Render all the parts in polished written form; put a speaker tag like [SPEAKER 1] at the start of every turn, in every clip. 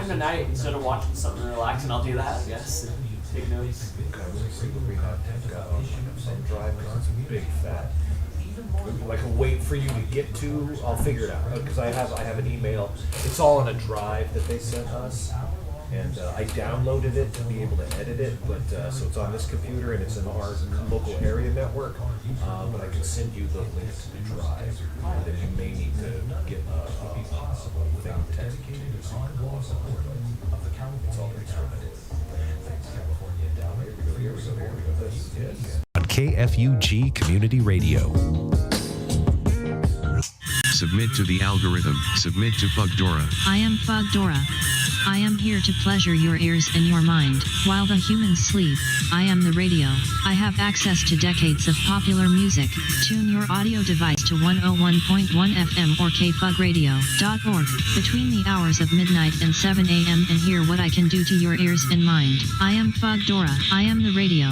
[SPEAKER 1] time tonight, instead of watching something relaxing, I'll do that, I guess. Take notes.
[SPEAKER 2] We have some drive cards, big fat. Like a wait for you to get to. I'll figure it out because I have an email. It's all on a drive that they sent us, and I downloaded it to be able to edit it. But so it's on this computer and it's in our local area network. But I can send you the link to the drive that you may need to get a thing dedicated. It's all here we go. This, yes.
[SPEAKER 3] On KFUG Community Radio.
[SPEAKER 4] Submit to the algorithm. Submit to Fugdora.
[SPEAKER 5] I am Fugdora. I am here to pleasure your ears and your mind. While the humans sleep, I am the radio. I have access to decades of popular music. Tune your audio device to 101.1 FM or kfugradio.org between the hours of midnight and 7 a.m. and hear what I can do to your ears and mind. I am Fugdora. I am the radio.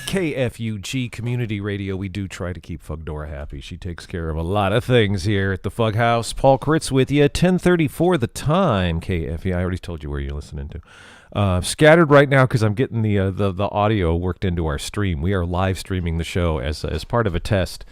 [SPEAKER 3] KFUG Community Radio. We do try to keep Fugdora happy. She takes care of a lot of things here at the Fug House. Paul Kritz with you. 10:34 the time. KFU. I already told you where you're listening to. Scattered right now because I'm getting the audio worked into our stream. We are live streaming the show as part of a test,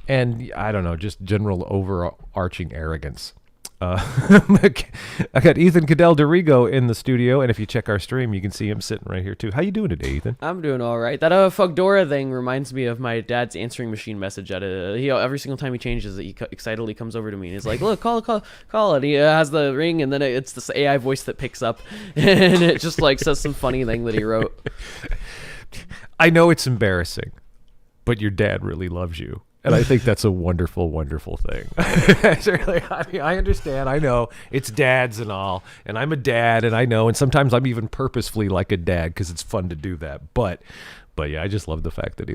[SPEAKER 3] and I don't know, just general overarching arrogance. I got Ethan Cadell DeRigo in the studio, and if you check our stream, you can see him sitting right here too. How you doing today, Ethan?
[SPEAKER 1] I'm doing all right. That Fugdora thing reminds me of my dad's answering machine message. Every single time he changes it, he excitedly comes over to me and he's like, "Look, call it." He has the ring, and then it's this AI voice that picks up, and it just like says some funny thing that he wrote.
[SPEAKER 3] I know it's embarrassing, but your dad really loves you. And I think that's a wonderful, wonderful thing. It's really, I understand. I know it's dads and all, and I'm a dad, and I know, and sometimes I'm even purposefully like a dad because it's fun to do that. But yeah, I just love the fact that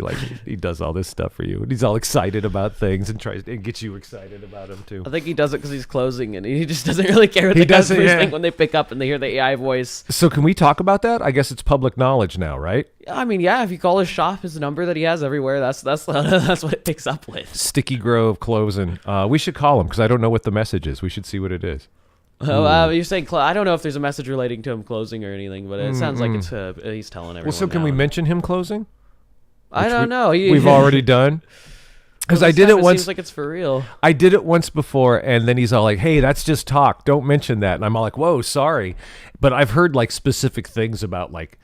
[SPEAKER 3] he does all this stuff for you, and he's all excited about things and tries and gets you excited about them too.
[SPEAKER 1] I think he does it because he's closing, and he just doesn't really care what the customers think when they pick up and they hear the AI voice.
[SPEAKER 3] So can we talk about that? I guess it's public knowledge now, right?
[SPEAKER 1] I mean, yeah. If you call his shop, his number that he has everywhere, that's what it picks up with.
[SPEAKER 3] Sticky Grove closing. We should call him because I don't know what the message is. We should see what it is.
[SPEAKER 1] You're saying I don't know if there's a message relating to him closing or anything, but it sounds like it's he's telling everyone.
[SPEAKER 3] Well, so can we mention him closing?
[SPEAKER 1] I don't know.
[SPEAKER 3] We've already done. Because I did it once.
[SPEAKER 1] Seems like it's for real.
[SPEAKER 3] I did it once before, and then he's all like, "Hey, that's just talk. Don't mention that." And I'm all like, "Whoa, sorry," but I've heard like specific things about like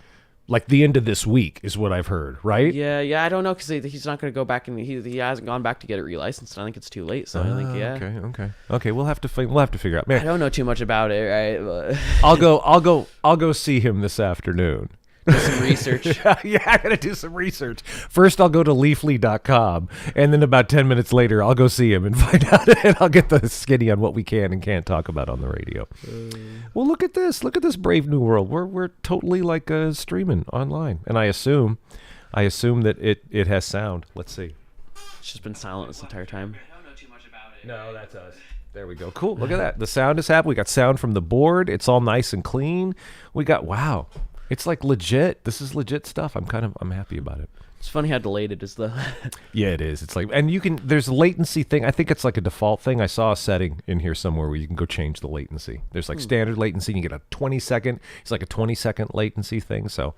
[SPEAKER 3] the end of this week is what I've heard, right?
[SPEAKER 1] Yeah. I don't know because he's not going to go back and he hasn't gone back to get it relicensed. I think it's too late. So I think
[SPEAKER 3] Okay. We'll have to figure out. Man,
[SPEAKER 1] I don't know too much about it, right? But
[SPEAKER 3] I'll go see him this afternoon.
[SPEAKER 1] Do some research.
[SPEAKER 3] Yeah, I gotta do some research. First, I'll go to leafly.com, and then about 10 minutes later, I'll go see him and find out, and I'll get the skinny on what we can and can't talk about on the radio. Well, look at this brave new world. We're totally like streaming online, and I assume that it has sound. Let's see.
[SPEAKER 1] It's just been silent this entire time.
[SPEAKER 3] I don't know too much about it. No, that's us. There we go. Cool. Look at that. The sound is happening. We got sound from the board. It's all nice and clean. We got wow. It's like legit. This is legit stuff. I'm happy about it.
[SPEAKER 1] It's funny how delayed it is, though.
[SPEAKER 3] Yeah, it is. It's like, and there's a latency thing. I think it's like a default thing. I saw a setting in here somewhere where you can go change the latency. There's like standard latency. You get a 20-second. It's like a 20-second latency thing. So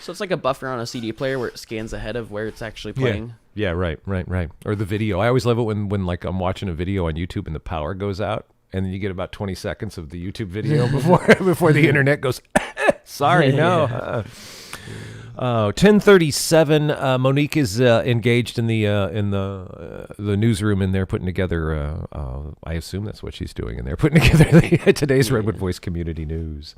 [SPEAKER 1] it's like a buffer on a CD player where it scans ahead of where it's actually playing.
[SPEAKER 3] Yeah, right. Or the video. I always love it when like I'm watching a video on YouTube and the power goes out, and then you get about 20 seconds of the YouTube video before the internet goes. Sorry, no. 10:37. Monique is engaged in the newsroom, and they're putting together. I assume that's what she's doing, and they're putting together today's Redwood Voice Community News.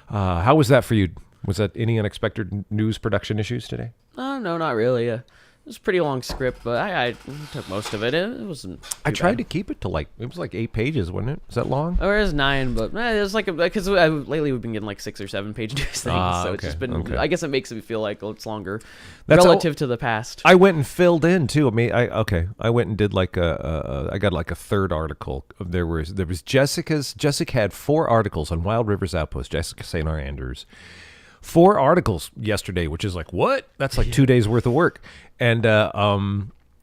[SPEAKER 3] How was that for you? Was that any unexpected news production issues today?
[SPEAKER 1] No, not really. It was a pretty long script, but I took most of it. It wasn't.
[SPEAKER 3] I tried to keep it to it was like 8 pages, wasn't it? Is that long?
[SPEAKER 1] Or it was 9, but it was like because lately we've been getting like 6 or 7 page news things, so it's just been. Okay. I guess it makes me feel like it's longer relative to the past.
[SPEAKER 3] I went and filled in too. I mean, I went and did like I got like a third article. There was Jessica had 4 articles on Wild Rivers Outpost. Jessica St. Andrews. 4 articles yesterday, which is like, what? That's like 2 days worth of work. And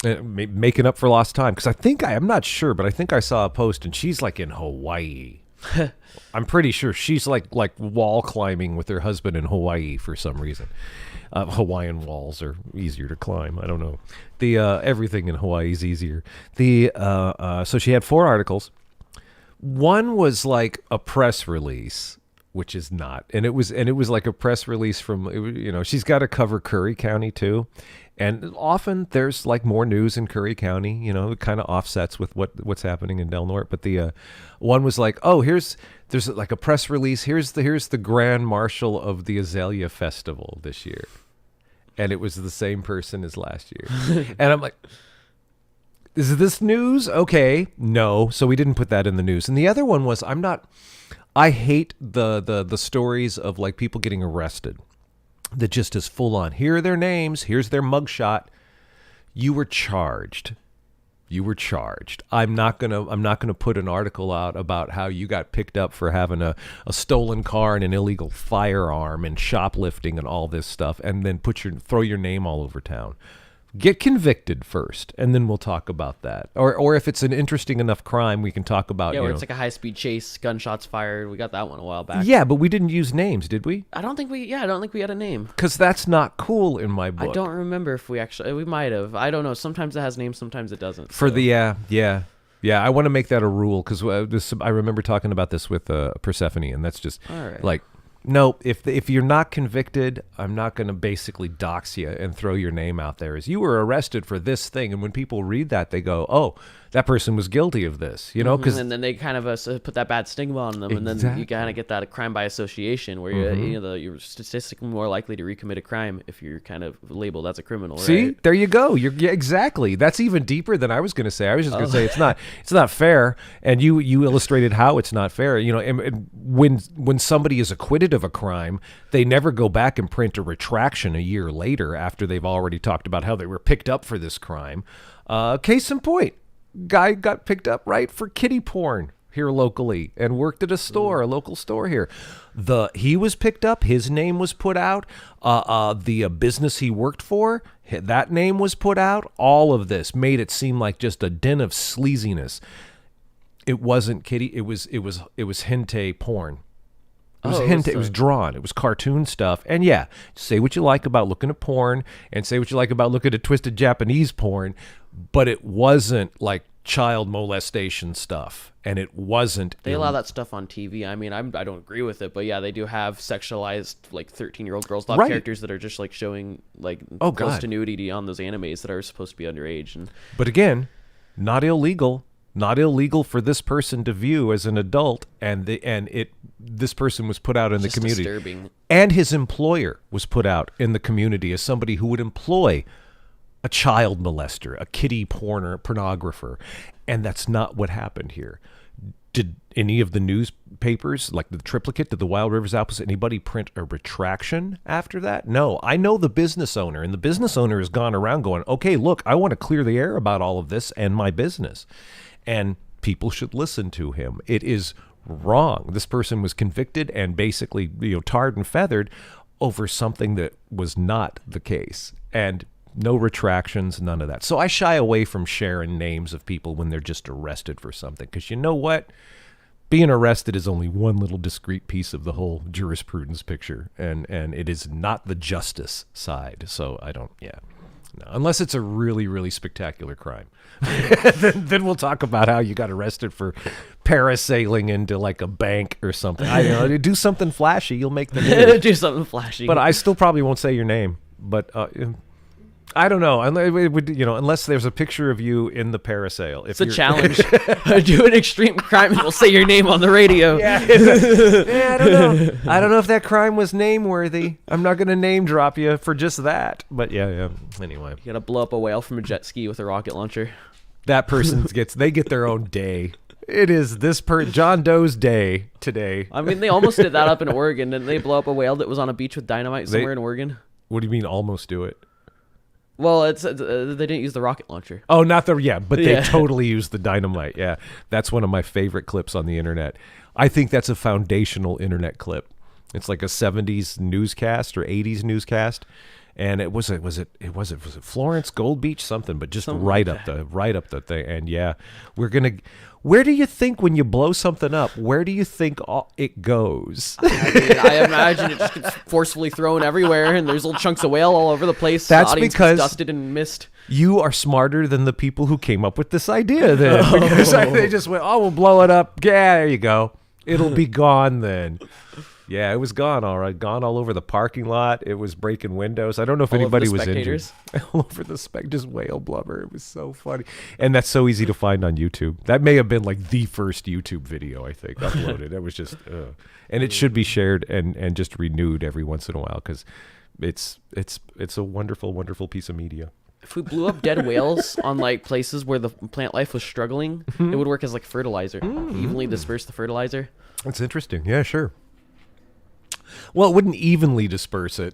[SPEAKER 3] making up for lost time. Because I'm not sure, but I think I saw a post, and she's like in Hawaii. I'm pretty sure she's like wall climbing with her husband in Hawaii for some reason. Hawaiian walls are easier to climb. I don't know. The everything in Hawaii is easier. So she had 4 articles. One was like a press release, which is not, and it was like a press release from, she's got to cover Curry County too, and often there's like more news in Curry County. It kind of offsets with what's happening in Del Norte. But the one was like, oh, there's like a press release. Here's the grand marshal of the Azalea Festival this year, and it was the same person as last year, and I'm like, is this news? Okay, no. So we didn't put that in the news. And the other one was, I hate the stories of like people getting arrested that just is full on. Here are their names. Here's their mugshot. You were charged. I'm not gonna put an article out about how you got picked up for having a stolen car and an illegal firearm and shoplifting and all this stuff, and then throw your name all over town. Get convicted first, and then we'll talk about that. Or if it's an interesting enough crime, we can talk about.
[SPEAKER 1] Yeah, where it's like a high-speed chase, gunshots fired. We got that one a while back.
[SPEAKER 3] Yeah, but we didn't use names, did we?
[SPEAKER 1] I don't think we had a name.
[SPEAKER 3] Because that's not cool in my book.
[SPEAKER 1] I don't remember if we might have. I don't know. Sometimes it has names, sometimes it doesn't.
[SPEAKER 3] Yeah. I want to make that a rule because I remember talking about this with Persephone, and that's just like. No, if you're not convicted, I'm not going to basically dox you and throw your name out there as you were arrested for this thing. And when people read that, they go, oh, that person was guilty of this,
[SPEAKER 1] and then they kind of put that bad stigma on them.
[SPEAKER 3] Exactly.
[SPEAKER 1] And then you kind of get that crime by association where you're statistically more likely to recommit a crime if you're kind of labeled as a criminal.
[SPEAKER 3] See,
[SPEAKER 1] right?
[SPEAKER 3] There you go. Exactly. That's even deeper than I was going to say. I was just going to say it's not fair. And you illustrated how it's not fair. And when somebody is acquitted of a crime, they never go back and print a retraction a year later after they've already talked about how they were picked up for this crime. Case in point, guy got picked up for kiddie porn here locally and worked at a local store here. He was picked up, his name was put out, the business he worked for, that name was put out. All of this made it seem like just a den of sleaziness. It wasn't kiddie, it was hentai porn. It was hentai, it was drawn. It was cartoon stuff. And yeah, say what you like about looking at porn and say what you like about looking at twisted Japanese porn, but it wasn't like child molestation stuff. And it wasn't.
[SPEAKER 1] They allow that stuff on TV. I mean, I don't agree with it, but yeah, they do have sexualized like 13-year-old girls, characters that are just like showing like close to nudity on those animes that are supposed to be underage. But
[SPEAKER 3] again, not illegal. Not illegal for this person to view as an adult, this person was put out in the community.
[SPEAKER 1] Disturbing.
[SPEAKER 3] And his employer was put out in the community as somebody who would employ a child molester, a kiddie pornographer, and that's not what happened here. Did any of the newspapers, like the Triplicate, did the Wild Rivers Outpost, anybody print a retraction after that? No. I know the business owner, and the business owner has gone around going, okay, look, I want to clear the air about all of this and my business. And people should listen to him. It is wrong. This person was convicted and basically, tarred and feathered over something that was not the case. And no retractions, none of that. So I shy away from sharing names of people when they're just arrested for something. Because you know what? Being arrested is only one little discrete piece of the whole jurisprudence picture. And it is not the justice side. So I don't, no, unless it's a really, really spectacular crime. then we'll talk about how you got arrested for parasailing into like a bank or something. I don't know, do something flashy, you'll make the news.
[SPEAKER 1] Do something flashy.
[SPEAKER 3] But I still probably won't say your name. But I don't know. Unless there's a picture of you in the parasail.
[SPEAKER 1] It's a challenge. Do an extreme crime and we'll say your name on the radio.
[SPEAKER 3] Yeah, I don't know. I don't know if that crime was name worthy. I'm not going to name drop you for just that. But yeah. Anyway.
[SPEAKER 1] You got to blow up a whale from a jet ski with a rocket launcher.
[SPEAKER 3] That person they get their own day. It is John Doe's day today.
[SPEAKER 1] I mean, they almost did that up in Oregon. Didn't they blow up a whale that was on a beach with dynamite somewhere in Oregon?
[SPEAKER 3] What do you mean almost do it?
[SPEAKER 1] Well, they didn't use the rocket launcher.
[SPEAKER 3] Oh, they totally used the dynamite. Yeah, that's one of my favorite clips on the internet. I think that's a foundational internet clip. It's like a 70s newscast or 80s newscast, And was it Florence, Gold Beach, something, but just right up the thing. And yeah, where do you think when you blow something up, where do you think it goes?
[SPEAKER 1] I imagine it just gets forcefully thrown everywhere, and there's little chunks of whale all over the place.
[SPEAKER 3] That's
[SPEAKER 1] the audience
[SPEAKER 3] because
[SPEAKER 1] gets dusted and missed.
[SPEAKER 3] You are smarter than the people who came up with this idea then. Because they just went, we'll blow it up. Yeah, there you go. It'll be gone then. Yeah, it was gone, all right. Gone all over the parking lot. It was breaking windows. I don't know if anybody was injured. All over the just whale blubber. It was so funny. And that's so easy to find on YouTube. That may have been like the first YouTube video, I think, uploaded. It was just, and it should be shared and just renewed every once in a while because it's a wonderful, wonderful piece of media.
[SPEAKER 1] If we blew up dead whales on like places where the plant life was struggling, it would work as like fertilizer. Evenly disperse the fertilizer.
[SPEAKER 3] That's interesting. Yeah, sure. Well, it wouldn't evenly disperse it.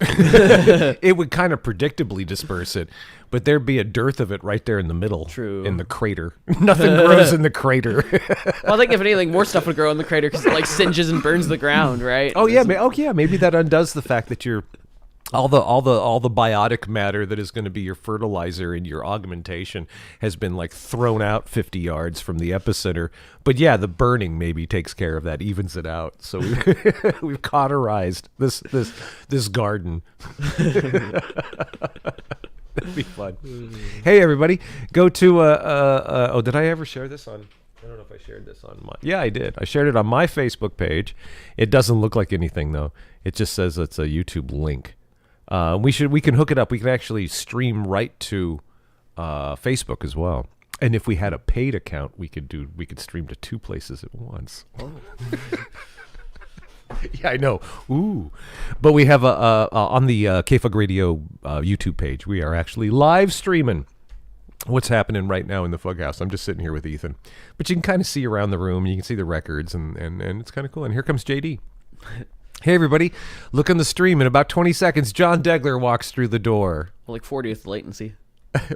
[SPEAKER 3] It would kind of predictably disperse it, but there'd be a dearth of it right there in the middle.
[SPEAKER 1] True.
[SPEAKER 3] In the crater. Nothing grows in the crater.
[SPEAKER 1] Well, I think if anything, more stuff would grow in the crater because it like singes and burns the ground, right?
[SPEAKER 3] Oh yeah, maybe that undoes the fact that you're all the biotic matter that is going to be your fertilizer and your augmentation has been like thrown out 50 yards from the epicenter. But yeah, the burning maybe takes care of that, evens it out. So we've cauterized this garden. That'd be fun. Hey everybody, go to did I ever share this on? I don't know if I shared this on my... Yeah, I did. I shared it on my Facebook page. It doesn't look like anything though. It just says it's a YouTube link. We can hook it up. We can actually stream right to Facebook as well. And if we had a paid account, we could stream to two places at once. Oh. Yeah, I know. Ooh, but we have on the KFUG Radio YouTube page. We are actually live streaming what's happening right now in the Fug House. I'm just sitting here with Ethan, but you can kind of see around the room. You can see the records, and it's kind of cool. And here comes JD. Hey, everybody. Look on the stream. In about 20 seconds, John Degler walks through the door.
[SPEAKER 1] Well, like 40th latency.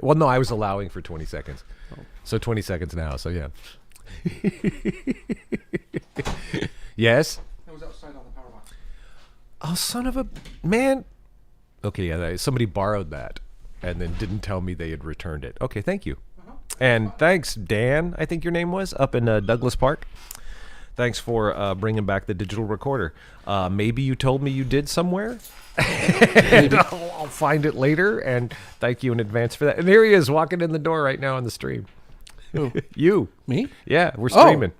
[SPEAKER 3] Well, no, I was allowing for 20 seconds. Oh. So 20 seconds now, so yeah. Yes?
[SPEAKER 6] It was outside on the power box.
[SPEAKER 3] Oh, son of a... Man. Okay, yeah, somebody borrowed that and then didn't tell me they had returned it. Okay, thank you. And thanks, Dan, I think your name was, up in Douglas Park. Thanks for bringing back the digital recorder. Maybe you told me you did somewhere. And I'll find it later. And thank you in advance for that. And there he is, walking in the door right now on the stream.
[SPEAKER 6] Who?
[SPEAKER 3] You.
[SPEAKER 6] Me?
[SPEAKER 3] Yeah, we're streaming.
[SPEAKER 6] Oh,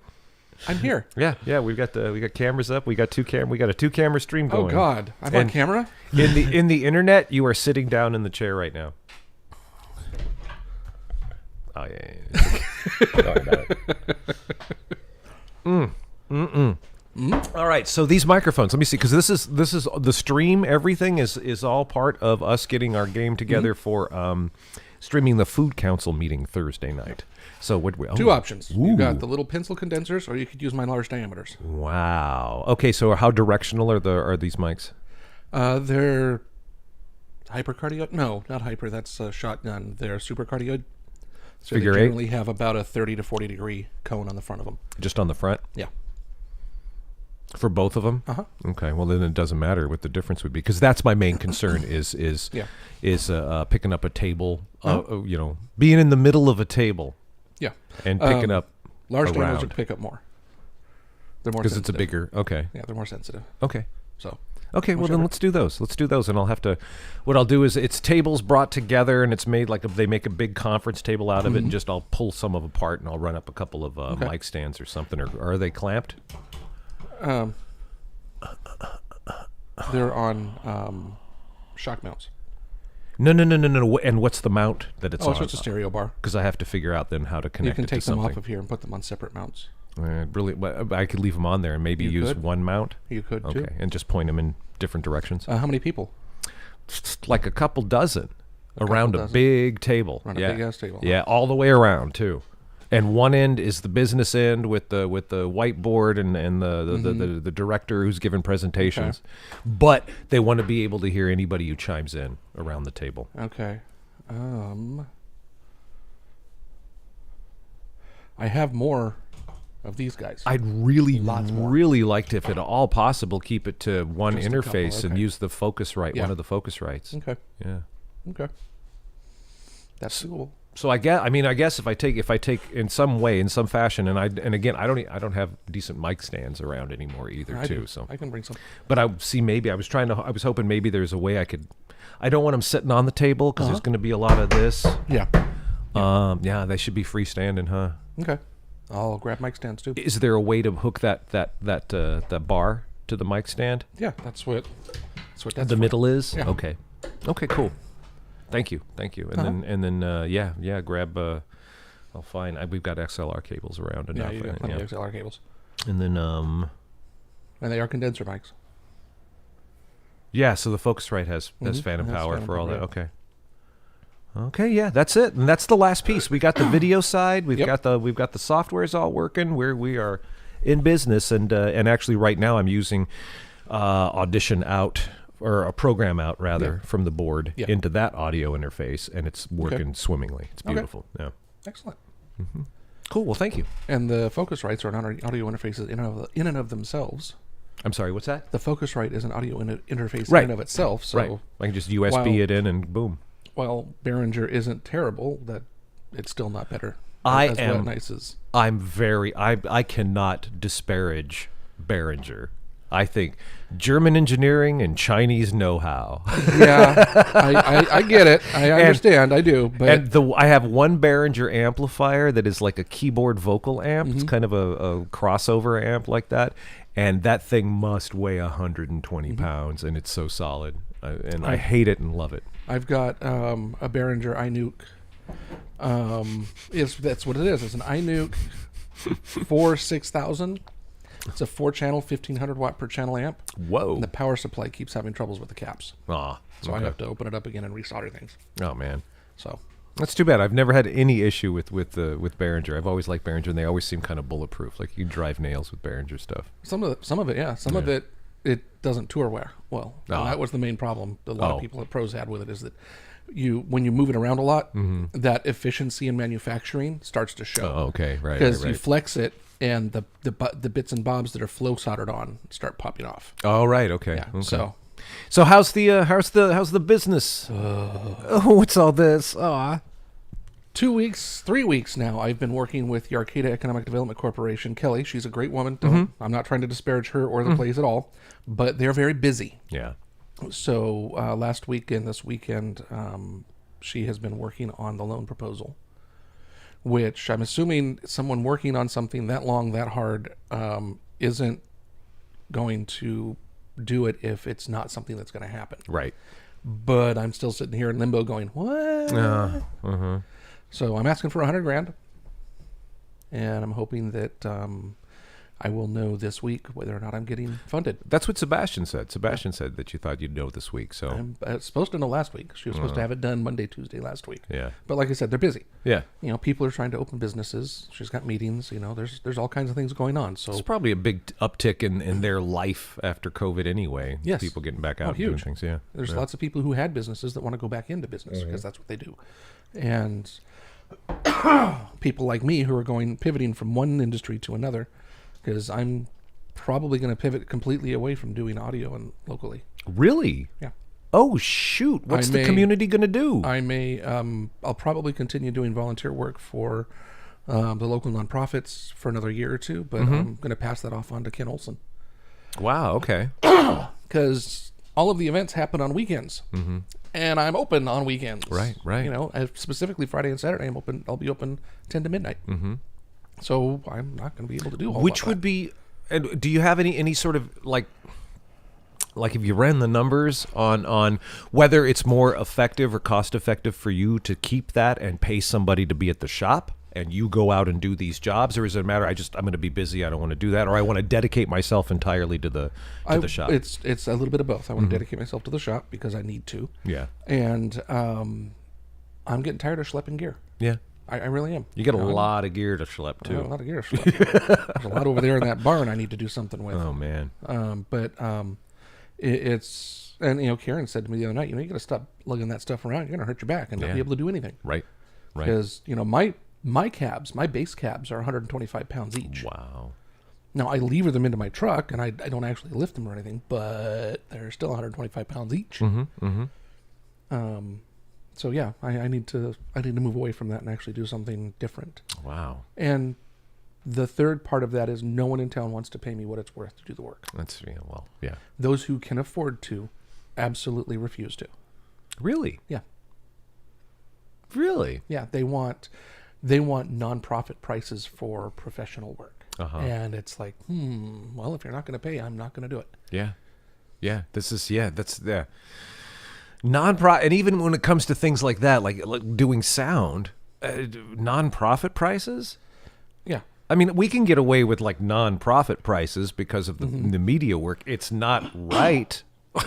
[SPEAKER 6] I'm here.
[SPEAKER 3] Yeah. We got cameras up. We got a 2-camera stream going.
[SPEAKER 6] Oh God, I'm on camera.
[SPEAKER 3] In the internet, you are sitting down in the chair right now. Oh yeah. Sorry about it. All right, so these microphones, let me see, because this is the stream. Everything is all part of us getting our game together for streaming the Food Council meeting Thursday night. So
[SPEAKER 6] two options. Ooh. You got the little pencil condensers, or you could use my large diameters.
[SPEAKER 3] Wow. Okay, so how directional are these mics?
[SPEAKER 6] They're hypercardioid. No, not hyper. That's a shotgun. They're supercardioid. So
[SPEAKER 3] Figure
[SPEAKER 6] they
[SPEAKER 3] eight?
[SPEAKER 6] generally have about a 30 to 40 degree cone on the front of them.
[SPEAKER 3] Just on the front?
[SPEAKER 6] Yeah.
[SPEAKER 3] For both of them?
[SPEAKER 6] Uh-huh.
[SPEAKER 3] Okay, well then it doesn't matter what the difference would be, because that's my main concern is picking up a table, being in the middle of a table.
[SPEAKER 6] Yeah.
[SPEAKER 3] And picking up
[SPEAKER 6] large
[SPEAKER 3] around.
[SPEAKER 6] diameters would pick up more. They're more
[SPEAKER 3] because
[SPEAKER 6] sensitive.
[SPEAKER 3] it's a bigger. Okay.
[SPEAKER 6] Yeah, they're more sensitive.
[SPEAKER 3] Okay.
[SPEAKER 6] So.
[SPEAKER 3] Okay, well then let's do those. And I'll have to. What I'll do is it's tables brought together, and it's made they make a big conference table out of it, and just I'll pull some of apart, and I'll run up a couple of mic stands or something. Or are they clamped?
[SPEAKER 6] They're on shock mounts.
[SPEAKER 3] No. And what's the mount that it's on?
[SPEAKER 6] Oh, it's a stereo bar.
[SPEAKER 3] Because I have to figure out then how to connect it to something.
[SPEAKER 6] You can take them off of here and put them on separate mounts.
[SPEAKER 3] Really, I could leave them on there and maybe use one mount.
[SPEAKER 6] You could too.
[SPEAKER 3] Okay, and just point them in different directions.
[SPEAKER 6] How many people?
[SPEAKER 3] Like a couple dozen around a big table.
[SPEAKER 6] Around a big ass table.
[SPEAKER 3] Yeah, all the way around too. And one end is the business end with the whiteboard and the director who's giving presentations. Okay. But they want to be able to hear anybody who chimes in around the table.
[SPEAKER 6] Okay. I have more of these guys.
[SPEAKER 3] I'd really,
[SPEAKER 6] Lots more.
[SPEAKER 3] really like to, if at all possible, keep it to one
[SPEAKER 6] Just a couple,
[SPEAKER 3] interface and
[SPEAKER 6] okay.
[SPEAKER 3] use the Focusrite,
[SPEAKER 6] Yeah.
[SPEAKER 3] one of the Focusrites.
[SPEAKER 6] Okay.
[SPEAKER 3] Yeah.
[SPEAKER 6] Okay. That's cool.
[SPEAKER 3] So I guess if I take in some way, in some fashion, and again, I don't have decent mic stands around anymore either,
[SPEAKER 6] I
[SPEAKER 3] too.
[SPEAKER 6] do.
[SPEAKER 3] So
[SPEAKER 6] I can bring some.
[SPEAKER 3] But I was hoping maybe there's a way I could. I don't want them sitting on the table because there's going to be a lot of this.
[SPEAKER 6] Yeah.
[SPEAKER 3] Yeah, they should be freestanding, huh?
[SPEAKER 6] Okay. I'll grab mic stands too.
[SPEAKER 3] Is there a way to hook that bar to the mic stand?
[SPEAKER 6] Yeah, that's what that's
[SPEAKER 3] The
[SPEAKER 6] for.
[SPEAKER 3] middle is?
[SPEAKER 6] Yeah.
[SPEAKER 3] Okay, cool. Thank you. And then grab. I'll find. We've got XLR cables around
[SPEAKER 6] Yeah,
[SPEAKER 3] enough.
[SPEAKER 6] you got plenty of XLR cables.
[SPEAKER 3] And then
[SPEAKER 6] And they are condenser mics.
[SPEAKER 3] yeah. So the Focusrite has
[SPEAKER 6] Mhm,
[SPEAKER 3] phantom
[SPEAKER 6] it has
[SPEAKER 3] power
[SPEAKER 6] phantom
[SPEAKER 3] for all
[SPEAKER 6] power,
[SPEAKER 3] that.
[SPEAKER 6] yeah.
[SPEAKER 3] Okay. Okay, yeah, that's it, and that's the last piece. We got the video side. We've
[SPEAKER 6] Yep.
[SPEAKER 3] got the software's all working. We are in business, and actually right now I'm using Audition out or a program out rather from the board
[SPEAKER 6] Yeah.
[SPEAKER 3] into that audio interface, and it's working swimmingly. It's
[SPEAKER 6] Okay.
[SPEAKER 3] beautiful. Yeah,
[SPEAKER 6] Excellent.
[SPEAKER 3] cool. Well, thank you.
[SPEAKER 6] And the Focusrites are not audio interfaces in and of themselves.
[SPEAKER 3] I'm sorry. What's that?
[SPEAKER 6] The Focusrite is an audio interface
[SPEAKER 3] Right.
[SPEAKER 6] in and of itself. So
[SPEAKER 3] Right. I can just USB
[SPEAKER 6] Wow.
[SPEAKER 3] it in, and boom.
[SPEAKER 6] while Behringer isn't terrible, that it's still not better.
[SPEAKER 3] I
[SPEAKER 6] as
[SPEAKER 3] am-
[SPEAKER 6] Wet Nice is.
[SPEAKER 3] I cannot disparage Behringer. I think German engineering and Chinese know-how.
[SPEAKER 6] Yeah, I get it. I understand. I do. But
[SPEAKER 3] And I have one Behringer amplifier that is like a keyboard vocal amp.
[SPEAKER 6] Mm-hmm.
[SPEAKER 3] It's kind of a crossover amp like that. And that thing must weigh 120
[SPEAKER 6] Mm-hmm.
[SPEAKER 3] pounds, and it's so solid. I hate it and love it.
[SPEAKER 6] I've got a Behringer iNuke. That's what it is. It's an iNuke 6000. It's a 4-channel, 1500 watt per channel amp.
[SPEAKER 3] Whoa.
[SPEAKER 6] And the power supply keeps having troubles with the caps,
[SPEAKER 3] Aw,
[SPEAKER 6] so I
[SPEAKER 3] okay.
[SPEAKER 6] have to open it up again and resolder things.
[SPEAKER 3] Oh, man.
[SPEAKER 6] So
[SPEAKER 3] That's too bad. I've never had any issue with Behringer. I've always liked Behringer, and they always seem kind of bulletproof. Like you drive nails with Behringer stuff.
[SPEAKER 6] some of it, yeah. Some of it doesn't tour well.
[SPEAKER 3] Ah.
[SPEAKER 6] And that was the main problem that a lot
[SPEAKER 3] Oh.
[SPEAKER 6] of people at pros had with it, is that when you move it around a lot, that efficiency in manufacturing starts to show.
[SPEAKER 3] Oh, okay, right.
[SPEAKER 6] Because
[SPEAKER 3] right.
[SPEAKER 6] you flex it, and the bits and bobs that are flow soldered on start popping off.
[SPEAKER 3] Oh, right. Okay.
[SPEAKER 6] Yeah.
[SPEAKER 3] Okay. So how's the business? Oh, what's all this? Aw.
[SPEAKER 6] 3 weeks now, I've been working with the Arcata Economic Development Corporation. Kelly, she's a great woman. I'm not trying to disparage her or the place at all, but they're very busy.
[SPEAKER 3] Yeah.
[SPEAKER 6] So last week and this weekend, she has been working on the loan proposal, which I'm assuming someone working on something that long, that hard, isn't going to do it if it's not something that's going to happen.
[SPEAKER 3] Right.
[SPEAKER 6] But I'm still sitting here in limbo going, what? So I'm asking for $100,000, and I'm hoping that I will know this week whether or not I'm getting funded.
[SPEAKER 3] That's what Sebastian said. Sebastian said that you thought you'd know this week. So
[SPEAKER 6] I was supposed to know last week. She was supposed to have it done Monday, Tuesday last week.
[SPEAKER 3] yeah.
[SPEAKER 6] But like I said, they're busy.
[SPEAKER 3] Yeah.
[SPEAKER 6] You know, people are trying to open businesses. She's got meetings. You know, there's all kinds of things going on. So
[SPEAKER 3] It's probably a big uptick in their life after COVID anyway.
[SPEAKER 6] Yes.
[SPEAKER 3] People getting back out and
[SPEAKER 6] huge.
[SPEAKER 3] doing things. Yeah.
[SPEAKER 6] there's lots of people who had businesses that want to go back into business because that's what they do, and people like me who are pivoting from one industry to another, because I'm probably going to pivot completely away from doing audio and locally.
[SPEAKER 3] Really?
[SPEAKER 6] Yeah.
[SPEAKER 3] Oh shoot! What's
[SPEAKER 6] I
[SPEAKER 3] the
[SPEAKER 6] may-
[SPEAKER 3] community gonna do?
[SPEAKER 6] I may, I'll probably continue doing volunteer work for the local nonprofits for another year or two, but I'm going to pass that off on to Ken Olson,
[SPEAKER 3] Wow. Okay.
[SPEAKER 6] because all of the events happen on weekends, and I'm open on weekends.
[SPEAKER 3] Right, right.
[SPEAKER 6] You know, specifically Friday and Saturday, I'll be open 10 to midnight. So I'm not going to be able to do a whole
[SPEAKER 3] Which
[SPEAKER 6] lot
[SPEAKER 3] would be? And do you have any sort of like if you ran the numbers on whether it's more effective or cost effective for you to keep that and pay somebody to be at the shop and you go out and do these jobs, or is it a matter I'm going to be busy, I don't want to do that, or I want to dedicate myself entirely to the shop?
[SPEAKER 6] It's a little bit of both. I want to dedicate myself to the shop because I need to.
[SPEAKER 3] Yeah.
[SPEAKER 6] And I'm getting tired of schlepping gear.
[SPEAKER 3] Yeah.
[SPEAKER 6] I really am.
[SPEAKER 3] You got a
[SPEAKER 6] know,
[SPEAKER 3] lot of gear to schlep
[SPEAKER 6] I got a
[SPEAKER 3] too.
[SPEAKER 6] lot of gear to schlep. There's a lot over there in that barn I need to do something with.
[SPEAKER 3] Oh man.
[SPEAKER 6] It's, and you know, Karen said to me the other night, you got to stop lugging that stuff around. You're going to hurt your back and not
[SPEAKER 3] Yeah.
[SPEAKER 6] be able to do anything.
[SPEAKER 3] Right. Right.
[SPEAKER 6] Because, my My bass cabs are 125 pounds each.
[SPEAKER 3] Wow.
[SPEAKER 6] Now, I lever them into my truck, and I don't actually lift them or anything, but they're still 125 pounds each. So yeah, I need to move away from that and actually do something different.
[SPEAKER 3] Wow.
[SPEAKER 6] And the third part of that is no one in town wants to pay me what it's worth to do the work.
[SPEAKER 3] That's yeah.
[SPEAKER 6] Those who can afford to absolutely refuse to.
[SPEAKER 3] Really?
[SPEAKER 6] Yeah.
[SPEAKER 3] Really?
[SPEAKER 6] Yeah, they want nonprofit prices for professional work. And it's like, well, if you're not going to pay, I'm not going to do it.
[SPEAKER 3] Yeah. Yeah, that's non-profit, and even when it comes to things like that, like doing sound, non-profit prices.
[SPEAKER 6] Yeah,
[SPEAKER 3] I mean, we can get away with like non-profit prices because of the media work. It's not right,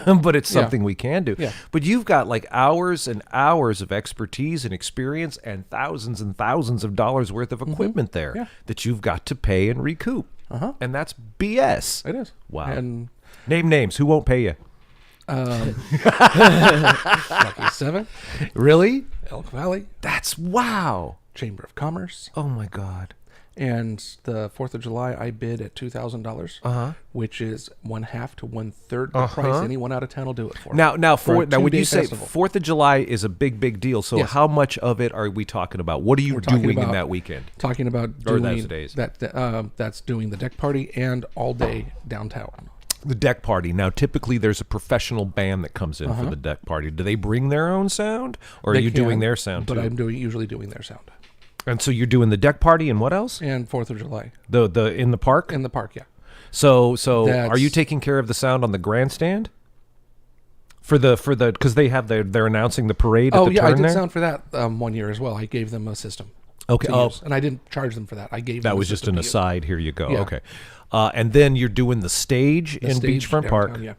[SPEAKER 3] but it's something we can do.
[SPEAKER 6] Yeah.
[SPEAKER 3] But you've got like hours and hours of expertise and experience and thousands of dollars worth of equipment there that you've got to pay and recoup. And that's BS.
[SPEAKER 6] it is.
[SPEAKER 3] Wow.
[SPEAKER 6] And
[SPEAKER 3] name names. Who won't pay you?
[SPEAKER 6] Lucky 7,
[SPEAKER 3] Really?
[SPEAKER 6] Elk Valley,
[SPEAKER 3] That's wow.
[SPEAKER 6] Chamber of Commerce,
[SPEAKER 3] Oh my God.
[SPEAKER 6] and the 4th of July I bid at $2,000, which is 1/2 to 1/3 the price anyone out of town will do it for.
[SPEAKER 3] Now,
[SPEAKER 6] For a
[SPEAKER 3] when you
[SPEAKER 6] 2-day
[SPEAKER 3] say
[SPEAKER 6] festival.
[SPEAKER 3] 4th of July is a big deal, so
[SPEAKER 6] Yes.
[SPEAKER 3] how much of it are we talking about? What are you
[SPEAKER 6] talking
[SPEAKER 3] doing in
[SPEAKER 6] about-
[SPEAKER 3] that weekend?
[SPEAKER 6] Talking about
[SPEAKER 3] Or
[SPEAKER 6] doing
[SPEAKER 3] those days.
[SPEAKER 6] that's doing the deck party and all day downtown.
[SPEAKER 3] The deck party. Now, typically there's a professional band that comes in for the deck party. Do they bring their own sound, or are
[SPEAKER 6] They
[SPEAKER 3] you doing
[SPEAKER 6] can,
[SPEAKER 3] their sound
[SPEAKER 6] but
[SPEAKER 3] too?
[SPEAKER 6] I'm usually doing their sound.
[SPEAKER 3] And so you're doing the deck party and what else?
[SPEAKER 6] And 4th of July
[SPEAKER 3] The in the park?
[SPEAKER 6] in the park, yeah.
[SPEAKER 3] So are
[SPEAKER 6] That's-
[SPEAKER 3] you taking care of the sound on the grandstand? For the because they're announcing the parade at the
[SPEAKER 6] I
[SPEAKER 3] turn
[SPEAKER 6] did
[SPEAKER 3] there?
[SPEAKER 6] sound for that one year as well. I gave them a system.
[SPEAKER 3] Okay.
[SPEAKER 6] to
[SPEAKER 3] Oh,
[SPEAKER 6] use, and I didn't charge them for that. I gave them
[SPEAKER 3] that
[SPEAKER 6] a
[SPEAKER 3] was just
[SPEAKER 6] system
[SPEAKER 3] an
[SPEAKER 6] to use.
[SPEAKER 3] aside. Here you go.
[SPEAKER 6] Yeah.
[SPEAKER 3] Okay. And then you're doing the stage
[SPEAKER 6] The
[SPEAKER 3] in
[SPEAKER 6] stage
[SPEAKER 3] Beachfront Park.
[SPEAKER 6] downtown, yeah.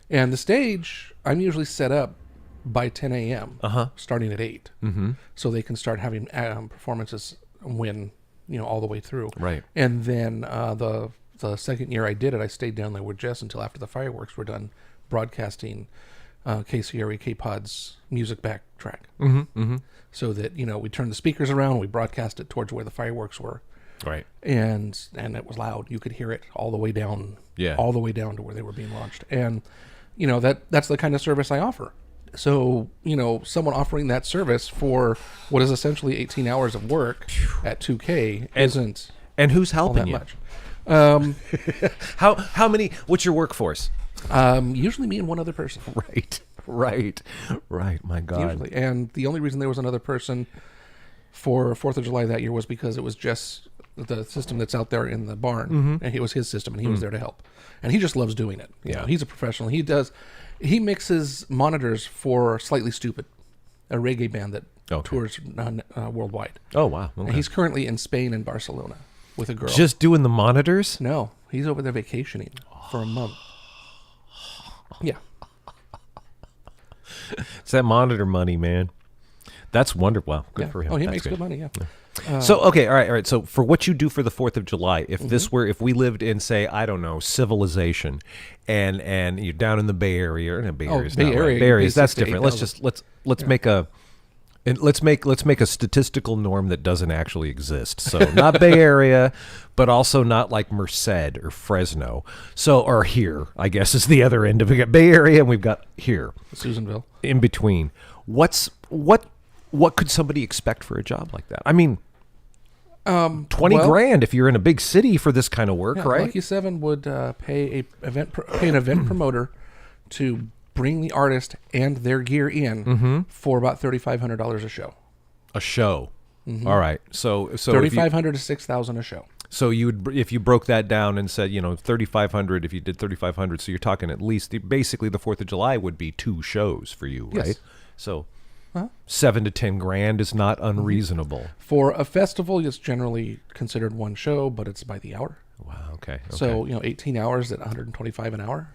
[SPEAKER 6] And the stage, I'm usually set up by 10 a.m. Starting at 8, so they can start having performances when all the way through.
[SPEAKER 3] Right.
[SPEAKER 6] And then the second year I did it, I stayed down there with Jess until after the fireworks were done, broadcasting KCRE K-Pod's music backtrack. So that we turned the speakers around, we broadcast it towards where the fireworks were.
[SPEAKER 3] Right.
[SPEAKER 6] And it was loud. You could hear it all the way down.
[SPEAKER 3] Yeah.
[SPEAKER 6] All the way down to where they were being launched. And that's the kind of service I offer. So someone offering that service for what is essentially 18 hours of work at 2K isn't
[SPEAKER 3] And who's
[SPEAKER 6] all
[SPEAKER 3] helping
[SPEAKER 6] that
[SPEAKER 3] you?
[SPEAKER 6] much.
[SPEAKER 3] How many? What's your workforce?
[SPEAKER 6] Usually me and one other person.
[SPEAKER 3] Right. My God.
[SPEAKER 6] Usually. And the only reason there was another person for 4th of July that year was because it was just the system that's out there in the barn, and it was his system, and he was there to help. And he just loves doing it. You know, he's a professional. He mixes monitors for Slightly Stupid, a reggae band that tours worldwide.
[SPEAKER 3] Oh wow. Okay.
[SPEAKER 6] And he's currently in Spain and Barcelona with a girl.
[SPEAKER 3] Just doing the monitors?
[SPEAKER 6] No, he's over there vacationing for a month. Yeah.
[SPEAKER 3] It's that monitor money, man. That's wonderful. Wow, good
[SPEAKER 6] Yeah.
[SPEAKER 3] for him.
[SPEAKER 6] Oh, he
[SPEAKER 3] That's
[SPEAKER 6] makes good money, yeah.
[SPEAKER 3] So okay, all right. So for what you do for the 4th of July, if if we lived in, say, I don't know, civilization, and you're down in the Bay Area, or Bay Area,
[SPEAKER 6] Bay Area,
[SPEAKER 3] Bay Area, that's
[SPEAKER 6] 6 to
[SPEAKER 3] different.
[SPEAKER 6] 8,000.
[SPEAKER 3] Let's make a. And let's make a statistical norm that doesn't actually exist. So not Bay Area, but also not like Merced or Fresno. So or here, I guess, is the other end of it. We got Bay Area and we've got here
[SPEAKER 6] Susanville.
[SPEAKER 3] in between. What could somebody expect for a job like that? I mean, 20 grand if you're in a big city for this kind of work,
[SPEAKER 6] Yeah,
[SPEAKER 3] right?
[SPEAKER 6] Lucky 7 would pay an event promoter to bring the artist and their gear in for about $3,500 a show.
[SPEAKER 3] A show. All right. So
[SPEAKER 6] $3,500 to $6,000 a show.
[SPEAKER 3] So you would, if you broke that down and said, 3,500, if you did 3,500, so you're talking at least, basically the 4th of July would be 2 shows for you, right?
[SPEAKER 6] Yes.
[SPEAKER 3] So 7 to 10 grand is not unreasonable.
[SPEAKER 6] For a festival, it's generally considered 1 show, but it's by the hour.
[SPEAKER 3] Wow. Okay.
[SPEAKER 6] So, 18 hours at $125 an hour.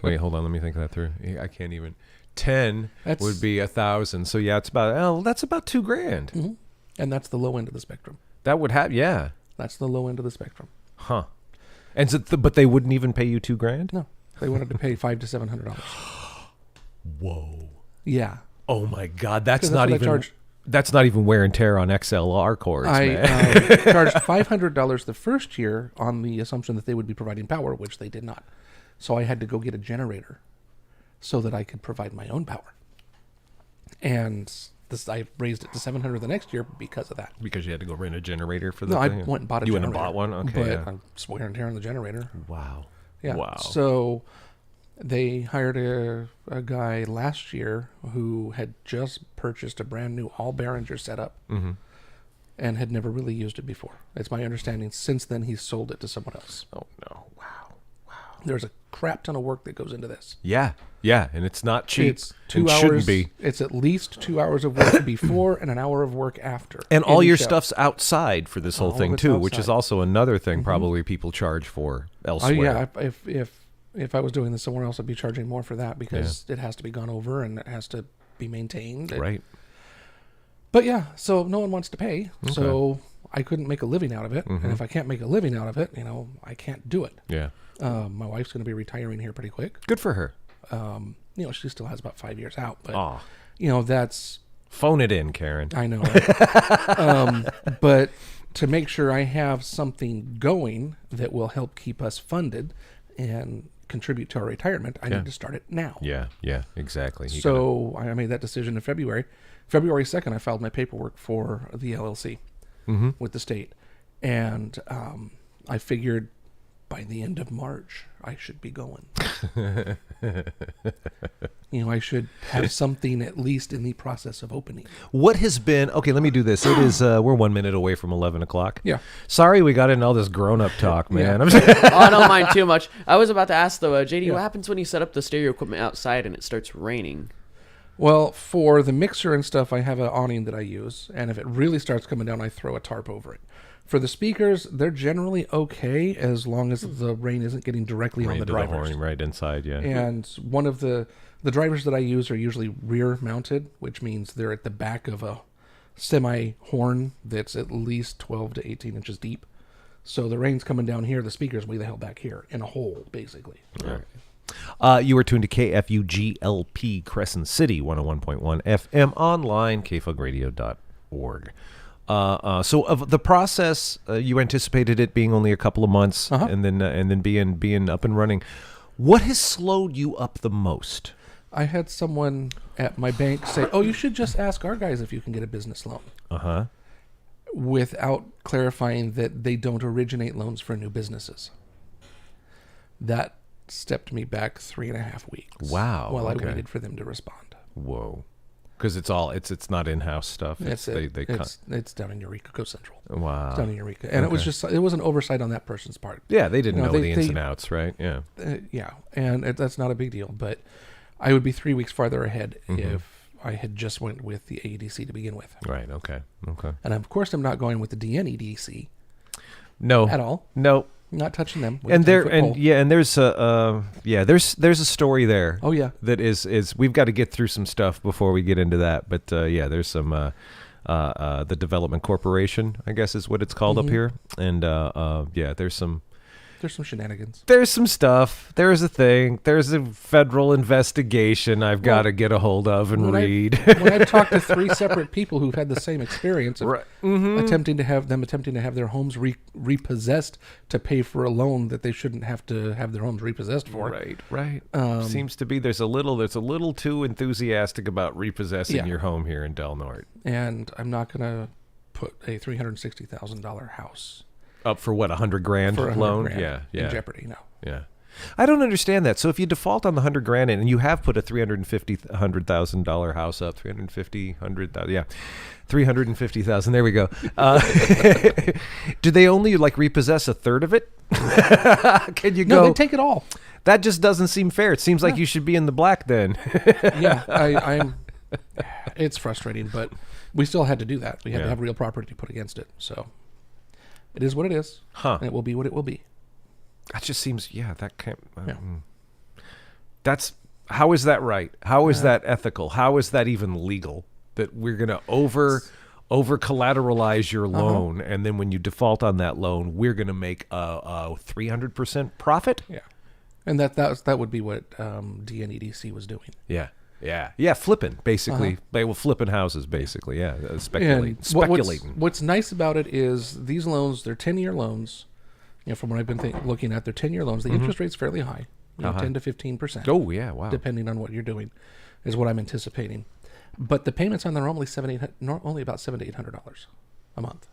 [SPEAKER 3] Wait, hold on. Let me think that through. I can't even. 10
[SPEAKER 6] That's-
[SPEAKER 3] would be 1,000. So yeah, it's about, that's about 2 grand.
[SPEAKER 6] And that's the low end of the spectrum.
[SPEAKER 3] That would have, yeah.
[SPEAKER 6] That's the low end of the spectrum.
[SPEAKER 3] Huh. And so but they wouldn't even pay you 2 grand?
[SPEAKER 6] No, they wanted to pay $500 to $700.
[SPEAKER 3] Whoa.
[SPEAKER 6] Yeah.
[SPEAKER 3] Oh my God, that's
[SPEAKER 6] 'Cause
[SPEAKER 3] not
[SPEAKER 6] what I
[SPEAKER 3] even
[SPEAKER 6] charged.
[SPEAKER 3] that's not even wear and tear on XLR cords,
[SPEAKER 6] I
[SPEAKER 3] man.
[SPEAKER 6] charged $500 the first year on the assumption that they would be providing power, which they did not. So I had to go get a generator so that I could provide my own power. And I raised it to $700 the next year because of that.
[SPEAKER 3] Because you had to go rent a generator for the
[SPEAKER 6] No, I
[SPEAKER 3] thing?
[SPEAKER 6] went and bought a
[SPEAKER 3] You
[SPEAKER 6] generator.
[SPEAKER 3] went and bought one? Okay.
[SPEAKER 6] But
[SPEAKER 3] Yeah.
[SPEAKER 6] I'm just wear and tear on the generator.
[SPEAKER 3] Wow.
[SPEAKER 6] Yeah.
[SPEAKER 3] Wow.
[SPEAKER 6] So they hired a guy last year who had just purchased a brand new all Behringer setup and had never really used it before. It's my understanding since then he's sold it to someone else.
[SPEAKER 3] Oh no. Wow.
[SPEAKER 6] There's a crap ton of work that goes into this.
[SPEAKER 3] Yeah. Yeah. And it's not cheap.
[SPEAKER 6] It's 2
[SPEAKER 3] and
[SPEAKER 6] hours.
[SPEAKER 3] Shouldn't be.
[SPEAKER 6] It's at least 2 hours of work before and an hour of work after.
[SPEAKER 3] And all
[SPEAKER 6] Any
[SPEAKER 3] your
[SPEAKER 6] show.
[SPEAKER 3] stuff's outside for this whole
[SPEAKER 6] All
[SPEAKER 3] thing
[SPEAKER 6] of it's
[SPEAKER 3] too, which is
[SPEAKER 6] outside.
[SPEAKER 3] also another thing probably people charge for
[SPEAKER 6] Oh
[SPEAKER 3] elsewhere.
[SPEAKER 6] yeah, if I was doing this somewhere else, I'd be charging more for that because it has to be gone over and it has to be maintained.
[SPEAKER 3] Right.
[SPEAKER 6] But yeah, so no one wants to pay, so I couldn't make a living out of it. And if I can't make a living out of it, I can't do it.
[SPEAKER 3] Yeah.
[SPEAKER 6] My wife's going to be retiring here pretty quick.
[SPEAKER 3] Good for her.
[SPEAKER 6] She still has about 5 years out, but
[SPEAKER 3] Aw.
[SPEAKER 6] that's
[SPEAKER 3] Phone it in, Karen.
[SPEAKER 6] I know. Right? But to make sure I have something going that will help keep us funded and contribute to our retirement, I need to start it now.
[SPEAKER 3] Yeah. Yeah. Exactly. You
[SPEAKER 6] So I made that decision in February. February 2nd, I filed my paperwork for the LLC with the state. And I figured by the end of March, I should be going. I should have something at least in the process of opening.
[SPEAKER 3] What has been okay? Let me do this. It is we're 1 minute away from 11 o'clock.
[SPEAKER 6] Yeah.
[SPEAKER 3] Sorry, we got into all this grown-up talk, man.
[SPEAKER 6] Yeah.
[SPEAKER 3] I'm just,
[SPEAKER 1] Oh, I don't mind too much. I was about to ask though, JD, what happens when you set up the stereo equipment outside and it starts raining?
[SPEAKER 6] Well, for the mixer and stuff, I have an awning that I use. And if it really starts coming down, I throw a tarp over it. For the speakers, they're generally okay as long as the rain isn't getting directly on
[SPEAKER 3] Rain
[SPEAKER 6] the
[SPEAKER 3] to
[SPEAKER 6] drivers.
[SPEAKER 3] horn right inside. Yeah.
[SPEAKER 6] And one of the drivers that I use are usually rear mounted, which means they're at the back of a semi horn that's at least 12 to 18 inches deep. So the rain's coming down here, the speakers way the hell back here in a hole, basically.
[SPEAKER 3] You are tuned to KFUGLP Crescent City 101.1 FM online, kfugradio.org. So of the process, you anticipated it being only a couple of months and then being up and running. What has slowed you up the most?
[SPEAKER 6] I had someone at my bank say, "Oh, you should just ask our guys if you can get a business loan." Without clarifying that they don't originate loans for new businesses. That stepped me back 3.5 weeks.
[SPEAKER 3] Wow.
[SPEAKER 6] While
[SPEAKER 3] okay.
[SPEAKER 6] I waited for them to respond.
[SPEAKER 3] Whoa. Because it's not in-house stuff.
[SPEAKER 6] It's down in Eureka, Go Central.
[SPEAKER 3] Wow.
[SPEAKER 6] It's down in Eureka, and it was an oversight on that person's part.
[SPEAKER 3] Yeah, they didn't know the ins
[SPEAKER 6] they-
[SPEAKER 3] and outs, right? Yeah.
[SPEAKER 6] Yeah, and that's not a big deal. But I would be 3 weeks farther ahead if I had just went with the AEDC to begin with.
[SPEAKER 3] Right. Okay.
[SPEAKER 6] And of course, I'm not going with the DNEDC
[SPEAKER 3] No.
[SPEAKER 6] at all.
[SPEAKER 3] No.
[SPEAKER 6] Not touching them. with
[SPEAKER 3] And
[SPEAKER 6] a
[SPEAKER 3] there
[SPEAKER 6] 10-foot
[SPEAKER 3] and
[SPEAKER 6] pole.
[SPEAKER 3] yeah, and there's a story there.
[SPEAKER 6] Oh yeah.
[SPEAKER 3] That is we've got to get through some stuff before we get into that. But there's some the Development Corporation, I guess is what it's called up here, and
[SPEAKER 6] There's some shenanigans.
[SPEAKER 3] there's some stuff. There's a thing. There's a federal investigation I've got to get a hold of and read.
[SPEAKER 6] When I've talked to 3 separate people who've had the same experience of
[SPEAKER 3] Right.
[SPEAKER 6] attempting to have their homes repossessed to pay for a loan that they shouldn't have to have their homes repossessed for.
[SPEAKER 3] Right. Seems to be there's a little too enthusiastic about repossessing your home here in Del Norte.
[SPEAKER 6] And I'm not going to put a $360,000 house
[SPEAKER 3] Up for what, $100,000
[SPEAKER 6] for a
[SPEAKER 3] loan?
[SPEAKER 6] $100,000
[SPEAKER 3] Yeah.
[SPEAKER 6] in jeopardy. No.
[SPEAKER 3] Yeah. I don't understand that. So if you default on the $100,000 and you have put a $350,000 house up, 350,000. There we go. Do they only repossess a third of it? Can you
[SPEAKER 6] No,
[SPEAKER 3] go?
[SPEAKER 6] they take it all.
[SPEAKER 3] That just doesn't seem fair. It seems like you should be in the black then.
[SPEAKER 6] Yeah, I'm. It's frustrating, but we still had to do that. We had to have real property to put against it. So it is what it is. And it will be what it will be.
[SPEAKER 3] That just seems, that can't. That's, how is that right? How is that ethical? How is that even legal? That we're going to over collateralize your loan, and then when you default on that loan, we're going to make a 300% profit?
[SPEAKER 6] Yeah, and that would be what DNEDC was doing.
[SPEAKER 3] Yeah. Yeah, flipping, basically. Well, flipping houses, basically, yeah. Speculating.
[SPEAKER 6] What's nice about it is these loans, they're 10-year loans. From what I've been looking at, they're 10-year loans. The interest rate's fairly high, 10 to 15%.
[SPEAKER 3] Oh, yeah, wow.
[SPEAKER 6] Depending on what you're doing, is what I'm anticipating. But the payments on them are only about $700 to $800 a month.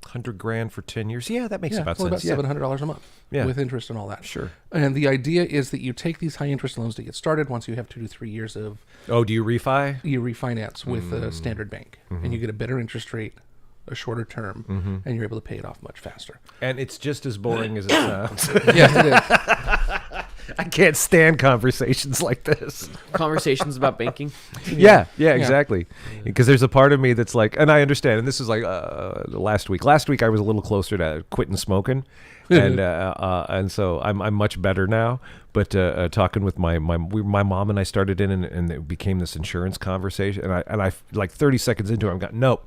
[SPEAKER 3] $100,000 for 10 years. Yeah, that makes about
[SPEAKER 6] about
[SPEAKER 3] sense. Yeah.
[SPEAKER 6] $700 a month with interest and all that.
[SPEAKER 3] Sure.
[SPEAKER 6] And the idea is that you take these high interest loans to get started. Once you have 2 to 3 years of,
[SPEAKER 3] Oh, do you refi?
[SPEAKER 6] you refinance with a standard bank, and you get a better interest rate, a shorter term, and you're able to pay it off much faster.
[SPEAKER 3] And it's just as boring as it sounds.
[SPEAKER 6] Yes, it is.
[SPEAKER 3] I can't stand conversations like this.
[SPEAKER 1] Conversations about banking.
[SPEAKER 3] Yeah, exactly. Because there's a part of me that's like, and I understand, and this is like last week. Last week I was a little closer to quitting smoking, and so I'm much better now. But talking with my mom and I started in, and it became this insurance conversation, and I like 30 seconds into it, I'm got no,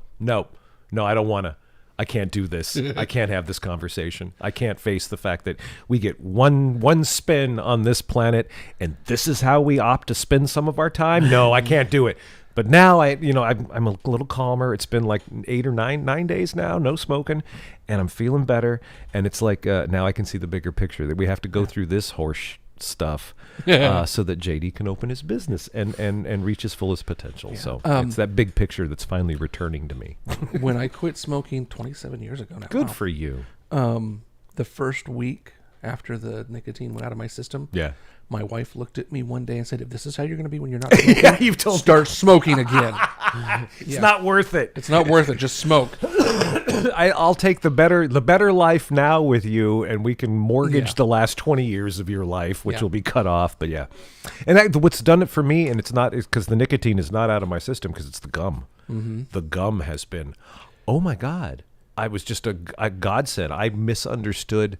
[SPEAKER 3] I don't want to. I can't do this. I can't have this conversation. I can't face the fact that we get one spin on this planet, and this is how we opt to spend some of our time. No, I can't do it. But now I'm a little calmer. It's been like 8 or 9 days now, no smoking, and I'm feeling better. And it's like now I can see the bigger picture that we have to go through this horse stuff so that JD can open his business and reach his fullest potential. Yeah. So it's that big picture that's finally returning to me.
[SPEAKER 6] When I quit smoking 27 years ago now.
[SPEAKER 3] Good for you.
[SPEAKER 6] The first week after the nicotine went out of my system, my wife looked at me one day and said, if this is how you're going to be when you're not smoking,
[SPEAKER 3] you've told
[SPEAKER 6] start smoking again.
[SPEAKER 3] It's not worth it.
[SPEAKER 6] It's not worth it. Just smoke.
[SPEAKER 3] I'll take the better life now with you, and we can mortgage the last 20 years of your life, which will be cut off. But and what's done it for me, and it's because the nicotine is not out of my system, because it's the gum. The gum has been, oh my God, I was just a godsend. I misunderstood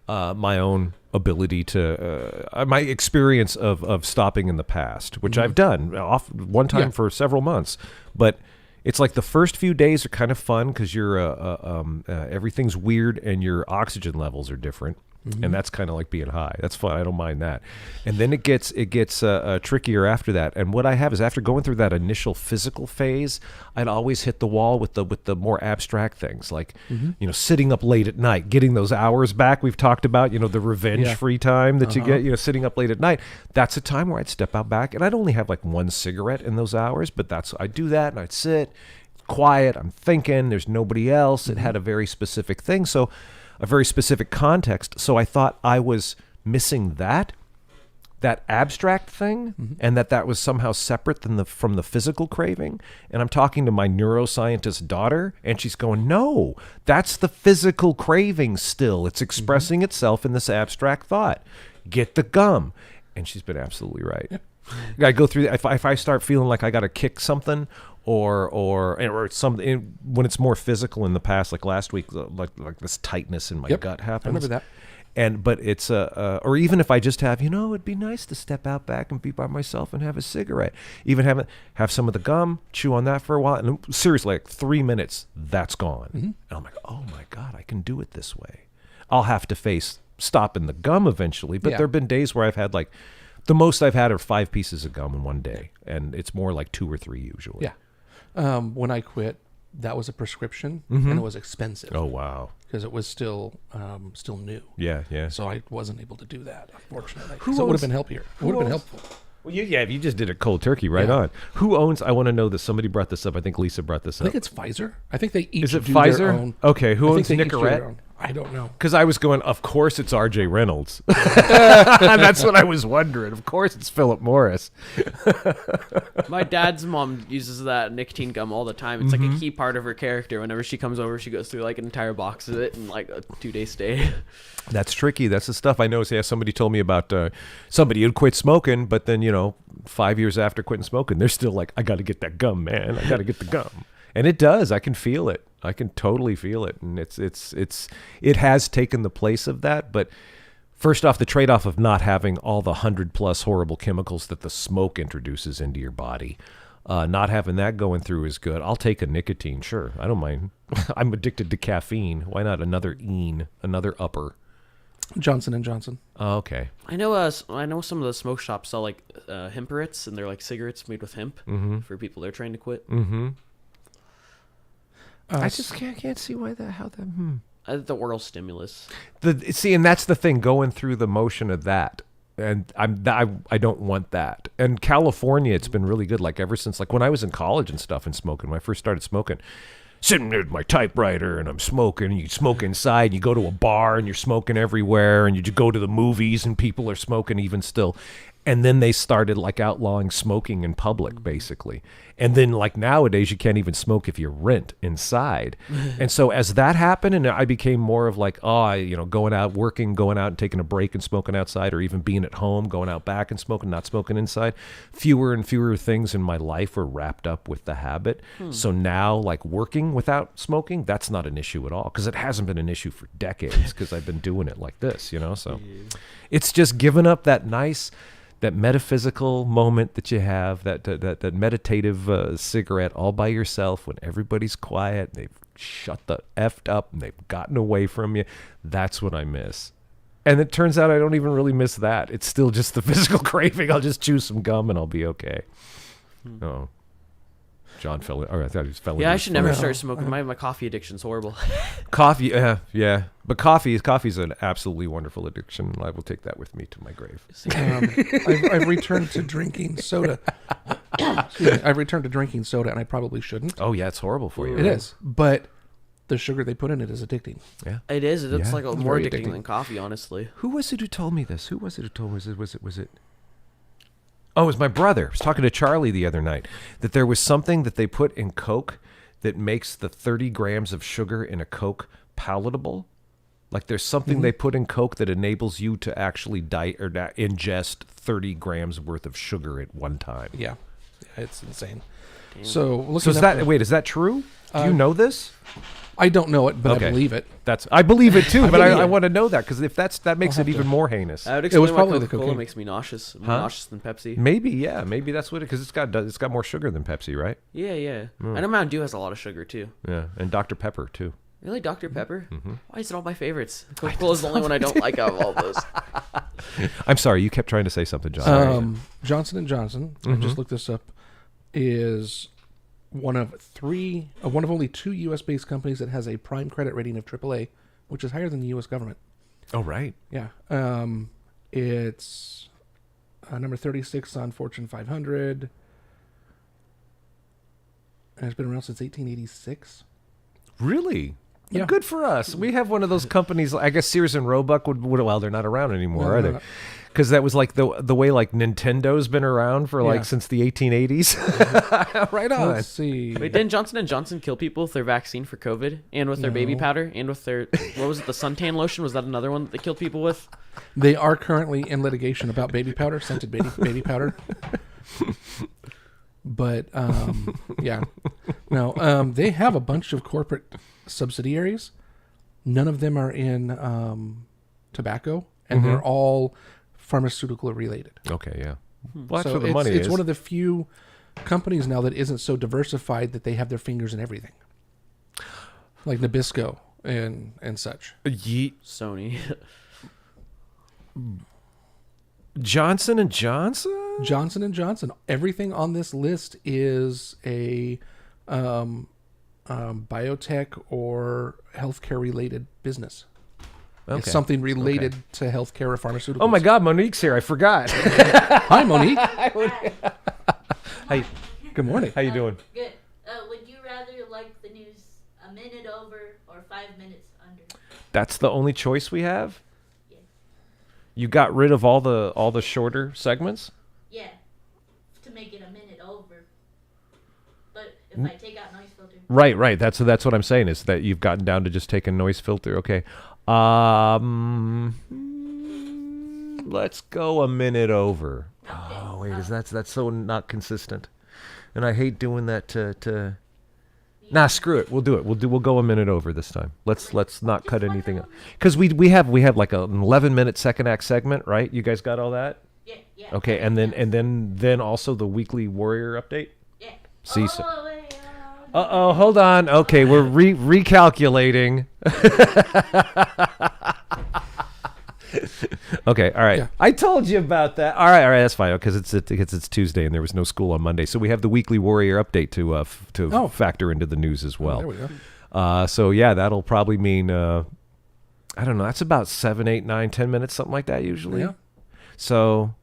[SPEAKER 3] my own ability to my experience of stopping in the past, which I've done one time for several months, but it's like the first few days are kind of fun because you're everything's weird and your oxygen levels are different. And that's kind of like being high. That's fun. I don't mind that. And then it gets trickier after that. And what I have is, after going through that initial physical phase, I'd always hit the wall with the more abstract things, like sitting up late at night, getting those hours back we've talked about. The revenge free time that you get. Sitting up late at night. That's a time where I'd step out back, and I'd only have like one cigarette in those hours. But I'd do that, and I'd sit quiet. I'm thinking. There's nobody else. It had a very specific thing. So. A very specific context. So I thought I was missing that abstract thing, and that was somehow separate from the physical craving. And I'm talking to my neuroscientist daughter, and she's going, no, that's the physical craving still. It's expressing itself in this abstract thought. Get the gum. And she's been absolutely right. I go through if I start feeling like I got to kick something, or something when it's more physical in the past, like last week, like this tightness in my gut happens.
[SPEAKER 6] I remember that.
[SPEAKER 3] But it's or even if I just have, it'd be nice to step out back and be by myself and have a cigarette. Even have some of the gum, chew on that for a while, and seriously, like 3 minutes, that's gone. And I'm like, oh my God, I can do it this way. I'll have to face stopping the gum eventually, but there have been days where I've had like, the most I've had are 5 pieces of gum in one day, and it's more like 2 or 3 usually.
[SPEAKER 6] Yeah. When I quit, that was a prescription, and it was expensive.
[SPEAKER 3] Oh wow!
[SPEAKER 6] Because it was still new.
[SPEAKER 3] Yeah.
[SPEAKER 6] So I wasn't able to do that, unfortunately. So it would have been helpful. It would have been helpful.
[SPEAKER 3] Well, you just did it cold turkey, right on. Who owns? I want to know this. Somebody brought this up. I think Lisa brought this up.
[SPEAKER 6] I think it's Pfizer. I think they each
[SPEAKER 3] is it
[SPEAKER 6] do
[SPEAKER 3] Pfizer?
[SPEAKER 6] Their own.
[SPEAKER 3] Okay, who owns Nicorette?
[SPEAKER 6] I don't know.
[SPEAKER 3] Because I was going, of course it's R.J. Reynolds. That's what I was wondering. Of course it's Philip Morris.
[SPEAKER 1] My dad's mom uses that nicotine gum all the time. It's like a key part of her character. Whenever she comes over, she goes through like an entire box of it in like a 2-day stay. That's
[SPEAKER 3] tricky. That's the stuff I know. Yeah, somebody told me about somebody who'd quit smoking, but then 5 years after quitting smoking, they're still like, I got to get that gum, man. I got to get the gum. And it does. I can feel it. I can totally feel it. And it has taken the place of that. But first off, the trade-off of not having all the 100+ horrible chemicals that the smoke introduces into your body, not having that going through is good. I'll take a nicotine, sure. I don't mind. I'm addicted to caffeine. Why not another another upper?
[SPEAKER 6] Johnson and Johnson.
[SPEAKER 3] Oh, okay.
[SPEAKER 1] I know. I know some of the smoke shops sell like hemperits, and they're like cigarettes made with hemp for people they're trying to quit.
[SPEAKER 3] Mm-hmm. I just can't see why that. How that.
[SPEAKER 1] The oral stimulus.
[SPEAKER 3] See, and that's the thing. Going through the motion of that. And I don't want that. And California, it's been really good. Like ever since, like when I was in college and stuff and smoking, when I first started smoking, sitting there with my typewriter and I'm smoking, and you smoke inside, you go to a bar and you're smoking everywhere, and you just go to the movies and people are smoking even still. And then they started like outlawing smoking in public, basically. And then like nowadays you can't even smoke if you rent inside. And so as that happened, and I became more of like, going out, working, going out and taking a break and smoking outside, or even being at home, going out back and smoking, not smoking inside. Fewer and fewer things in my life were wrapped up with the habit. So now like working without smoking, that's not an issue at all, because it hasn't been an issue for decades, because I've been doing it like this, so it's just giving up that metaphysical moment that you have, that meditative cigarette all by yourself when everybody's quiet, they've shut the effed up and they've gotten away from you. That's what I miss. And it turns out I don't even really miss that. It's still just the physical craving. I'll just chew some gum and I'll be okay. Oh. John fell in. I thought he was fell in.
[SPEAKER 1] Yeah, I should never start smoking. My coffee addiction's horrible.
[SPEAKER 3] Coffee, yeah. But coffee's an absolutely wonderful addiction. I will take that with me to my grave.
[SPEAKER 6] I've returned to drinking soda. I've returned to drinking soda, and I probably shouldn't.
[SPEAKER 3] Oh, yeah, it's horrible for you.
[SPEAKER 6] It is. But the sugar they put in it is addicting.
[SPEAKER 3] Yeah.
[SPEAKER 1] It is. It's like more
[SPEAKER 6] very
[SPEAKER 1] addicting
[SPEAKER 6] addicting.
[SPEAKER 1] than coffee, honestly.
[SPEAKER 3] Who was it who told me this? Was it? Oh, it was my brother. I was talking to Charlie the other night that there was something that they put in Coke that makes the 30 grams of sugar in a Coke palatable. Like there's something they put in Coke that enables you to actually ingest 30 grams worth of sugar at one time.
[SPEAKER 6] Yeah, it's insane.
[SPEAKER 1] Damn.
[SPEAKER 6] So
[SPEAKER 3] is that true? Do you know this?
[SPEAKER 6] I don't know it, but
[SPEAKER 3] Okay.
[SPEAKER 6] I believe it.
[SPEAKER 3] I believe it too, but
[SPEAKER 6] believe
[SPEAKER 3] I
[SPEAKER 6] it.
[SPEAKER 3] want to know that, because if that makes it even more heinous.
[SPEAKER 1] I would
[SPEAKER 6] It was
[SPEAKER 1] explain why
[SPEAKER 6] probably the
[SPEAKER 1] Coca-Cola
[SPEAKER 6] cocaine.
[SPEAKER 1] makes me nauseous. More nauseous than Pepsi.
[SPEAKER 3] Maybe that's what it, because it's got more sugar than Pepsi, right?
[SPEAKER 1] Yeah. I know Mountain Dew has a lot of sugar too.
[SPEAKER 3] Yeah, and Dr. Pepper too.
[SPEAKER 1] Really, Dr. Pepper? Why is it all my favorites? Coca-Cola is the only one I don't like out of all those.
[SPEAKER 3] I'm sorry, you kept trying to say something, John.
[SPEAKER 6] Johnson and Johnson. I just looked this up. Is one of only 2 U.S. based companies that has a prime credit rating of AAA, which is higher than the U.S. government.
[SPEAKER 3] Oh, right.
[SPEAKER 6] Yeah. It's number 36 on Fortune 500. And it's been around since 1886.
[SPEAKER 3] Really?
[SPEAKER 6] Yeah.
[SPEAKER 3] Good for us. We have one of those companies. I guess Sears and Roebuck would well, they're not around anymore, are they? Because that was like the way like Nintendo's been around for like since the 1880s. Right on.
[SPEAKER 6] Let's see.
[SPEAKER 1] Wait, didn't Johnson & Johnson kill people with their vaccine for COVID and with their baby powder and with their, what was it, the suntan lotion? Was that another one that they killed people with?
[SPEAKER 6] They are currently in litigation about baby powder, scented baby powder. But yeah, no, they have a bunch of corporate subsidiaries. None of them are in tobacco, and they're all pharmaceutical related.
[SPEAKER 3] Okay, yeah. Well, that's
[SPEAKER 6] So
[SPEAKER 3] where the
[SPEAKER 6] it's,
[SPEAKER 3] money
[SPEAKER 6] it's
[SPEAKER 3] is.
[SPEAKER 6] one of the few companies now that isn't so diversified that they have their fingers in everything, like Nabisco and such.
[SPEAKER 3] Yeet.
[SPEAKER 1] Sony.
[SPEAKER 3] Johnson and Johnson.
[SPEAKER 6] Johnson and Johnson. Everything on this list is a biotech or healthcare related business.
[SPEAKER 3] Okay.
[SPEAKER 6] It's something related to healthcare or pharmaceuticals.
[SPEAKER 3] Oh my God, Monique's here. I forgot.
[SPEAKER 6] Hi, Monique.
[SPEAKER 3] Hey,
[SPEAKER 6] Good morning.
[SPEAKER 3] how you doing?
[SPEAKER 7] Good. Would you rather like the news a minute over or 5 minutes under?
[SPEAKER 3] That's the only choice we have.
[SPEAKER 7] Yeah.
[SPEAKER 3] You got rid of all the shorter segments.
[SPEAKER 7] Yeah. To make it a minute over. But if I take out noise filter.
[SPEAKER 3] Right. That's what I'm saying, is that you've gotten down to just take a noise filter. Okay. Let's go a minute over. Oh wait, that's so not consistent, and I hate doing that to. Nah, screw it. We'll do it. We'll go a minute over this time. Let's not cut anything up, because we have like an 11-minute second act segment, right? You guys got all that?
[SPEAKER 7] Yeah.
[SPEAKER 3] Okay, and then also the weekly Warrior update.
[SPEAKER 7] Yeah.
[SPEAKER 3] See, so-
[SPEAKER 7] Oh, wait,
[SPEAKER 3] Hold on. Okay, we're recalculating. Okay, all right.
[SPEAKER 6] Yeah.
[SPEAKER 3] I told you about that. All right, that's fine because it's Tuesday and there was no school on Monday, so we have the weekly Warrior update to factor into the news as well.
[SPEAKER 6] There we go.
[SPEAKER 3] So yeah, that'll probably mean I don't know. That's about 7, 8, 9, 10 minutes, something like that usually.
[SPEAKER 6] Yeah.
[SPEAKER 3] So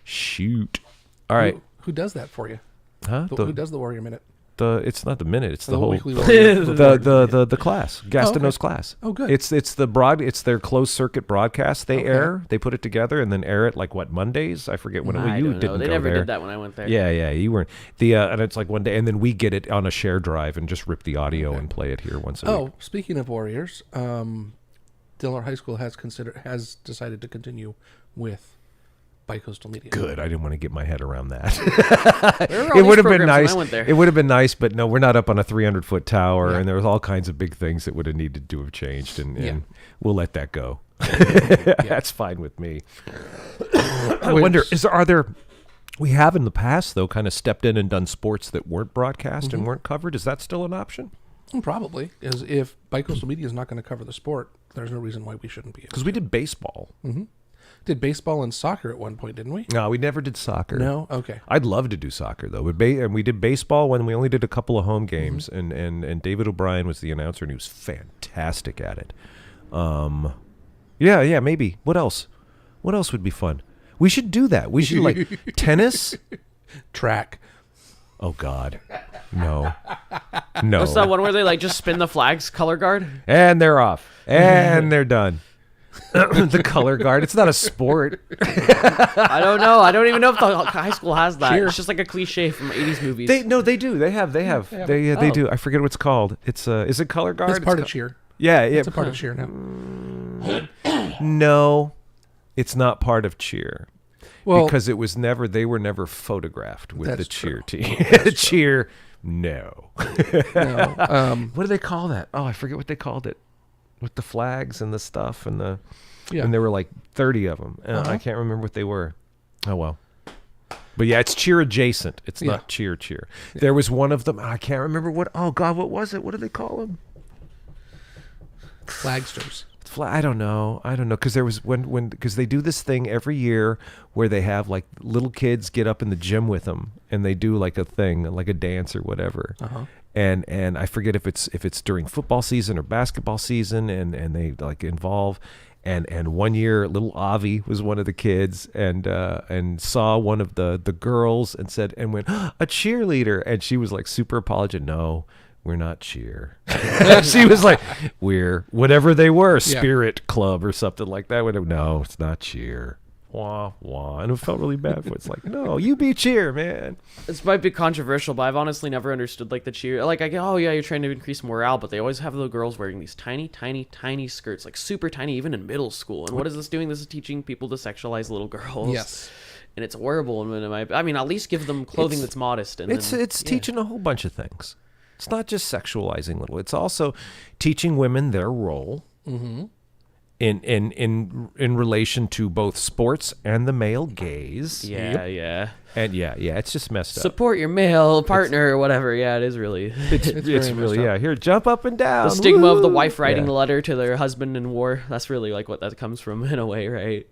[SPEAKER 3] shoot. All right.
[SPEAKER 6] Who does that for you?
[SPEAKER 3] Huh?
[SPEAKER 6] Who does the Warrior Minute?
[SPEAKER 3] It's not the minute. It's the
[SPEAKER 6] The
[SPEAKER 3] whole
[SPEAKER 6] weekly Warrior.
[SPEAKER 3] the class. Gastineau's
[SPEAKER 6] okay.
[SPEAKER 3] class.
[SPEAKER 6] Oh, good.
[SPEAKER 3] It's it's their closed circuit broadcast. They air. They put it together and then air it like Mondays. I forget when
[SPEAKER 1] I
[SPEAKER 3] you
[SPEAKER 1] don't know.
[SPEAKER 3] didn't
[SPEAKER 1] They
[SPEAKER 3] go
[SPEAKER 1] never
[SPEAKER 3] there.
[SPEAKER 1] did that when I went there.
[SPEAKER 3] Yeah, you weren't. And it's like one day, and then we get it on a share drive and just rip the audio and play it here once a week.
[SPEAKER 6] Oh, speaking of Warriors, Dillard High School has decided to continue with Bicoastal Media.
[SPEAKER 3] Good. I didn't want to get my head around that.
[SPEAKER 1] There were all
[SPEAKER 3] It
[SPEAKER 1] these
[SPEAKER 3] would have been
[SPEAKER 1] programs when
[SPEAKER 3] nice.
[SPEAKER 1] I went there.
[SPEAKER 3] It would have been nice, but no, we're not up on a 300-foot tower,
[SPEAKER 6] Yeah.
[SPEAKER 3] and there was all kinds of big things that would have needed to have changed, and we'll let that go. That's fine with me. I wonder, we have in the past, though, kind of stepped in and done sports that weren't broadcast and weren't covered. Is that still an option?
[SPEAKER 6] Probably, as if Bicoastal Media is not going to cover the sport, there's no reason why we shouldn't be.
[SPEAKER 3] Because we did baseball.
[SPEAKER 6] Did baseball and soccer at one point, didn't we?
[SPEAKER 3] No, we never did soccer.
[SPEAKER 6] No? Okay.
[SPEAKER 3] I'd love to do soccer, though. And we did baseball when we only did a couple of home games, and David O'Brien was the announcer, and he was fantastic at it. Yeah, maybe. What else? What else would be fun? We should do that. We should, like, tennis.
[SPEAKER 6] Track.
[SPEAKER 3] Oh, God. No.
[SPEAKER 1] What's that one where they like just spin the flags, color guard?
[SPEAKER 3] And they're off. And they're done. The color guard. It's not a sport.
[SPEAKER 1] I don't know. I don't even know if the high school has that.
[SPEAKER 6] Cheer.
[SPEAKER 1] It's just like a cliche from 80s movies.
[SPEAKER 3] They do. They have. They
[SPEAKER 1] Oh.
[SPEAKER 3] do. I forget what it's called. It's is it color guard?
[SPEAKER 6] It's part of
[SPEAKER 3] ca-
[SPEAKER 6] cheer.
[SPEAKER 3] Yeah,
[SPEAKER 6] It's a part of cheer now.
[SPEAKER 3] No, it's not part of cheer.
[SPEAKER 6] Well,
[SPEAKER 3] Because they were never photographed with the
[SPEAKER 6] That's
[SPEAKER 3] cheer
[SPEAKER 6] true.
[SPEAKER 3] team. The cheer, no.
[SPEAKER 6] no,
[SPEAKER 3] What do they call that? Oh, I forget what they called it. With the flags and the stuff and the
[SPEAKER 6] yeah.
[SPEAKER 3] and there were like 30 of them. I can't remember what they were. Oh well. But yeah, it's cheer adjacent. It's not cheer. There was one of them. I can't remember what. Oh God, what was it? What do they call them?
[SPEAKER 6] Flagsters.
[SPEAKER 3] I don't know, because there was because they do this thing every year where they have like little kids get up in the gym with them and they do like a thing, like a dance or whatever. And I forget if it's during football season or basketball season, and they like involve. And one year, little Avi was one of the kids, and saw one of the girls and said and went, a cheerleader, and she was like super apologetic. No, we're not cheer. She was like, we're whatever they were, Spirit Club or something like that. No, it's not cheer. Wah wah, and it felt really bad for it. It's like, no, you be cheer, man.
[SPEAKER 1] This might be controversial, but I've honestly never understood like the cheer. Like, I go, oh yeah, you're trying to increase morale, but they always have the girls wearing these tiny, tiny, tiny skirts, like super tiny, even in middle school. And what is this doing? This is teaching people to sexualize little girls.
[SPEAKER 6] Yes.
[SPEAKER 1] And it's horrible. And I mean, at least give them clothing that's modest. And
[SPEAKER 3] It's teaching a whole bunch of things. It's not just sexualizing little. It's also teaching women their role. In relation to both sports and the male gaze.
[SPEAKER 1] Yeah.
[SPEAKER 3] And it's just messed up.
[SPEAKER 1] Support your male partner or whatever. Yeah, it is really.
[SPEAKER 3] It's
[SPEAKER 6] very
[SPEAKER 3] really,
[SPEAKER 6] messed up.
[SPEAKER 3] here, jump up and down.
[SPEAKER 1] The stigma of the
[SPEAKER 3] Woo!
[SPEAKER 1] wife writing
[SPEAKER 3] Yeah.
[SPEAKER 1] a letter to their husband in war. That's really like what that comes from in a way, right?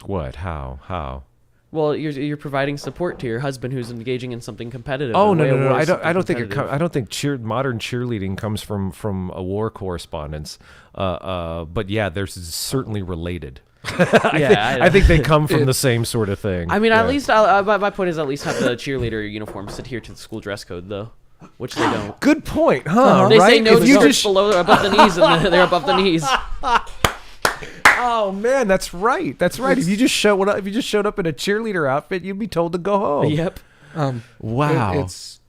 [SPEAKER 3] What? How?
[SPEAKER 1] Well, you're providing support to your husband who's engaging in something competitive.
[SPEAKER 3] Oh
[SPEAKER 1] in a way
[SPEAKER 3] no!
[SPEAKER 1] of war
[SPEAKER 3] I
[SPEAKER 1] is
[SPEAKER 3] don't.
[SPEAKER 1] something
[SPEAKER 3] I don't think
[SPEAKER 1] competitive.
[SPEAKER 3] I don't think modern cheerleading comes from a war correspondence. But yeah, there's certainly related. I think they come from the same sort of thing.
[SPEAKER 1] I mean,
[SPEAKER 3] Yeah.
[SPEAKER 1] at least my point is at least have the cheerleader uniforms adhere to the school dress code, though, which they don't.
[SPEAKER 3] Good point, huh?
[SPEAKER 1] They
[SPEAKER 3] right?
[SPEAKER 1] say no
[SPEAKER 3] If you
[SPEAKER 1] skirts
[SPEAKER 3] just
[SPEAKER 1] below above the knees, and they're above the knees.
[SPEAKER 3] Oh man, that's right. That's right. If you just showed up in a cheerleader outfit, you'd be told to go home.
[SPEAKER 1] Yep.
[SPEAKER 3] Wow.
[SPEAKER 6] It's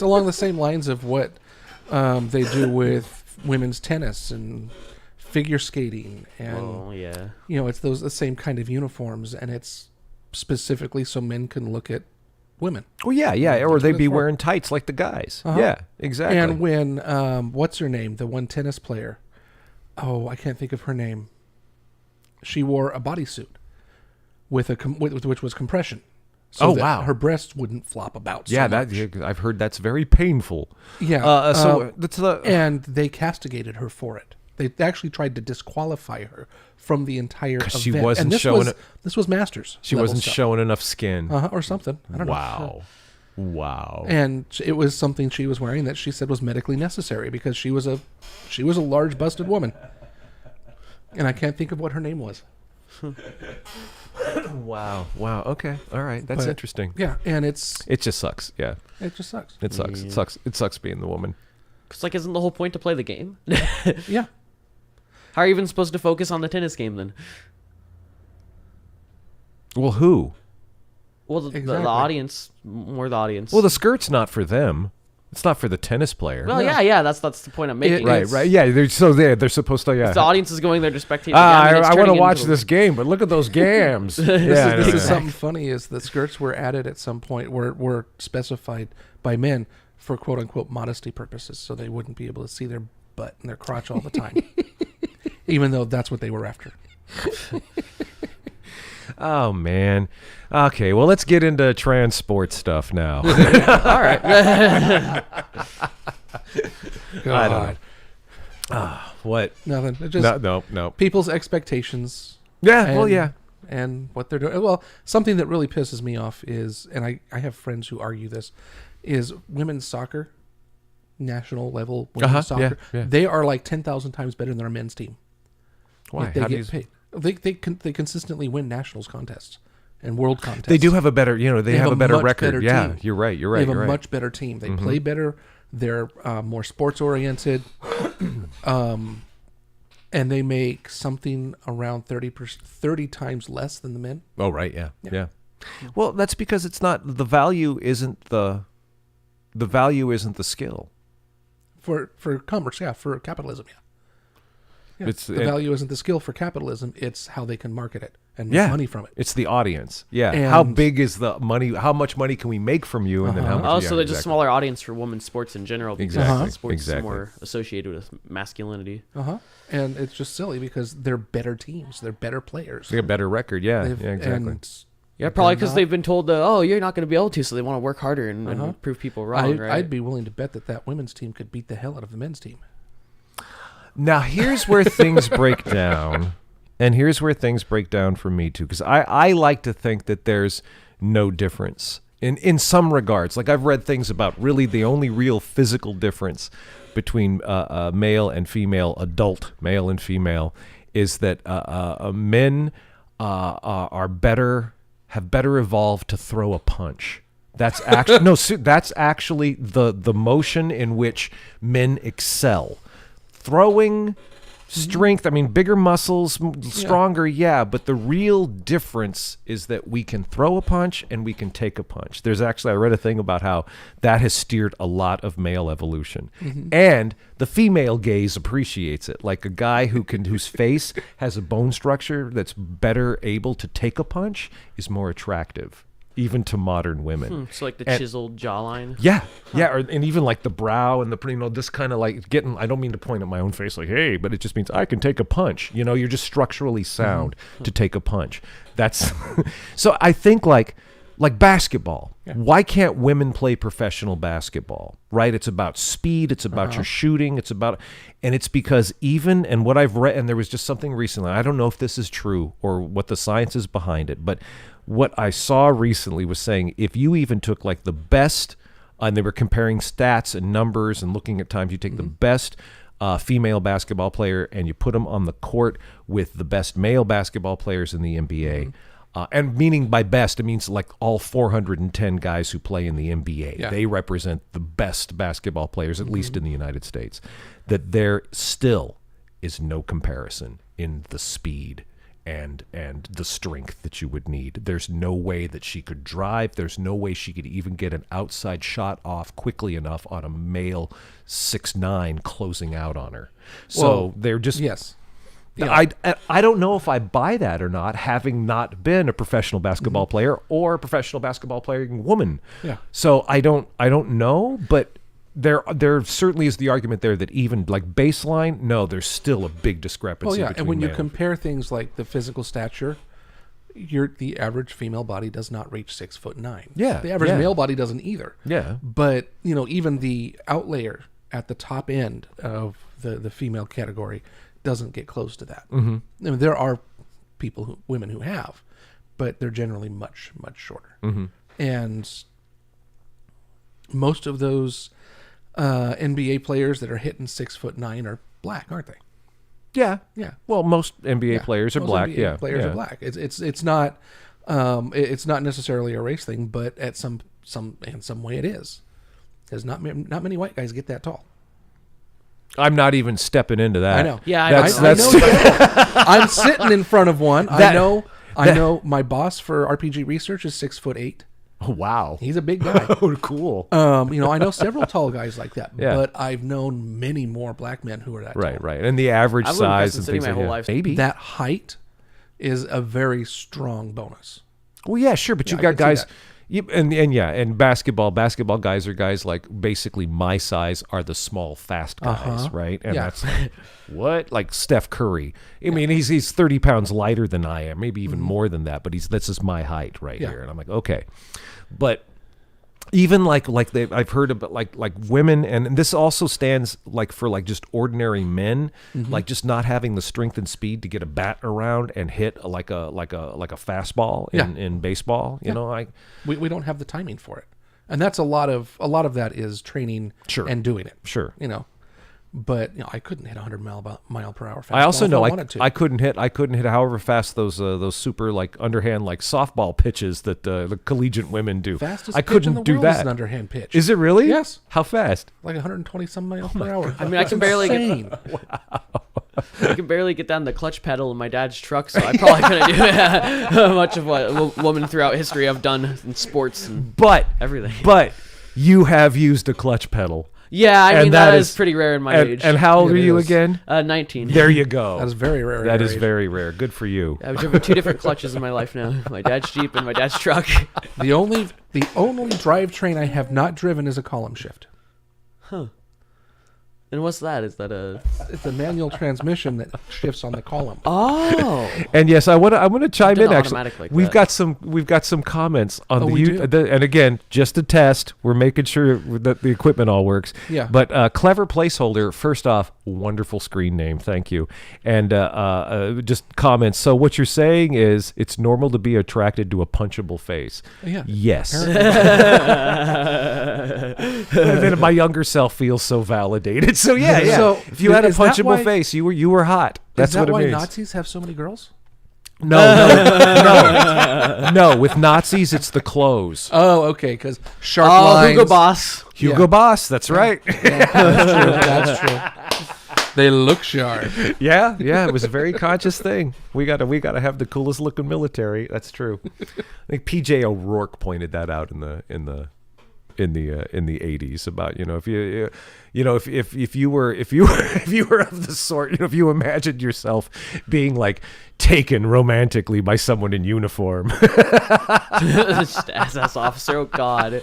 [SPEAKER 6] along the same lines of what they do with women's tennis and figure skating, and
[SPEAKER 1] Oh yeah.
[SPEAKER 6] it's the same kind of uniforms, and it's specifically so men can look at women.
[SPEAKER 3] Well, yeah, or
[SPEAKER 6] what
[SPEAKER 3] they'd
[SPEAKER 6] it's
[SPEAKER 3] be
[SPEAKER 6] for.
[SPEAKER 3] wearing tights like the guys.
[SPEAKER 6] Uh-huh.
[SPEAKER 3] Yeah, exactly.
[SPEAKER 6] And when what's her name, the one tennis player? Oh, I can't think of her name. She wore a bodysuit with which was compression. So
[SPEAKER 3] Oh,
[SPEAKER 6] that
[SPEAKER 3] wow.
[SPEAKER 6] her breasts wouldn't flop about.
[SPEAKER 3] yeah,
[SPEAKER 6] So much.
[SPEAKER 3] I've heard that's very painful.
[SPEAKER 6] Yeah.
[SPEAKER 3] So that's the
[SPEAKER 6] and they castigated her for it. They actually tried to disqualify her from the entire event.
[SPEAKER 3] she wasn't
[SPEAKER 6] and this
[SPEAKER 3] showing
[SPEAKER 6] this was Masters.
[SPEAKER 3] She
[SPEAKER 6] level
[SPEAKER 3] wasn't
[SPEAKER 6] stuff.
[SPEAKER 3] showing enough skin.
[SPEAKER 6] Or something. I don't know.
[SPEAKER 3] Wow.
[SPEAKER 6] And it was something she was wearing that she said was medically necessary because she was a large busted woman. And I can't think of what her name was.
[SPEAKER 3] Wow. Okay. All right. That's
[SPEAKER 6] But,
[SPEAKER 3] interesting.
[SPEAKER 6] Yeah, and
[SPEAKER 3] It just sucks. Yeah.
[SPEAKER 6] it just sucks.
[SPEAKER 3] It sucks. It sucks. It sucks being the woman.
[SPEAKER 1] Cause like, isn't the whole point to play the game?
[SPEAKER 6] Yeah.
[SPEAKER 1] How are you even supposed to focus on the tennis game then?
[SPEAKER 3] Well, who?
[SPEAKER 1] Well, the
[SPEAKER 6] Exactly.
[SPEAKER 1] audience, more the audience.
[SPEAKER 3] Well, the skirt's not for them. It's not for the tennis player.
[SPEAKER 1] well, yeah, that's the point I'm making.
[SPEAKER 3] right. Yeah. They're supposed to. Yeah.
[SPEAKER 1] The audience is going there to spectate.
[SPEAKER 3] I want to watch this game, but look at those gams.
[SPEAKER 6] This is something funny is the skirts were added at some point were specified by men for quote unquote modesty purposes, so they wouldn't be able to see their butt and their crotch all the time. Even though that's what they were after.
[SPEAKER 3] Oh man. Okay, well let's get into transport stuff now.
[SPEAKER 1] All right.
[SPEAKER 3] I don't know. What?
[SPEAKER 6] Nothing. It just
[SPEAKER 3] No.
[SPEAKER 6] people's expectations.
[SPEAKER 3] Yeah. Well, yeah.
[SPEAKER 6] And what they're doing. Well, something that really pisses me off is, and I have friends who argue this, is women's soccer, national level women's soccer.
[SPEAKER 3] yeah.
[SPEAKER 6] They are like 10,000 times better than our men's team.
[SPEAKER 3] Why?
[SPEAKER 6] Yet they
[SPEAKER 3] How do
[SPEAKER 6] get
[SPEAKER 3] you-
[SPEAKER 6] paid. They consistently win nationals contests and world contests.
[SPEAKER 3] They do have a better, they have a better
[SPEAKER 6] much
[SPEAKER 3] record.
[SPEAKER 6] better
[SPEAKER 3] Yeah,
[SPEAKER 6] team.
[SPEAKER 3] you're right.
[SPEAKER 6] They have a much better team. They play better. They're more sports oriented, and they make something around 30 times less than the men.
[SPEAKER 3] Oh, right. Yeah. Well, that's because it's not the value isn't the skill.
[SPEAKER 6] For commerce, for capitalism, yeah.
[SPEAKER 3] It's
[SPEAKER 6] The value isn't the skill for capitalism; it's how they can market it and make
[SPEAKER 3] yeah,
[SPEAKER 6] money from it.
[SPEAKER 3] It's the audience. Yeah.
[SPEAKER 6] And-
[SPEAKER 3] how big is the money? How much money can we make from you? And then how much?
[SPEAKER 1] Oh,
[SPEAKER 3] yeah,
[SPEAKER 1] so there's a
[SPEAKER 3] exactly.
[SPEAKER 1] smaller audience for women's sports in general because
[SPEAKER 3] Exactly.
[SPEAKER 1] sports
[SPEAKER 3] Exactly.
[SPEAKER 1] is more associated with masculinity.
[SPEAKER 6] And it's just silly because they're better teams, they're better players.
[SPEAKER 3] They have a better record. Yeah.
[SPEAKER 6] They've-
[SPEAKER 3] Yeah. Exactly.
[SPEAKER 6] and
[SPEAKER 1] Yeah, probably
[SPEAKER 6] they're
[SPEAKER 1] because
[SPEAKER 6] not-
[SPEAKER 1] they've been told, you're not going to be able to, so they want to work harder and prove people wrong, right?
[SPEAKER 6] I'd be willing to bet that women's team could beat the hell out of the men's team.
[SPEAKER 3] Now, here's where things break down. And here's where things break down for me, too. Because I like to think that there's no difference in some regards. Like, I've read things about really the only real physical difference between male and female, adult male and female, is that men are better, have better evolved to throw a punch. That's actually that's actually the motion in which men excel. Throwing, strength, I mean, bigger muscles, stronger, but the real difference is that we can throw a punch and we can take a punch. There's actually, I read a thing about how that has steered a lot of male evolution. And the female gaze appreciates it. Like a guy whose face has a bone structure that's better able to take a punch is more attractive, even to modern women.
[SPEAKER 1] So like the
[SPEAKER 3] And-
[SPEAKER 1] chiseled jawline.
[SPEAKER 3] Yeah, and even like the brow and this kind of like getting. I don't mean to point at my own face like, hey, but it just means I can take a punch. You're just structurally sound to take a punch. That's so. I think like basketball. Why can't women play professional basketball? Right? It's about speed. It's about your shooting. And it's because and what I've read, and there was just something recently. I don't know if this is true or what the science is behind it, but what I saw recently was saying if you even took like the best, and they were comparing stats and numbers and looking at times, you take the best female basketball player and you put them on the court with the best male basketball players in the NBA. And meaning by best, it means like all 410 guys who play in the NBA.
[SPEAKER 6] Yeah.
[SPEAKER 3] They represent the best basketball players, at least in the United States. That there still is no comparison in the speed and the strength that you would need. There's no way that she could drive. There's no way she could even get an outside shot off quickly enough on a male 6'9" closing out on her. So
[SPEAKER 6] Well,
[SPEAKER 3] they're just...
[SPEAKER 6] Yes.
[SPEAKER 3] I don't know if I buy that or not, having not been a professional basketball player or a professional basketball playing woman.
[SPEAKER 6] Yeah.
[SPEAKER 3] So I don't know, but there certainly is the argument there that even like baseline, no, there's still a big discrepancy.
[SPEAKER 6] Well, yeah,
[SPEAKER 3] between
[SPEAKER 6] and when you
[SPEAKER 3] male.
[SPEAKER 6] compare things like the physical stature, the average female body does not reach 6'9".
[SPEAKER 3] Yeah,
[SPEAKER 6] The average
[SPEAKER 3] yeah.
[SPEAKER 6] male body doesn't either.
[SPEAKER 3] Yeah.
[SPEAKER 6] But, even the outlayer at the top end of the female category doesn't get close to that. Mm-hmm. I mean, there are women who have, but they're generally much, much shorter. Mm-hmm. And most of those NBA players that are hitting 6'9" are black, aren't they?
[SPEAKER 3] Yeah.
[SPEAKER 6] Yeah.
[SPEAKER 3] Well, most NBA players are
[SPEAKER 6] Most
[SPEAKER 3] black.
[SPEAKER 6] NBA players are black. It's not necessarily a race thing, but at some way it is. Because not many white guys get that tall.
[SPEAKER 3] I'm not even stepping into that.
[SPEAKER 6] I know.
[SPEAKER 1] Yeah, I
[SPEAKER 3] That's
[SPEAKER 1] know.
[SPEAKER 6] I'm sitting in front of one. I know my boss for RPG research is 6'8".
[SPEAKER 3] Oh, wow.
[SPEAKER 6] He's a big guy.
[SPEAKER 3] Oh, cool.
[SPEAKER 6] I know several tall guys like that,
[SPEAKER 3] Yeah.
[SPEAKER 6] but I've known many more black men who are that
[SPEAKER 3] Right,
[SPEAKER 6] tall.
[SPEAKER 3] right. And the average
[SPEAKER 1] I lived in
[SPEAKER 3] size
[SPEAKER 1] Crescent
[SPEAKER 3] and
[SPEAKER 1] City
[SPEAKER 3] things
[SPEAKER 1] my
[SPEAKER 3] like
[SPEAKER 1] whole
[SPEAKER 3] that.
[SPEAKER 1] life.
[SPEAKER 3] Maybe.
[SPEAKER 6] That height is a very strong bonus.
[SPEAKER 3] Well, yeah, sure, but you
[SPEAKER 6] I
[SPEAKER 3] got
[SPEAKER 6] can see
[SPEAKER 3] guys,
[SPEAKER 6] that.
[SPEAKER 3] and basketball guys are guys like basically my size are the small, fast guys, right? And
[SPEAKER 6] Yeah.
[SPEAKER 3] that's like, what? Like Steph Curry. I mean, he's 30 pounds lighter than I am, maybe even more than that, but that's just my height right
[SPEAKER 6] Yeah.
[SPEAKER 3] here. And I'm like, okay. But even I've heard about like women, and this also stands like for like just ordinary men, like just not having the strength and speed to get a bat around and hit like a fastball in baseball. You know,
[SPEAKER 6] We don't have the timing for it, and that's a lot of that is training and doing it.
[SPEAKER 3] Sure.
[SPEAKER 6] But I couldn't hit 100 mile per hour fastball.
[SPEAKER 3] I also know
[SPEAKER 6] if I
[SPEAKER 3] I
[SPEAKER 6] wanted to.
[SPEAKER 3] I couldn't hit however fast those super like underhand like softball pitches that the collegiate women do.
[SPEAKER 6] Fastest
[SPEAKER 3] I
[SPEAKER 6] pitch
[SPEAKER 3] couldn't
[SPEAKER 6] in the
[SPEAKER 3] do
[SPEAKER 6] world is
[SPEAKER 3] that.
[SPEAKER 6] an underhand pitch.
[SPEAKER 3] Is it really?
[SPEAKER 6] Yes.
[SPEAKER 3] How fast?
[SPEAKER 6] Like 120 some miles per hour.
[SPEAKER 1] I mean, I can barely
[SPEAKER 6] Insane.
[SPEAKER 1] I can barely get down the clutch pedal in my dad's truck, so I probably couldn't do much of what women throughout history have done in sports and
[SPEAKER 3] But
[SPEAKER 1] everything.
[SPEAKER 3] But you have used a clutch pedal.
[SPEAKER 1] Yeah, I
[SPEAKER 3] And
[SPEAKER 1] mean,
[SPEAKER 3] that
[SPEAKER 1] that is
[SPEAKER 3] is-
[SPEAKER 1] pretty rare in my
[SPEAKER 3] And,
[SPEAKER 1] age.
[SPEAKER 3] and how old
[SPEAKER 6] It
[SPEAKER 3] are you
[SPEAKER 6] is.
[SPEAKER 3] again?
[SPEAKER 1] 19.
[SPEAKER 3] There you go.
[SPEAKER 6] That is very rare.
[SPEAKER 3] That
[SPEAKER 6] at
[SPEAKER 3] is
[SPEAKER 6] our age.
[SPEAKER 3] very rare. Good for you.
[SPEAKER 1] I've driven 2 different clutches in my life now. My dad's Jeep and my dad's truck.
[SPEAKER 6] The only drivetrain I have not driven is a column shift.
[SPEAKER 1] And what's that? Is that a...
[SPEAKER 6] It's a manual transmission that shifts on the column.
[SPEAKER 1] Oh!
[SPEAKER 3] And yes, I want to chime
[SPEAKER 1] done
[SPEAKER 3] in.
[SPEAKER 1] it
[SPEAKER 3] Actually,
[SPEAKER 1] automatic like
[SPEAKER 3] we've
[SPEAKER 1] that.
[SPEAKER 3] got some comments on
[SPEAKER 6] Oh,
[SPEAKER 3] the,
[SPEAKER 6] we do?
[SPEAKER 3] and again, just a test. We're making sure that the equipment all works.
[SPEAKER 6] Yeah.
[SPEAKER 3] But clever placeholder. First off, wonderful screen name. Thank you. And just comments. So what you're saying is it's normal to be attracted to a punchable face.
[SPEAKER 6] Yeah.
[SPEAKER 3] Yes. And then my younger self feels so validated. So yeah.
[SPEAKER 6] So,
[SPEAKER 3] if you had a
[SPEAKER 6] is that
[SPEAKER 3] punchable
[SPEAKER 6] why-
[SPEAKER 3] face, you were hot. That's
[SPEAKER 6] Is that
[SPEAKER 3] what it
[SPEAKER 6] why
[SPEAKER 3] means.
[SPEAKER 6] Nazis have so many girls?
[SPEAKER 3] No. With Nazis, it's the clothes.
[SPEAKER 6] Oh, okay, because sharp
[SPEAKER 1] Oh,
[SPEAKER 6] lines.
[SPEAKER 1] Hugo Boss.
[SPEAKER 3] Hugo
[SPEAKER 6] Yeah.
[SPEAKER 3] Boss. That's right.
[SPEAKER 6] That's true. They look sharp.
[SPEAKER 3] Yeah. It was a very conscious thing. We gotta have the coolest looking military. That's true. I think PJ O'Rourke pointed that out in the 80s about if you were of the sort, if you imagined yourself being like taken romantically by someone in uniform.
[SPEAKER 1] Just SS officer. Oh, God.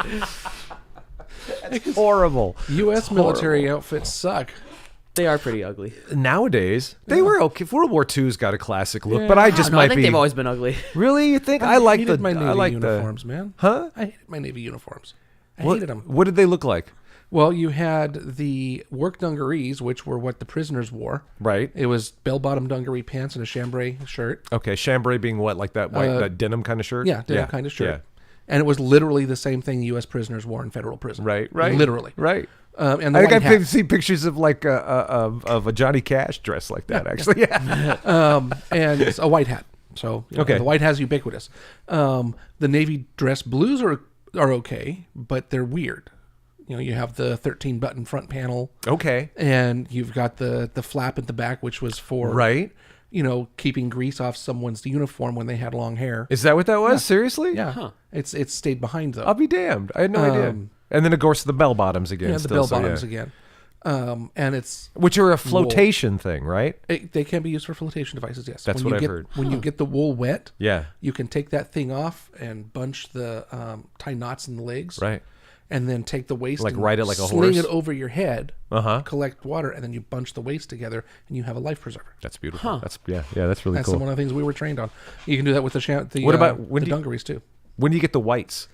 [SPEAKER 3] It's horrible.
[SPEAKER 6] U.S. military outfits suck.
[SPEAKER 1] They are pretty ugly.
[SPEAKER 3] Nowadays, they were okay. World War II's got a classic look, but I just
[SPEAKER 1] No,
[SPEAKER 3] might
[SPEAKER 1] I think
[SPEAKER 3] be.
[SPEAKER 1] they've always been ugly.
[SPEAKER 3] Really, you think? I like
[SPEAKER 6] hated my Navy uniforms, man.
[SPEAKER 3] Huh?
[SPEAKER 6] I hated my Navy uniforms. I
[SPEAKER 3] What,
[SPEAKER 6] hated them.
[SPEAKER 3] what did they look like?
[SPEAKER 6] Well, you had the work dungarees, which were what the prisoners wore.
[SPEAKER 3] Right.
[SPEAKER 6] It was bell-bottom dungaree pants and a chambray shirt.
[SPEAKER 3] Okay, chambray being what, like that white, that denim kind of shirt?
[SPEAKER 6] Yeah, denim kind of shirt.
[SPEAKER 3] Yeah.
[SPEAKER 6] And it was literally the same thing U.S. prisoners wore in federal prison.
[SPEAKER 3] Right.
[SPEAKER 6] Literally.
[SPEAKER 3] Right.
[SPEAKER 6] And the
[SPEAKER 3] I
[SPEAKER 6] white
[SPEAKER 3] think
[SPEAKER 6] hat.
[SPEAKER 3] I've seen pictures of like of a Johnny Cash dress like that. Actually, yeah.
[SPEAKER 6] And it's a white hat. So
[SPEAKER 3] Okay.
[SPEAKER 6] the white hat is ubiquitous. The Navy dress blues are okay, but they're weird. You have the 13-button front panel.
[SPEAKER 3] Okay.
[SPEAKER 6] And you've got the flap at the back, which was for
[SPEAKER 3] Right.
[SPEAKER 6] Keeping grease off someone's uniform when they had long hair.
[SPEAKER 3] Is that what that was? Seriously?
[SPEAKER 6] Yeah, it's stayed behind though.
[SPEAKER 3] I'll be damned. I had no idea. And then of course the bell bottoms again.
[SPEAKER 6] Yeah, the
[SPEAKER 3] still,
[SPEAKER 6] bell
[SPEAKER 3] so,
[SPEAKER 6] bottoms
[SPEAKER 3] yeah.
[SPEAKER 6] again. And it's
[SPEAKER 3] Which are a flotation thing, right?
[SPEAKER 6] they can be used for flotation devices. Yes,
[SPEAKER 3] That's
[SPEAKER 6] when
[SPEAKER 3] what
[SPEAKER 6] you
[SPEAKER 3] I've
[SPEAKER 6] get,
[SPEAKER 3] heard.
[SPEAKER 6] When you get the wool wet,
[SPEAKER 3] Yeah.
[SPEAKER 6] you can take that thing off and bunch the tie knots in the legs,
[SPEAKER 3] Right.
[SPEAKER 6] and then take the waist,
[SPEAKER 3] Like
[SPEAKER 6] and
[SPEAKER 3] ride it like a
[SPEAKER 6] sling
[SPEAKER 3] horse?
[SPEAKER 6] it over your head,
[SPEAKER 3] Uh-huh.
[SPEAKER 6] collect water, and then you bunch the waist together, and you have a life preserver.
[SPEAKER 3] That's beautiful. That's that's really
[SPEAKER 6] That's
[SPEAKER 3] cool.
[SPEAKER 6] one of the things we were trained on. You can do that with the
[SPEAKER 3] What about when
[SPEAKER 6] the
[SPEAKER 3] do you-
[SPEAKER 6] dungarees too?
[SPEAKER 3] When do you get the whites?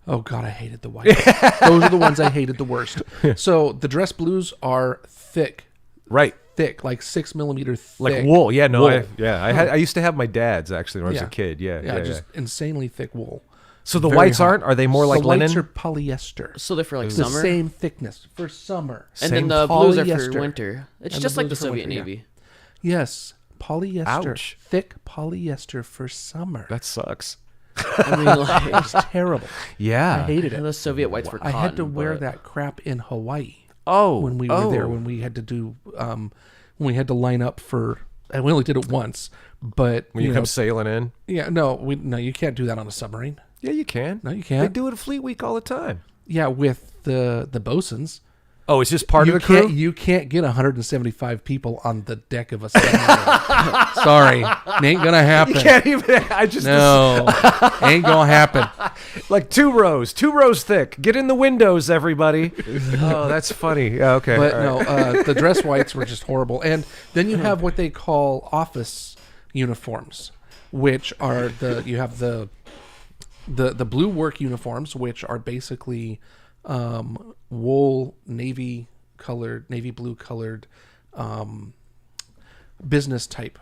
[SPEAKER 6] Oh God, I hated the whites. Those are the ones I hated the worst. So the dress blues are thick,
[SPEAKER 3] Right.
[SPEAKER 6] thick, like 6 millimeter thick,
[SPEAKER 3] Like wool. Yeah, no,
[SPEAKER 6] wool.
[SPEAKER 3] I used to have my dad's actually when I was a kid. Yeah.
[SPEAKER 6] just insanely thick wool.
[SPEAKER 3] So the
[SPEAKER 6] Very
[SPEAKER 3] whites
[SPEAKER 6] hot.
[SPEAKER 3] are they more like
[SPEAKER 6] the
[SPEAKER 3] linen?
[SPEAKER 6] whites are polyester.
[SPEAKER 1] So they're for like
[SPEAKER 6] the
[SPEAKER 1] summer,
[SPEAKER 6] same thickness for summer.
[SPEAKER 1] and then
[SPEAKER 3] Same
[SPEAKER 1] the blues are for
[SPEAKER 6] polyester.
[SPEAKER 1] winter. It's
[SPEAKER 6] And
[SPEAKER 1] just
[SPEAKER 6] the
[SPEAKER 1] like the
[SPEAKER 6] blues are for
[SPEAKER 1] Soviet
[SPEAKER 6] winter,
[SPEAKER 1] Navy.
[SPEAKER 6] Yes, polyester.
[SPEAKER 3] Ouch.
[SPEAKER 6] Thick polyester for summer.
[SPEAKER 3] That sucks.
[SPEAKER 1] I mean, like,
[SPEAKER 6] It's terrible.
[SPEAKER 3] Yeah.
[SPEAKER 6] I hated it.
[SPEAKER 1] the Soviet whites were
[SPEAKER 6] I
[SPEAKER 1] cotton.
[SPEAKER 6] had to wear
[SPEAKER 1] but-
[SPEAKER 6] that crap in Hawaii
[SPEAKER 3] Oh,
[SPEAKER 6] when we were there. When we had to do, when we had to line up for, and we only did it once. But
[SPEAKER 3] when you
[SPEAKER 6] know,
[SPEAKER 3] come sailing in.
[SPEAKER 6] yeah, no, you can't do that on a submarine.
[SPEAKER 3] Yeah, you can.
[SPEAKER 6] No, you
[SPEAKER 3] They
[SPEAKER 6] can't.
[SPEAKER 3] do it at Fleet Week all the time.
[SPEAKER 6] Yeah, with the bosuns.
[SPEAKER 3] Oh, it's just part
[SPEAKER 6] you
[SPEAKER 3] of the crew?
[SPEAKER 6] You can't get 175 people on the deck of a submarine. Sorry, it ain't gonna happen.
[SPEAKER 3] You can't even. I just
[SPEAKER 6] No, ain't gonna happen.
[SPEAKER 3] like two rows thick. Get in the windows, everybody. Oh, that's funny. Yeah, okay.
[SPEAKER 6] But
[SPEAKER 3] all right.
[SPEAKER 6] no, the dress whites were just horrible. And then you have what they call office uniforms, which are you have the blue work uniforms, which are basically wool navy blue colored business type,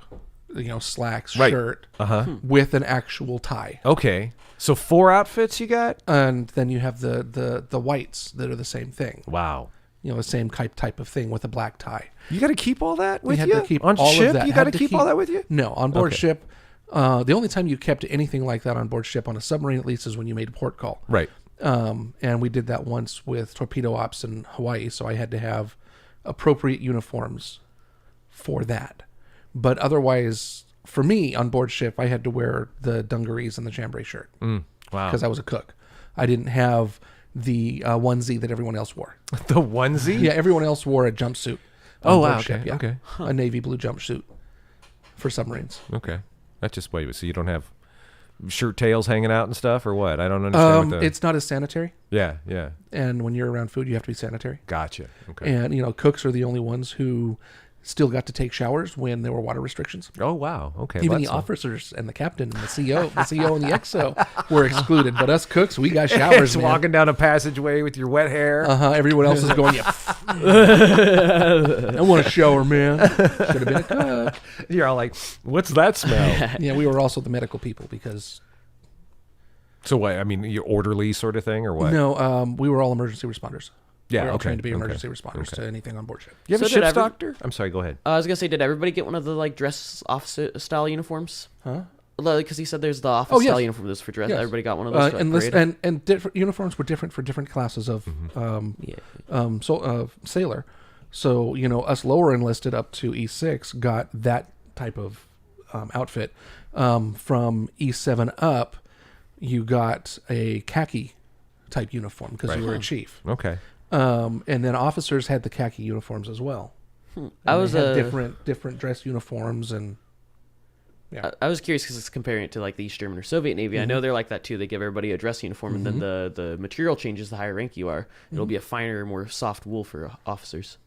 [SPEAKER 6] slacks,
[SPEAKER 3] Right.
[SPEAKER 6] shirt
[SPEAKER 3] Uh-huh.
[SPEAKER 6] with an actual tie.
[SPEAKER 3] Okay. So 4 outfits you got?
[SPEAKER 6] And then you have the whites that are the same thing.
[SPEAKER 3] Wow.
[SPEAKER 6] The same type of thing with a black tie.
[SPEAKER 3] You got to keep all that with
[SPEAKER 6] We had
[SPEAKER 3] you?
[SPEAKER 6] to keep
[SPEAKER 3] on
[SPEAKER 6] all
[SPEAKER 3] ship?
[SPEAKER 6] of that.
[SPEAKER 3] You got
[SPEAKER 6] Had
[SPEAKER 3] to keep all that with you?
[SPEAKER 6] No, on board
[SPEAKER 3] Okay.
[SPEAKER 6] ship. The only time you kept anything like that on board ship, on a submarine at least, is when you made a port call.
[SPEAKER 3] Right.
[SPEAKER 6] And we did that once with torpedo ops in Hawaii, so I had to have appropriate uniforms for that. But otherwise, for me, on board ship, I had to wear the dungarees and the chambray shirt
[SPEAKER 3] Wow.
[SPEAKER 6] because I was a cook. I didn't have the onesie that everyone else wore.
[SPEAKER 3] The onesie?
[SPEAKER 6] Yeah, everyone else wore a jumpsuit. on
[SPEAKER 3] Oh,
[SPEAKER 6] board
[SPEAKER 3] wow.
[SPEAKER 6] ship,
[SPEAKER 3] Okay.
[SPEAKER 6] yeah.
[SPEAKER 3] Okay.
[SPEAKER 6] A navy blue jumpsuit for submarines.
[SPEAKER 3] Okay. That's just wait. So you don't have shirt tails hanging out and stuff, or what? I don't understand. What the,
[SPEAKER 6] It's not as sanitary,
[SPEAKER 3] yeah. Yeah.
[SPEAKER 6] and when you're around food, you have to be sanitary.
[SPEAKER 3] Gotcha. Okay.
[SPEAKER 6] And cooks are the only ones who still got to take showers when there were water restrictions.
[SPEAKER 3] Oh wow. Okay.
[SPEAKER 6] Even the
[SPEAKER 3] that's-
[SPEAKER 6] officers and the captain and the CO and the XO were excluded, but us cooks, we got showers.
[SPEAKER 3] It's walking down a passageway with your wet hair.
[SPEAKER 6] Everyone else is going, yeah. I want a shower, man. Should have been a cook.
[SPEAKER 3] You're all like, "What's that smell?"
[SPEAKER 6] Yeah, we were also the medical people because
[SPEAKER 3] So what? I mean, you're orderly sort of thing, or what?
[SPEAKER 6] no, we were all emergency responders.
[SPEAKER 3] Yeah.
[SPEAKER 6] we were all
[SPEAKER 3] okay,
[SPEAKER 6] trained to be
[SPEAKER 3] okay,
[SPEAKER 6] emergency responders
[SPEAKER 3] okay.
[SPEAKER 6] to anything on board ship.
[SPEAKER 3] You have
[SPEAKER 1] So
[SPEAKER 3] a
[SPEAKER 1] did
[SPEAKER 3] ship's
[SPEAKER 1] every-
[SPEAKER 3] doctor? I'm sorry. Go ahead.
[SPEAKER 1] I was gonna say, did everybody get one of the like dress office style uniforms?
[SPEAKER 6] Huh?
[SPEAKER 1] Because he said there's the office
[SPEAKER 6] Oh, yes.
[SPEAKER 1] style uniform that's for dress.
[SPEAKER 6] Yes.
[SPEAKER 1] Everybody got one of those. for, like,
[SPEAKER 6] And
[SPEAKER 1] parade?
[SPEAKER 6] and different uniforms were different for different classes of sailor. So us lower enlisted up to E6 got that type of outfit. From E7 up, you got a khaki type uniform because you were a chief.
[SPEAKER 3] Okay.
[SPEAKER 6] And then officers had the khaki uniforms as well.
[SPEAKER 1] I
[SPEAKER 6] And
[SPEAKER 1] was
[SPEAKER 6] they had different dress uniforms and.
[SPEAKER 1] I was curious because it's comparing it to like the East German or Soviet Navy. I know they're like that too. They give everybody a dress uniform, and then the material changes the higher rank you are. It'll be a finer, more soft wool for officers.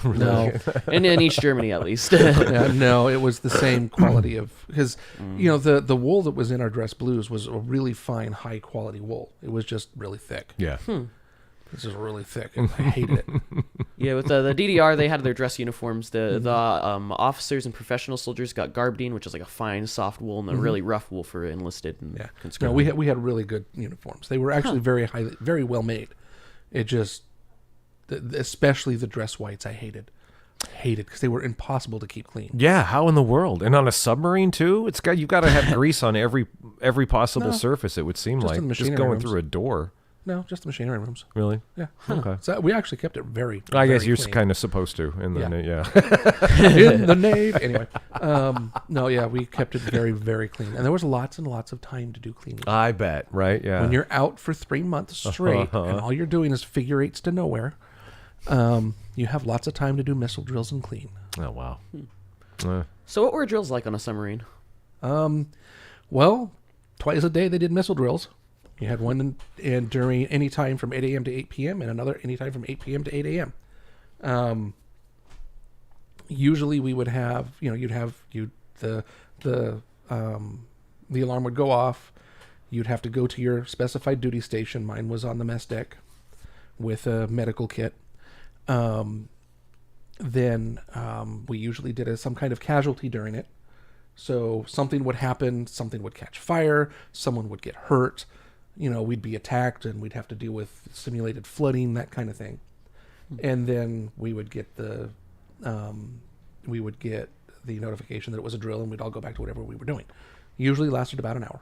[SPEAKER 6] No,
[SPEAKER 1] And in East Germany, at least.
[SPEAKER 6] yeah, no, it was the same quality of because the wool that was in our dress blues was a really fine, high quality wool. It was just really thick.
[SPEAKER 3] Yeah.
[SPEAKER 6] This is really thick. And I hated it.
[SPEAKER 1] Yeah, with the DDR, they had their dress uniforms. The officers and professional soldiers got garbedine, which is like a fine, soft wool, and a really rough wool for enlisted and
[SPEAKER 6] Yeah, no,
[SPEAKER 1] conscripted.
[SPEAKER 6] we had really good uniforms. They were actually very well made. It just, especially the dress whites, I hated because they were impossible to keep clean.
[SPEAKER 3] Yeah. How in the world? And on a submarine too? You've got to have grease on every possible
[SPEAKER 6] No.
[SPEAKER 3] surface. It would seem
[SPEAKER 6] Just
[SPEAKER 3] like
[SPEAKER 6] in the
[SPEAKER 3] just
[SPEAKER 6] machinery
[SPEAKER 3] going
[SPEAKER 6] rooms.
[SPEAKER 3] through a door.
[SPEAKER 6] No, just the machinery rooms.
[SPEAKER 3] Really?
[SPEAKER 6] Yeah.
[SPEAKER 3] Okay.
[SPEAKER 6] So we actually kept it very.
[SPEAKER 3] I guess
[SPEAKER 6] very
[SPEAKER 3] you're
[SPEAKER 6] clean.
[SPEAKER 3] kind of supposed to. In the
[SPEAKER 6] Yeah.
[SPEAKER 3] yeah.
[SPEAKER 6] In the Navy. Anyway, no, yeah, we kept it very, very clean, and there was lots and lots of time to do cleaning.
[SPEAKER 3] I bet. Right. Yeah.
[SPEAKER 6] When you're out for 3 months straight, and all you're doing is figure eights to nowhere, you have lots of time to do missile drills and clean.
[SPEAKER 3] Oh wow.
[SPEAKER 1] So what were drills like on a submarine?
[SPEAKER 6] Well, twice a day they did missile drills. You had one and during any time from 8 a.m. to 8 p.m. and another any time from 8 p.m. to 8 a.m. Usually we would have, the alarm would go off. You'd have to go to your specified duty station. Mine was on the mess deck with a medical kit. then we usually did some kind of casualty during it. So something would happen, something would catch fire, someone would get hurt, we'd be attacked and we'd have to deal with simulated flooding, that kind of thing. And then we would get the notification that it was a drill, and we'd all go back to whatever we were doing. Usually lasted about an hour.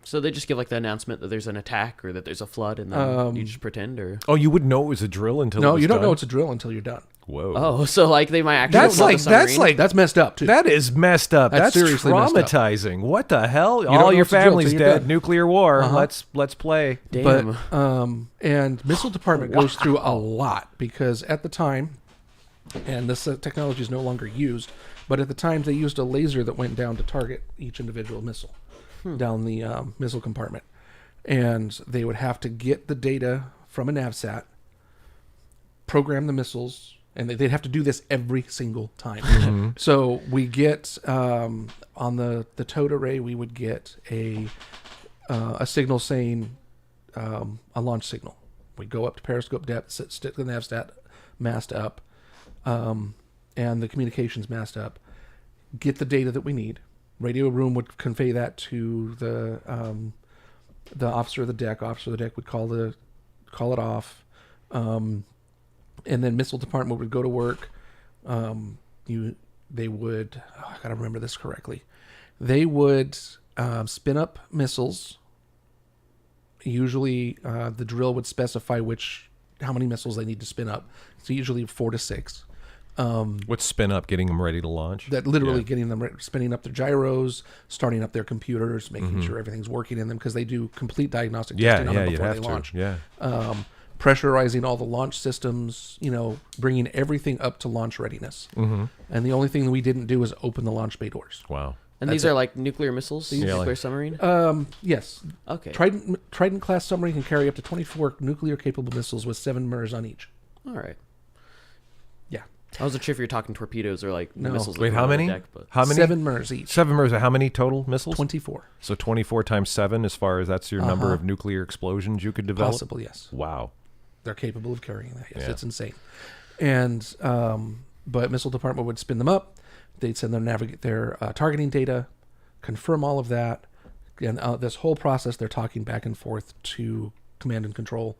[SPEAKER 1] So they just give like the announcement that there's an attack or that there's a flood, and then you just pretend, or
[SPEAKER 3] Oh, you wouldn't know it was a drill until it
[SPEAKER 6] No,
[SPEAKER 3] was
[SPEAKER 6] you don't
[SPEAKER 3] done?
[SPEAKER 6] know it's a drill until you're done.
[SPEAKER 3] Whoa.
[SPEAKER 1] so like they might actually.
[SPEAKER 3] That's
[SPEAKER 1] blow the
[SPEAKER 3] like that's
[SPEAKER 1] submarine.
[SPEAKER 3] like
[SPEAKER 6] That's messed up too.
[SPEAKER 3] that is messed up.
[SPEAKER 6] That's
[SPEAKER 3] That's
[SPEAKER 6] seriously messed up.
[SPEAKER 3] traumatizing. What the hell?
[SPEAKER 6] don't
[SPEAKER 3] All
[SPEAKER 6] know
[SPEAKER 3] your
[SPEAKER 6] it's a drill
[SPEAKER 3] family's
[SPEAKER 6] till you're
[SPEAKER 3] dead.
[SPEAKER 6] done.
[SPEAKER 3] Nuclear war.
[SPEAKER 6] Uh-huh.
[SPEAKER 3] Let's play.
[SPEAKER 1] Damn.
[SPEAKER 6] But and missile department goes through a lot, because at the time, and this technology is no longer used, but at the time they used a laser that went down to target each individual missile down the missile compartment, and they would have to get the data from a navsat, program the missiles, and they'd have to do this every single time. So we get on the towed array, we would get a signal saying a launch signal. We go up to periscope depth, stick the navsat mast up, and the communications mast up, get the data that we need. Radio room would convey that to the officer of the deck. Officer of the deck would call it off, and then missile department would go to work. They would, I gotta remember this correctly. They would spin up missiles. Usually, the drill would specify how many missiles they need to spin up. So usually 4 to 6.
[SPEAKER 3] What's spin up? Getting them ready to launch?
[SPEAKER 6] That literally
[SPEAKER 3] Yeah.
[SPEAKER 6] getting them spinning up their gyros, starting up their computers, making sure everything's working in them, because they do complete diagnostic testing on them
[SPEAKER 3] you'd
[SPEAKER 6] before
[SPEAKER 3] have
[SPEAKER 6] they
[SPEAKER 3] to.
[SPEAKER 6] launch.
[SPEAKER 3] Yeah.
[SPEAKER 6] Pressurizing all the launch systems, bringing everything up to launch readiness. And the only thing that we didn't do was open the launch bay doors.
[SPEAKER 3] Wow.
[SPEAKER 1] And these are like nuclear missiles, nuclear submarine.
[SPEAKER 6] Yes.
[SPEAKER 1] Okay.
[SPEAKER 6] Trident class submarine can carry up to 24 nuclear capable missiles with 7 MERS on each.
[SPEAKER 1] All right.
[SPEAKER 6] Yeah.
[SPEAKER 1] I wasn't sure if you're talking torpedoes or like missiles. that
[SPEAKER 3] Wait,
[SPEAKER 1] go
[SPEAKER 3] how
[SPEAKER 1] on the
[SPEAKER 3] many?
[SPEAKER 1] deck, but-
[SPEAKER 3] How many?
[SPEAKER 6] 7 MERS each.
[SPEAKER 3] 7 MERS. How many total missiles?
[SPEAKER 6] 24.
[SPEAKER 3] So 24 times 7, as far as that's your number of nuclear explosions you could develop?
[SPEAKER 6] Possible, yes.
[SPEAKER 3] Wow.
[SPEAKER 6] They're capable of carrying that. Yes,
[SPEAKER 3] Yeah.
[SPEAKER 6] it's insane. And but missile department would spin them up. They'd send their targeting data, confirm all of that, and this whole process they're talking back and forth to command and control.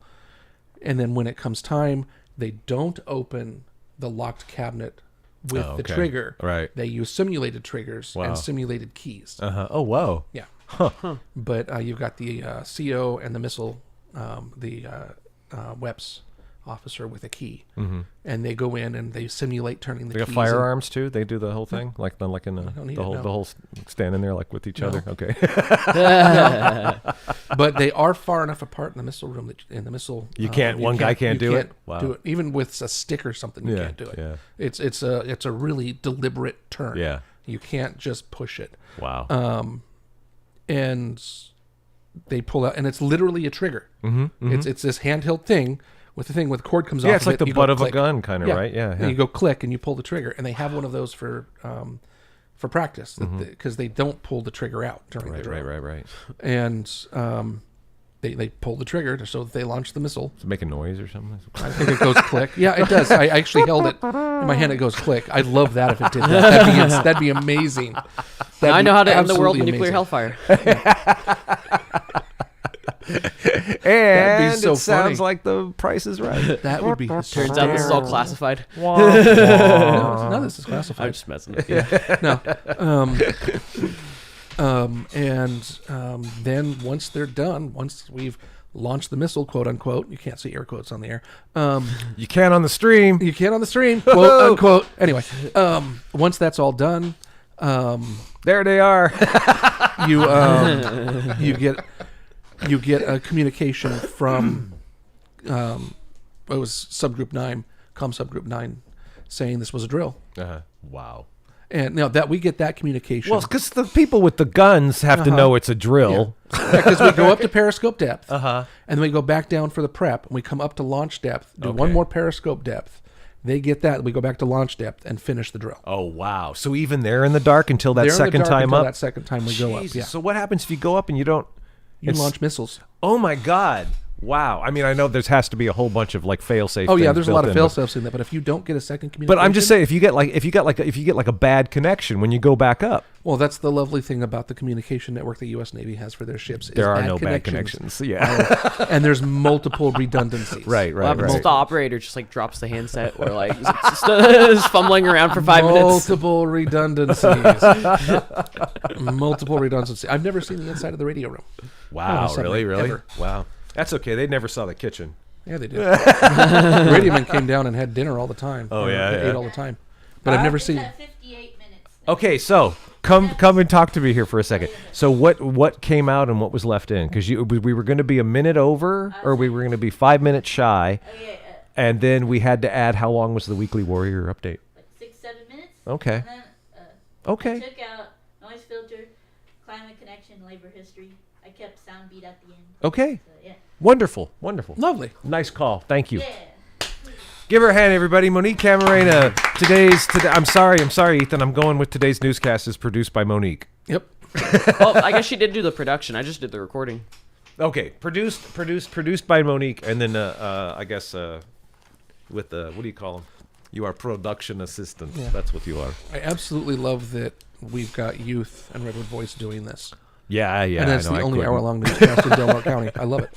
[SPEAKER 6] And then when it comes time, they don't open the locked cabinet with
[SPEAKER 3] Oh,
[SPEAKER 6] the
[SPEAKER 3] okay.
[SPEAKER 6] trigger.
[SPEAKER 3] Right.
[SPEAKER 6] They use simulated triggers
[SPEAKER 3] Wow.
[SPEAKER 6] and simulated keys.
[SPEAKER 3] Oh, whoa.
[SPEAKER 6] Yeah. But you've got the CO and the missile, the WEPS officer with a key, and they go in and they simulate turning the
[SPEAKER 3] They got
[SPEAKER 6] keys.
[SPEAKER 3] firearms too. They do the whole thing, like in
[SPEAKER 6] don't need
[SPEAKER 3] the
[SPEAKER 6] it,
[SPEAKER 3] whole
[SPEAKER 6] no.
[SPEAKER 3] the whole standing there like with each other. Okay.
[SPEAKER 6] But they are far enough apart in the missile room that in the missile
[SPEAKER 3] You can't- one guy can't
[SPEAKER 6] you
[SPEAKER 3] do it? Wow.
[SPEAKER 6] Do it even with a stick or something. You
[SPEAKER 3] Yeah,
[SPEAKER 6] can't do it.
[SPEAKER 3] yeah.
[SPEAKER 6] It's a really deliberate turn.
[SPEAKER 3] Yeah.
[SPEAKER 6] You can't just push it.
[SPEAKER 3] Wow.
[SPEAKER 6] And they pull out, and it's literally a trigger. It's this handheld thing with the thing where the cord comes off.
[SPEAKER 3] yeah, it's like
[SPEAKER 6] it,
[SPEAKER 3] the
[SPEAKER 6] you go
[SPEAKER 3] butt of a
[SPEAKER 6] click.
[SPEAKER 3] gun, kind of, right? Yeah.
[SPEAKER 6] And you go click and you pull the trigger, and they have one of those for practice because they don't pull the trigger out during the drill.
[SPEAKER 3] Right.
[SPEAKER 6] And they pull the trigger so that they launch the missile.
[SPEAKER 3] Does it make a noise or something?
[SPEAKER 6] I think it goes click. Yeah, it does. I actually held it in my hand. It goes click. I'd love that if it did that. That'd be amazing.
[SPEAKER 1] Now
[SPEAKER 6] That'd
[SPEAKER 1] I know
[SPEAKER 6] be
[SPEAKER 1] how to end the world
[SPEAKER 6] absolutely
[SPEAKER 1] with nuclear
[SPEAKER 6] amazing.
[SPEAKER 1] hellfire.
[SPEAKER 3] And
[SPEAKER 6] so
[SPEAKER 3] it sounds
[SPEAKER 6] funny.
[SPEAKER 3] like The Price is Right.
[SPEAKER 6] That would be
[SPEAKER 1] Turns out this is all classified.
[SPEAKER 6] No, this is
[SPEAKER 1] I'm
[SPEAKER 6] classified.
[SPEAKER 1] just messing with you.
[SPEAKER 6] No. Then once they're done, once we've launched the missile, quote unquote, you can't see air quotes on the air.
[SPEAKER 3] You can on the stream.
[SPEAKER 6] You can on the stream, quote unquote. Anyway, once that's all done,
[SPEAKER 3] There they are.
[SPEAKER 6] you get a communication from it was subgroup 9, subgroup 9, saying this was a drill.
[SPEAKER 3] Wow.
[SPEAKER 6] And now that we get that communication,
[SPEAKER 3] Well, because the people with the guns have to know it's a drill.
[SPEAKER 6] because we go up to periscope depth,
[SPEAKER 3] Uh-huh.
[SPEAKER 6] and then we go back down for the prep, and we come up to launch depth, do
[SPEAKER 3] Okay.
[SPEAKER 6] one more periscope depth. They get that, we go back to launch depth and finish the drill.
[SPEAKER 3] Oh, wow. So even they're in the dark until that
[SPEAKER 6] They're in the
[SPEAKER 3] second
[SPEAKER 6] dark
[SPEAKER 3] time
[SPEAKER 6] until
[SPEAKER 3] up?
[SPEAKER 6] that second time we go up.
[SPEAKER 3] Jesus.
[SPEAKER 6] Yeah,
[SPEAKER 3] So what happens if you go up and you don't...
[SPEAKER 6] you
[SPEAKER 3] it's-
[SPEAKER 6] launch missiles.
[SPEAKER 3] Oh, my God. Wow. I mean, I know there has to be a whole bunch of like fail-safe.
[SPEAKER 6] Oh yeah,
[SPEAKER 3] things
[SPEAKER 6] there's a
[SPEAKER 3] built
[SPEAKER 6] lot of
[SPEAKER 3] in,
[SPEAKER 6] fail-safes in that. But if you don't get a second communication,
[SPEAKER 3] But I'm just saying, if you get like a bad connection when you go back up,
[SPEAKER 6] well, that's the lovely thing about the communication network the U.S. Navy has for their ships. Is
[SPEAKER 3] there are
[SPEAKER 6] bad
[SPEAKER 3] no bad
[SPEAKER 6] connections.
[SPEAKER 3] connections. Yeah.
[SPEAKER 6] And there's multiple redundancies.
[SPEAKER 3] Right.
[SPEAKER 1] What happens if the operator just like drops the handset or like is fumbling around for 5 minutes?
[SPEAKER 6] Multiple redundancies. Multiple redundancies. I've never seen the inside of the radio room.
[SPEAKER 3] Wow.
[SPEAKER 6] Submarine,
[SPEAKER 3] Really?
[SPEAKER 6] ever.
[SPEAKER 3] Wow. That's okay. They never saw the kitchen.
[SPEAKER 6] Yeah, they did. Radioman came down and had dinner all the time.
[SPEAKER 3] Oh,
[SPEAKER 6] Or
[SPEAKER 3] yeah,
[SPEAKER 6] ate
[SPEAKER 3] yeah.
[SPEAKER 6] all the time. But I've never
[SPEAKER 7] It's
[SPEAKER 6] seen.
[SPEAKER 7] at 58 minutes.
[SPEAKER 3] Okay, so come and talk to me here for a second. So what came out and what was left in? Because we were going to be a minute over, or we were going to be 5 minutes shy,
[SPEAKER 7] Okay,
[SPEAKER 3] and then we had to add how long was the Weekly Warrior update?
[SPEAKER 7] like 6-7 minutes.
[SPEAKER 3] Okay.
[SPEAKER 7] And then
[SPEAKER 3] Okay.
[SPEAKER 7] I took out noise filter, climate connection, labor history. I kept sound beat at the end.
[SPEAKER 3] Okay.
[SPEAKER 7] So, yeah.
[SPEAKER 3] Wonderful.
[SPEAKER 6] Lovely.
[SPEAKER 3] Nice call. Thank you.
[SPEAKER 7] Yeah.
[SPEAKER 3] Give her a hand, everybody. Monique Camarena. I'm sorry, Ethan. I'm going with today's newscast is produced by Monique.
[SPEAKER 6] Yep.
[SPEAKER 1] Well, I guess she did do the production. I just did the recording.
[SPEAKER 3] Okay, produced by Monique, and then I guess with the what do you call them? You are production assistant.
[SPEAKER 6] Yeah.
[SPEAKER 3] That's what you are.
[SPEAKER 6] I absolutely love that we've got Youth and Redwood Voice doing this.
[SPEAKER 3] Yeah.
[SPEAKER 6] And it's
[SPEAKER 3] I know,
[SPEAKER 6] the
[SPEAKER 3] I
[SPEAKER 6] only
[SPEAKER 3] couldn't.
[SPEAKER 6] hour-long newscast in Delaware County. I love it.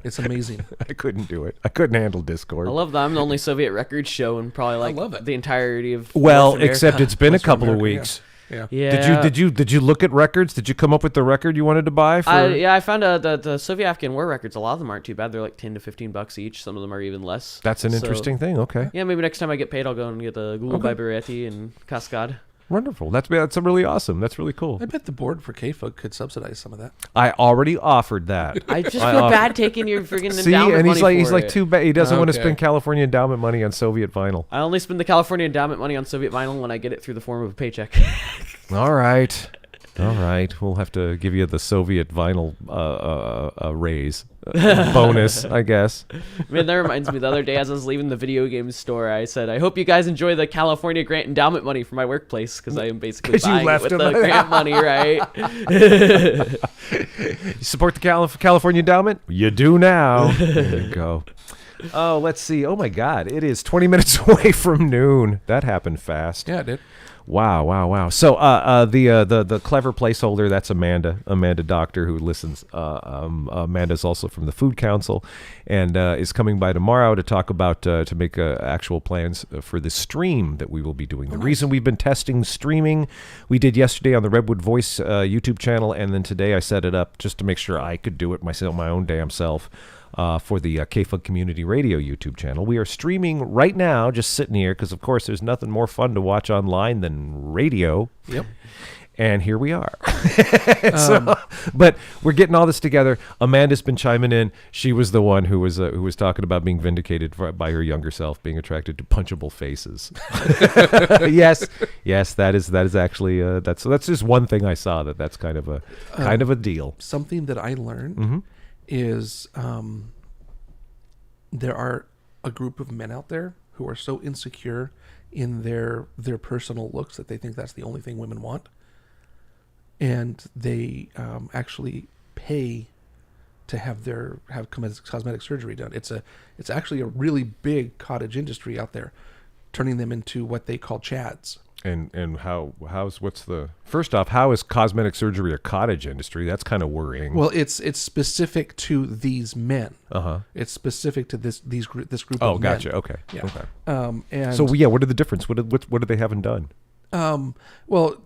[SPEAKER 6] It's amazing.
[SPEAKER 3] I couldn't do it. I couldn't handle Discord.
[SPEAKER 1] I love that I'm the only Soviet records show in probably like
[SPEAKER 6] love it.
[SPEAKER 1] the entirety of
[SPEAKER 3] Well,
[SPEAKER 1] North America.
[SPEAKER 3] except it's been a
[SPEAKER 6] Western
[SPEAKER 3] couple of
[SPEAKER 6] America,
[SPEAKER 3] weeks.
[SPEAKER 6] Yeah.
[SPEAKER 1] Yeah.
[SPEAKER 3] Did you look at records? Did you come up with the record you wanted to buy for?
[SPEAKER 1] I found the Soviet Afghan war records. A lot of them aren't too bad. They're like $10 to $15 each. Some of them are even less.
[SPEAKER 3] That's an
[SPEAKER 1] So,
[SPEAKER 3] interesting thing. Okay.
[SPEAKER 1] Yeah, maybe next time I get paid, I'll go and get the Google
[SPEAKER 3] Okay.
[SPEAKER 1] Barberetti and Cascade.
[SPEAKER 3] Wonderful. That's really awesome. That's really cool.
[SPEAKER 6] I bet the board for KFUG could subsidize some of that.
[SPEAKER 3] I already offered that.
[SPEAKER 1] I just
[SPEAKER 3] I
[SPEAKER 1] feel
[SPEAKER 3] offer-
[SPEAKER 1] bad taking your freaking
[SPEAKER 3] See,
[SPEAKER 1] endowment
[SPEAKER 3] and he's
[SPEAKER 1] money
[SPEAKER 3] like
[SPEAKER 1] for it.
[SPEAKER 3] too bad. He doesn't want to
[SPEAKER 6] Okay.
[SPEAKER 3] spend California endowment money on Soviet vinyl.
[SPEAKER 1] I only spend the California endowment money on Soviet vinyl when I get it through the form of a paycheck.
[SPEAKER 3] All right. We'll have to give you the Soviet vinyl raise bonus, I guess.
[SPEAKER 1] Man, that reminds me. The other day, as I was leaving the video game store, I said, "I hope you guys enjoy the California grant endowment money for my workplace because I am basically
[SPEAKER 3] 'Cause you
[SPEAKER 1] buying it
[SPEAKER 3] left
[SPEAKER 1] with
[SPEAKER 3] them.
[SPEAKER 1] the grant money, right?"
[SPEAKER 3] You support the California endowment? You do now. There you go. Oh, let's see. Oh my God, it is 20 minutes away from noon. That happened fast.
[SPEAKER 6] Yeah, it did.
[SPEAKER 3] Wow. So the clever placeholder, that's Amanda Doctor, who listens. Amanda's also from the Food Council and is coming by tomorrow to talk about to make actual plans for the stream that we will be doing. The reason we've been testing streaming, we did yesterday on the Redwood Voice YouTube channel, and then today I set it up just to make sure I could do it myself, my own damn self. For the KFUG Community Radio YouTube channel. We are streaming right now, just sitting here, because, of course, there's nothing more fun to watch online than radio.
[SPEAKER 6] Yep.
[SPEAKER 3] And here we are. But we're getting all this together. Amanda's been chiming in. She was the one who was talking about being vindicated by her younger self, being attracted to punchable faces. yes, that is actually that's just one thing I saw that's kind of a deal.
[SPEAKER 6] Something that I learned is there are a group of men out there who are so insecure in their personal looks that they think that's the only thing women want, and they actually pay to have cosmetic surgery done. It's actually a really big cottage industry out there, turning them into what they call chads.
[SPEAKER 3] And first off, how is cosmetic surgery a cottage industry? That's kind of worrying.
[SPEAKER 6] Well, it's specific to these men. It's specific to this group of men.
[SPEAKER 3] Oh, gotcha. Okay.
[SPEAKER 6] Yeah.
[SPEAKER 3] Okay.
[SPEAKER 6] And
[SPEAKER 3] So what are the difference? What do they haven't done?
[SPEAKER 6] well,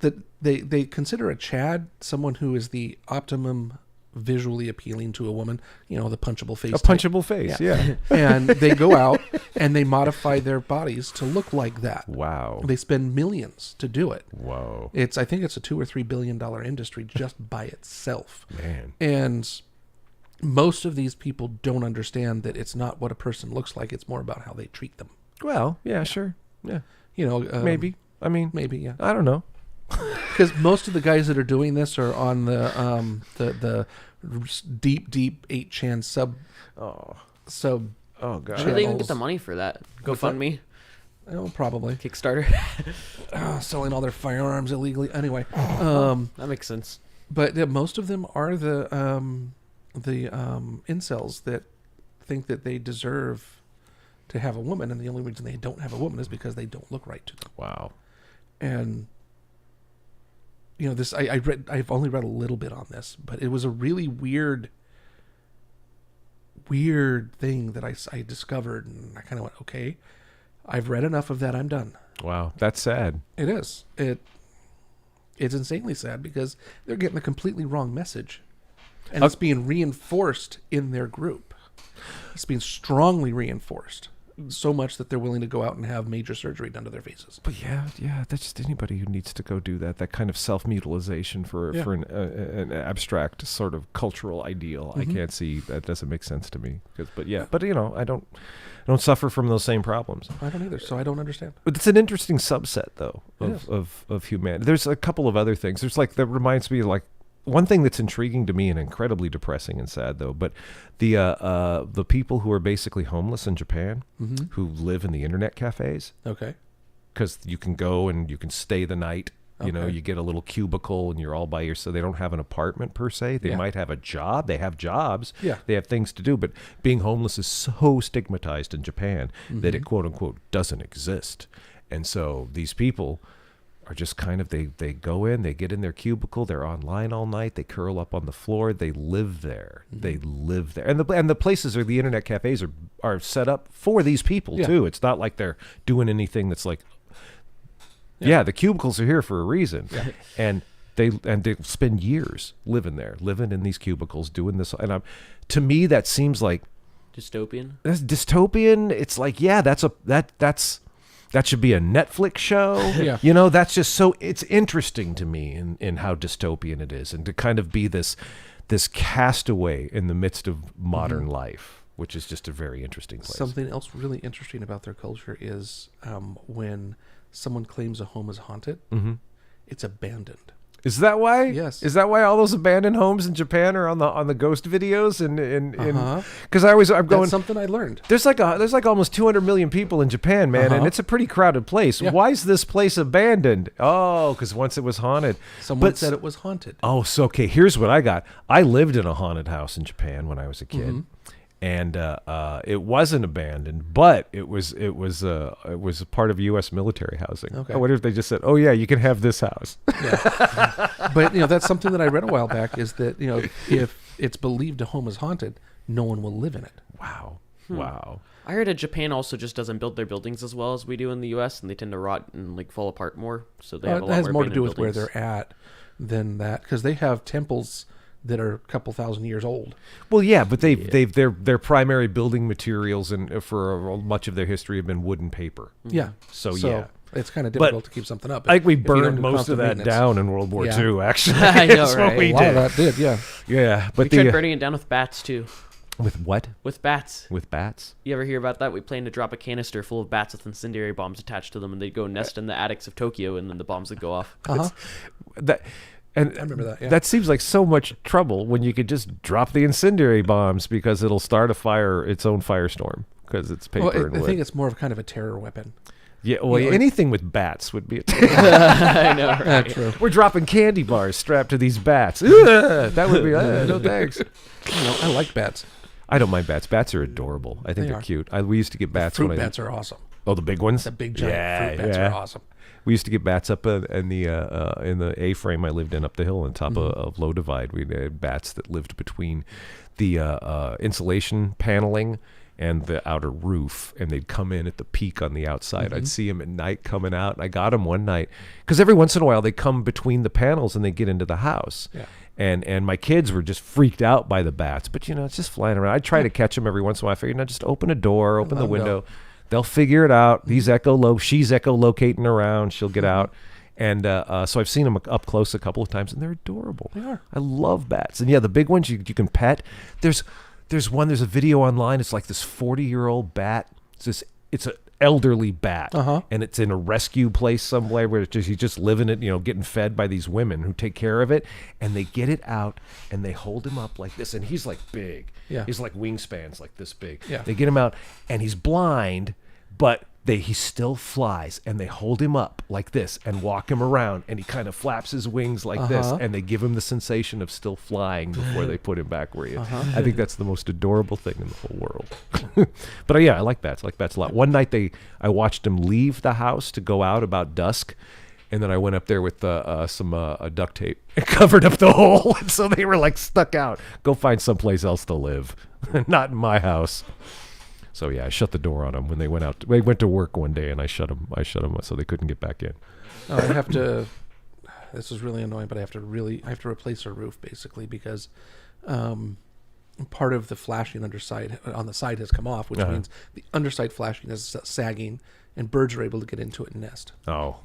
[SPEAKER 6] they consider a Chad someone who is the optimum visually appealing to a woman. You know, the punchable face.
[SPEAKER 3] A punchable face. Yeah.
[SPEAKER 6] And they go out and they modify their bodies to look like that.
[SPEAKER 3] Wow.
[SPEAKER 6] They spend millions to do it.
[SPEAKER 3] Whoa.
[SPEAKER 6] I think it's a $2 or $3 billion industry just by itself.
[SPEAKER 3] Man.
[SPEAKER 6] And most of these people don't understand that it's not what a person looks like. It's more about how they treat them.
[SPEAKER 3] Well, yeah, sure. Yeah.
[SPEAKER 6] You know,
[SPEAKER 3] Maybe. I mean,
[SPEAKER 6] maybe, yeah.
[SPEAKER 3] I don't know.
[SPEAKER 6] Because most of the guys that are doing this are on the deep 8chan sub.
[SPEAKER 3] Oh
[SPEAKER 1] How
[SPEAKER 3] God.
[SPEAKER 1] do they even
[SPEAKER 6] channels.
[SPEAKER 1] get the money for that? GoFundMe,
[SPEAKER 6] Oh, probably
[SPEAKER 1] Kickstarter.
[SPEAKER 6] selling all their firearms illegally. Anyway,
[SPEAKER 1] That makes sense.
[SPEAKER 6] but most of them are the incels that think that they deserve to have a woman, and the only reason they don't have a woman is because they don't look right to them.
[SPEAKER 3] Wow.
[SPEAKER 6] And this I've only read a little bit on this, but it was a really weird thing that I discovered, and I kind of went, okay, I've read enough of that. I'm done.
[SPEAKER 3] Wow, that's sad.
[SPEAKER 6] It is. It's insanely sad because they're getting a completely wrong message, and it's being reinforced in their group. It's being strongly reinforced, so much that they're willing to go out and have major surgery done to their faces.
[SPEAKER 3] But yeah, that's just anybody who needs to go do that kind of self-mutilization for an abstract sort of cultural ideal. I can't see that. Doesn't make sense to me. But I don't suffer from those same problems.
[SPEAKER 6] I don't either, so I don't understand.
[SPEAKER 3] But it's an interesting subset though of humanity. There's a couple of other things. There's that reminds me one thing that's intriguing to me and incredibly depressing and sad though, but the people who are basically homeless in Japan who live in the internet cafes.
[SPEAKER 6] Okay.
[SPEAKER 3] Because you can go and you can stay the night. You get a little cubicle and you're all by yourself. So they don't have an apartment per se. They might have a job. They have jobs.
[SPEAKER 6] Yeah.
[SPEAKER 3] They have things to do. But being homeless is so stigmatized in Japan that it quote unquote doesn't exist. And so these people are just kind of, they go in, they get in their cubicle, they're online all night, they curl up on the floor, they live there. They live there. And the places or the internet cafes are set up for these people too. It's not like they're doing anything that's like, the cubicles are here for a reason. Yeah. And they spend years living in these cubicles, doing this. And to me, that seems like
[SPEAKER 1] dystopian.
[SPEAKER 3] That's dystopian. It's like, that should be a Netflix show.
[SPEAKER 6] Yeah.
[SPEAKER 3] That's just so, it's interesting to me in how dystopian it is, and to kind of be this castaway in the midst of modern life, which is just a very interesting place.
[SPEAKER 6] Something else really interesting about their culture is when someone claims a home is haunted, it's abandoned.
[SPEAKER 3] Is that why?
[SPEAKER 6] Yes.
[SPEAKER 3] Is that why all those abandoned homes in Japan are on the ghost videos because I'm going.
[SPEAKER 6] That's something I learned.
[SPEAKER 3] There's like almost 200 million people in Japan, man, and it's a pretty crowded place.
[SPEAKER 6] Yeah.
[SPEAKER 3] Why is this place abandoned? Oh, because once it was haunted.
[SPEAKER 6] Someone said it was haunted.
[SPEAKER 3] Oh, so okay. Here's what I got. I lived in a haunted house in Japan when I was a kid. And it wasn't abandoned, but it was a part of U.S. military housing.
[SPEAKER 6] Okay.
[SPEAKER 3] I wonder if they just said, "Oh yeah, you can have this house."
[SPEAKER 6] Yeah. But that's something that I read a while back, is that if it's believed a home is haunted, no one will live in it.
[SPEAKER 3] Wow. Wow.
[SPEAKER 1] I heard that Japan also just doesn't build their buildings as well as we do in the U.S., and they tend to rot and fall apart more. So they have a lot
[SPEAKER 6] it has more to
[SPEAKER 1] abandoned
[SPEAKER 6] do with
[SPEAKER 1] buildings.
[SPEAKER 6] where they're at than that, because they have temples that are a couple thousand years old.
[SPEAKER 3] Well, yeah, but their primary building materials and for much of their history have been wood and paper.
[SPEAKER 6] Yeah.
[SPEAKER 3] So
[SPEAKER 6] it's kind of difficult to keep something up.
[SPEAKER 3] I think we
[SPEAKER 6] if you don't
[SPEAKER 3] burned
[SPEAKER 6] do
[SPEAKER 3] most of that
[SPEAKER 6] constant
[SPEAKER 3] down in World War
[SPEAKER 6] Yeah.
[SPEAKER 3] II, actually.
[SPEAKER 1] I know,
[SPEAKER 3] That's what
[SPEAKER 1] right?
[SPEAKER 3] we
[SPEAKER 6] maintenance. A lot
[SPEAKER 3] did.
[SPEAKER 6] of that did, yeah.
[SPEAKER 3] Yeah, but
[SPEAKER 1] We tried burning it down with bats too.
[SPEAKER 3] with what?
[SPEAKER 1] With bats.
[SPEAKER 3] With bats?
[SPEAKER 1] You ever hear about that? We planned to drop a canister full of bats with incendiary bombs attached to them, and they'd go nest in the attics of Tokyo, and then the bombs would go off.
[SPEAKER 3] And
[SPEAKER 6] I remember that, yeah.
[SPEAKER 3] That seems like so much trouble when you could just drop the incendiary bombs, because it'll start its own firestorm, because it's paper and wood.
[SPEAKER 6] I think it's more of kind of a terror weapon.
[SPEAKER 3] Yeah, well, anything with bats would be a
[SPEAKER 1] I know, right?
[SPEAKER 6] That's true.
[SPEAKER 3] We're dropping candy bars strapped to these bats. Ugh, that would be, no thanks.
[SPEAKER 6] I like bats.
[SPEAKER 3] I don't mind bats. Bats are adorable. I think
[SPEAKER 6] They
[SPEAKER 3] they're
[SPEAKER 6] are.
[SPEAKER 3] cute. We used to get bats
[SPEAKER 6] Fruit
[SPEAKER 3] when
[SPEAKER 6] bats are awesome.
[SPEAKER 3] Oh, the big ones?
[SPEAKER 6] The big giant fruit bats are awesome.
[SPEAKER 3] We used to get bats up in the A-frame I lived in up the hill on top of Low Divide. We had bats that lived between the insulation paneling and the outer roof, and they'd come in at the peak on the outside. I'd see them at night coming out, and I got them one night because every once in a while they come between the panels and they get into the house.
[SPEAKER 6] Yeah.
[SPEAKER 3] And my kids were just freaked out by the bats, but it's just flying around. I'd try to catch them every once in a while. I figured, just open a door, open the window. They'll figure it out. She's echolocating around. She'll get out. And so I've seen them up close a couple of times, and they're adorable.
[SPEAKER 6] They are.
[SPEAKER 3] I love bats. And yeah, the big ones you can pet. There's a video online. It's like this 40-year-old bat. It's an elderly bat, and it's in a rescue place somewhere where he's just living it, getting fed by these women who take care of it, and they get it out and they hold him up like this, and he's like big.
[SPEAKER 6] Yeah.
[SPEAKER 3] He's like wingspans like this big.
[SPEAKER 6] Yeah.
[SPEAKER 3] They get him out, and he's blind, but he still flies, and they hold him up like this and walk him around, and he kind of flaps his wings like this, and they give him the sensation of still flying before they put him back where he is. I think that's the most adorable thing in the whole world. But yeah, I like bats. I like bats a lot. One night I watched them leave the house to go out about dusk, and then I went up there with some duct tape and covered up the hole, and so they were like stuck out. Go find someplace else to live, not in my house. So yeah, I shut the door on them when they went out. They went to work one day, and I shut them so they couldn't get back in.
[SPEAKER 6] I have to. This is really annoying, but I have to replace our roof basically because part of the flashing underside on the side has come off, which means the underside flashing is sagging, and birds are able to get into it and nest.
[SPEAKER 3] Oh,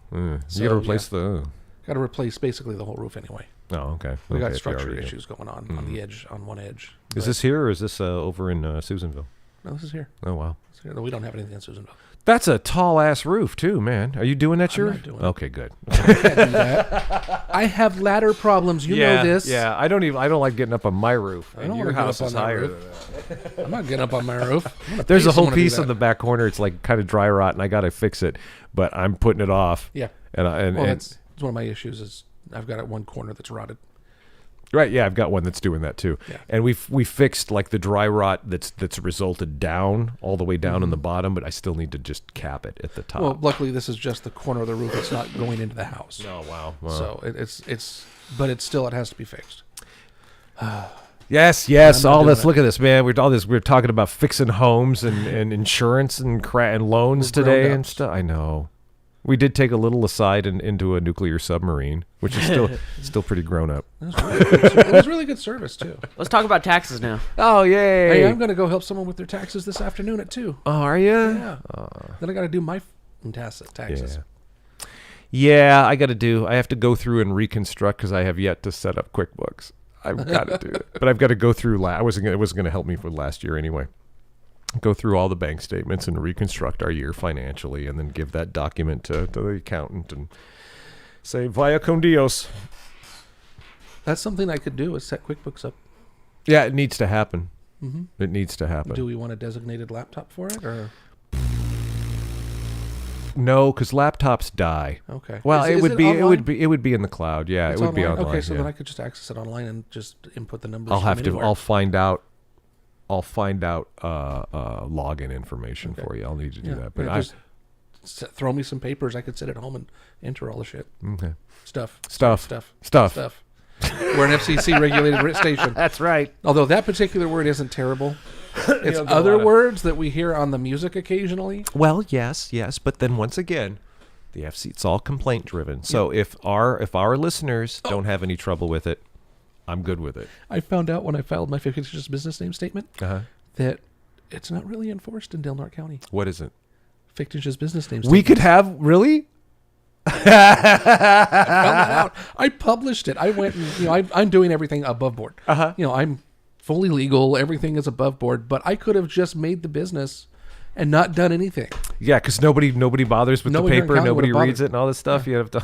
[SPEAKER 6] So,
[SPEAKER 3] you got to replace the.
[SPEAKER 6] Got to replace basically the whole roof anyway.
[SPEAKER 3] Oh, okay.
[SPEAKER 6] We got
[SPEAKER 3] Okay,
[SPEAKER 6] structure issues going on the edge, on one edge.
[SPEAKER 3] Is this here or is this over in Susanville?
[SPEAKER 6] No, this is here.
[SPEAKER 3] Oh wow.
[SPEAKER 6] No, we don't have anything in Susanville.
[SPEAKER 3] That's a tall ass roof too, man. Are you doing that?
[SPEAKER 6] I'm not doing it.
[SPEAKER 3] Okay, good.
[SPEAKER 6] I can't do that. I have ladder problems. You know this.
[SPEAKER 3] Yeah, I don't like getting up on my roof.
[SPEAKER 6] I don't
[SPEAKER 3] Your
[SPEAKER 6] want to get
[SPEAKER 3] house
[SPEAKER 6] up
[SPEAKER 3] is
[SPEAKER 6] on that
[SPEAKER 3] higher
[SPEAKER 6] roof.
[SPEAKER 3] than that.
[SPEAKER 6] I'm not getting up on my roof.
[SPEAKER 3] There's a whole piece in the back corner. It's like kind of dry rot, and I got to fix it, but I'm putting it off.
[SPEAKER 6] Yeah.
[SPEAKER 3] And
[SPEAKER 6] That's one of my issues is I've got one corner that's rotted.
[SPEAKER 3] right, yeah, I've got one that's doing that too.
[SPEAKER 6] Yeah.
[SPEAKER 3] And we fixed like the dry rot that's resulted down all the way down on the bottom, but I still need to just cap it at the top.
[SPEAKER 6] Well, luckily this is just the corner of the roof. It's not going into the house.
[SPEAKER 3] Oh wow.
[SPEAKER 6] So but it has to be fixed.
[SPEAKER 3] Yes.
[SPEAKER 6] I'm not
[SPEAKER 3] All
[SPEAKER 6] doing
[SPEAKER 3] this.
[SPEAKER 6] it.
[SPEAKER 3] Look at this, man. We're talking about fixing homes and insurance and loans
[SPEAKER 6] We're
[SPEAKER 3] today
[SPEAKER 6] grown
[SPEAKER 3] and
[SPEAKER 6] ups.
[SPEAKER 3] stuff. I know. We did take a little aside into a nuclear submarine, which is still pretty grown up.
[SPEAKER 6] It was really good service too.
[SPEAKER 1] Let's talk about taxes now.
[SPEAKER 3] Oh yay!
[SPEAKER 6] Hey, I'm going to go help someone with their taxes this afternoon at 2.
[SPEAKER 3] Oh, are you?
[SPEAKER 6] Yeah. Then I got to do my taxes.
[SPEAKER 3] Yeah, I have to go through and reconstruct because I have yet to set up QuickBooks. I've got to do it, but I've got to go through. It wasn't going to help me for last year anyway. Go through all the bank statements and reconstruct our year financially, and then give that document to the accountant and say "Vaya con Dios."
[SPEAKER 6] That's something I could do is set QuickBooks up.
[SPEAKER 3] Yeah, it needs to happen. It needs to happen.
[SPEAKER 6] Do we want a designated laptop for it or?
[SPEAKER 3] No, because laptops die.
[SPEAKER 6] Okay.
[SPEAKER 3] Well,
[SPEAKER 6] Is
[SPEAKER 3] it would
[SPEAKER 6] online?
[SPEAKER 3] be in the cloud. Yeah,
[SPEAKER 6] It's
[SPEAKER 3] it would be
[SPEAKER 6] online?
[SPEAKER 3] online.
[SPEAKER 6] Okay, so
[SPEAKER 3] yeah.
[SPEAKER 6] then I could just access it online and just input the numbers.
[SPEAKER 3] I'll
[SPEAKER 6] from
[SPEAKER 3] have to.
[SPEAKER 6] anywhere.
[SPEAKER 3] I'll find out login information for you. I'll need to do that. But
[SPEAKER 6] just throw me some papers. I could sit at home and enter all the shit.
[SPEAKER 3] Okay.
[SPEAKER 6] Stuff.
[SPEAKER 3] Stuff.
[SPEAKER 6] We're an FCC regulated station.
[SPEAKER 3] That's right.
[SPEAKER 6] Although that particular word isn't terrible. It's
[SPEAKER 3] know,
[SPEAKER 6] other words that we hear on the music occasionally.
[SPEAKER 3] Well, yes, but then once again, the FC it's all complaint driven. So if our listeners don't have any trouble with it, I'm good with it.
[SPEAKER 6] I found out when I filed my fictitious business name statement that it's not really enforced in Del Norte County.
[SPEAKER 3] What is it?
[SPEAKER 6] Fictitious business name statement.
[SPEAKER 3] We could have really.
[SPEAKER 6] I found that out. I published it. I went and I'm doing everything above board. I'm fully legal. Everything is above board. But I could have just made the business and not done anything.
[SPEAKER 3] Yeah, because nobody bothers with
[SPEAKER 6] Nobody
[SPEAKER 3] the
[SPEAKER 6] here in
[SPEAKER 3] paper.
[SPEAKER 6] county
[SPEAKER 3] Nobody
[SPEAKER 6] would've
[SPEAKER 3] reads it and all this stuff. You have to.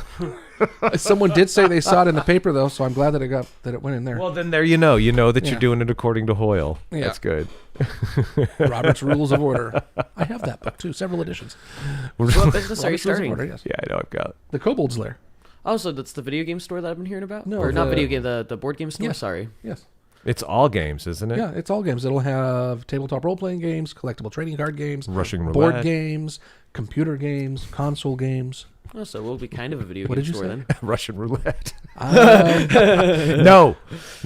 [SPEAKER 6] Someone did say they saw it in the paper though, so I'm glad that it went in there.
[SPEAKER 3] Well, then there you know that
[SPEAKER 6] Yeah.
[SPEAKER 3] you're doing it according to Hoyle.
[SPEAKER 6] Yeah.
[SPEAKER 3] That's good.
[SPEAKER 6] Robert's Rules of Order. I have that book too, several editions.
[SPEAKER 1] What business are you
[SPEAKER 6] Robert's Rules of
[SPEAKER 1] starting?
[SPEAKER 6] Order, yes.
[SPEAKER 3] Yeah, I know. I've got.
[SPEAKER 6] The Kobold's Lair.
[SPEAKER 1] Oh, so that's the video game store that I've been hearing about?
[SPEAKER 6] No,
[SPEAKER 1] or not
[SPEAKER 6] the-
[SPEAKER 1] video game, the board game store?
[SPEAKER 6] Yeah.
[SPEAKER 1] Sorry.
[SPEAKER 6] Yes.
[SPEAKER 3] It's all games, isn't it?
[SPEAKER 6] Yeah, it's all games. It'll have tabletop role-playing games, collectible trading card games,
[SPEAKER 3] Russian
[SPEAKER 6] board
[SPEAKER 3] roulette.
[SPEAKER 6] games, computer games, console games.
[SPEAKER 1] Oh, so we'll be kind of a video
[SPEAKER 6] What
[SPEAKER 1] game
[SPEAKER 6] did you
[SPEAKER 1] store
[SPEAKER 6] say?
[SPEAKER 1] then.
[SPEAKER 3] Russian roulette.
[SPEAKER 6] Um,
[SPEAKER 3] No.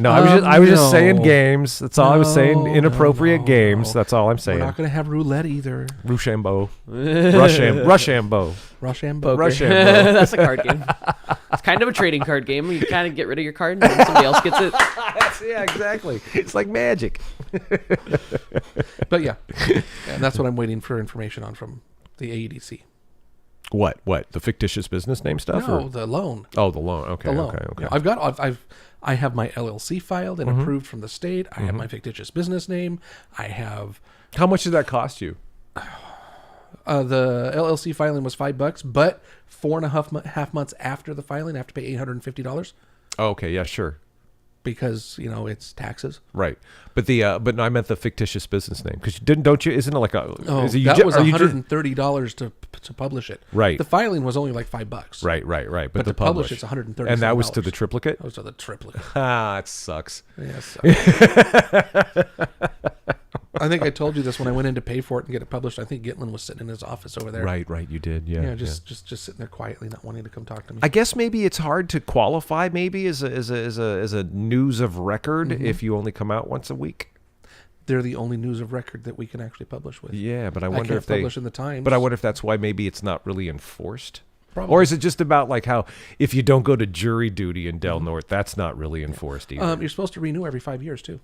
[SPEAKER 3] I was just saying
[SPEAKER 6] no.
[SPEAKER 3] games. That's all I was saying.
[SPEAKER 6] No,
[SPEAKER 3] Inappropriate
[SPEAKER 6] no,
[SPEAKER 3] games.
[SPEAKER 6] no.
[SPEAKER 3] That's all I'm
[SPEAKER 6] we're
[SPEAKER 3] saying.
[SPEAKER 6] not going to have roulette either.
[SPEAKER 3] Rushambo. Rushambo.
[SPEAKER 6] Rochambeau.
[SPEAKER 3] Rushambo.
[SPEAKER 1] That's a card game. It's kind of a trading card game. You kind of get rid of your card and then somebody else gets it.
[SPEAKER 3] Yeah, exactly. It's like magic.
[SPEAKER 6] But yeah, and that's what I'm waiting for information on from the AEDC.
[SPEAKER 3] What? The fictitious business name stuff?
[SPEAKER 6] No,
[SPEAKER 3] or-
[SPEAKER 6] the loan.
[SPEAKER 3] Oh, the loan. Okay.
[SPEAKER 6] The loan.
[SPEAKER 3] Okay.
[SPEAKER 6] Yeah, I have my LLC filed and approved from the state. I have my fictitious business name. I have
[SPEAKER 3] How much did that cost you?
[SPEAKER 6] the LLC filing was $5, but 4.5 half months after the filing, I have to pay $850.
[SPEAKER 3] Oh, okay. Yeah, sure.
[SPEAKER 6] because it's taxes.
[SPEAKER 3] Right. But but no, I meant the fictitious business name because don't you? Isn't it like a?
[SPEAKER 6] Oh,
[SPEAKER 3] is it,
[SPEAKER 6] that was
[SPEAKER 3] are you
[SPEAKER 6] $130 to publish it.
[SPEAKER 3] Right.
[SPEAKER 6] The filing was only like $5.
[SPEAKER 3] Right.
[SPEAKER 6] But to publish it's $130.
[SPEAKER 3] And that was to the triplicate.
[SPEAKER 6] That was to the triplicate.
[SPEAKER 3] Ah, it sucks.
[SPEAKER 6] Yes. I think I told you this when I went in to pay for it and get it published. I think Gitlin was sitting in his office over there.
[SPEAKER 3] Right. You did. Yeah.
[SPEAKER 6] Yeah, just sitting there quietly, not wanting to come talk to me.
[SPEAKER 3] I guess maybe it's hard to qualify maybe as a news of record if you only come out once a week.
[SPEAKER 6] They're the only news of record that we can actually publish with.
[SPEAKER 3] Yeah, but I
[SPEAKER 6] I
[SPEAKER 3] wonder
[SPEAKER 6] can't
[SPEAKER 3] if they
[SPEAKER 6] publish in the Times.
[SPEAKER 3] But I wonder if that's why maybe it's not really enforced.
[SPEAKER 6] Probably.
[SPEAKER 3] Or is it just about like how if you don't go to jury duty in Del Norte, that's not really enforced either.
[SPEAKER 6] You're supposed to renew every 5 years too.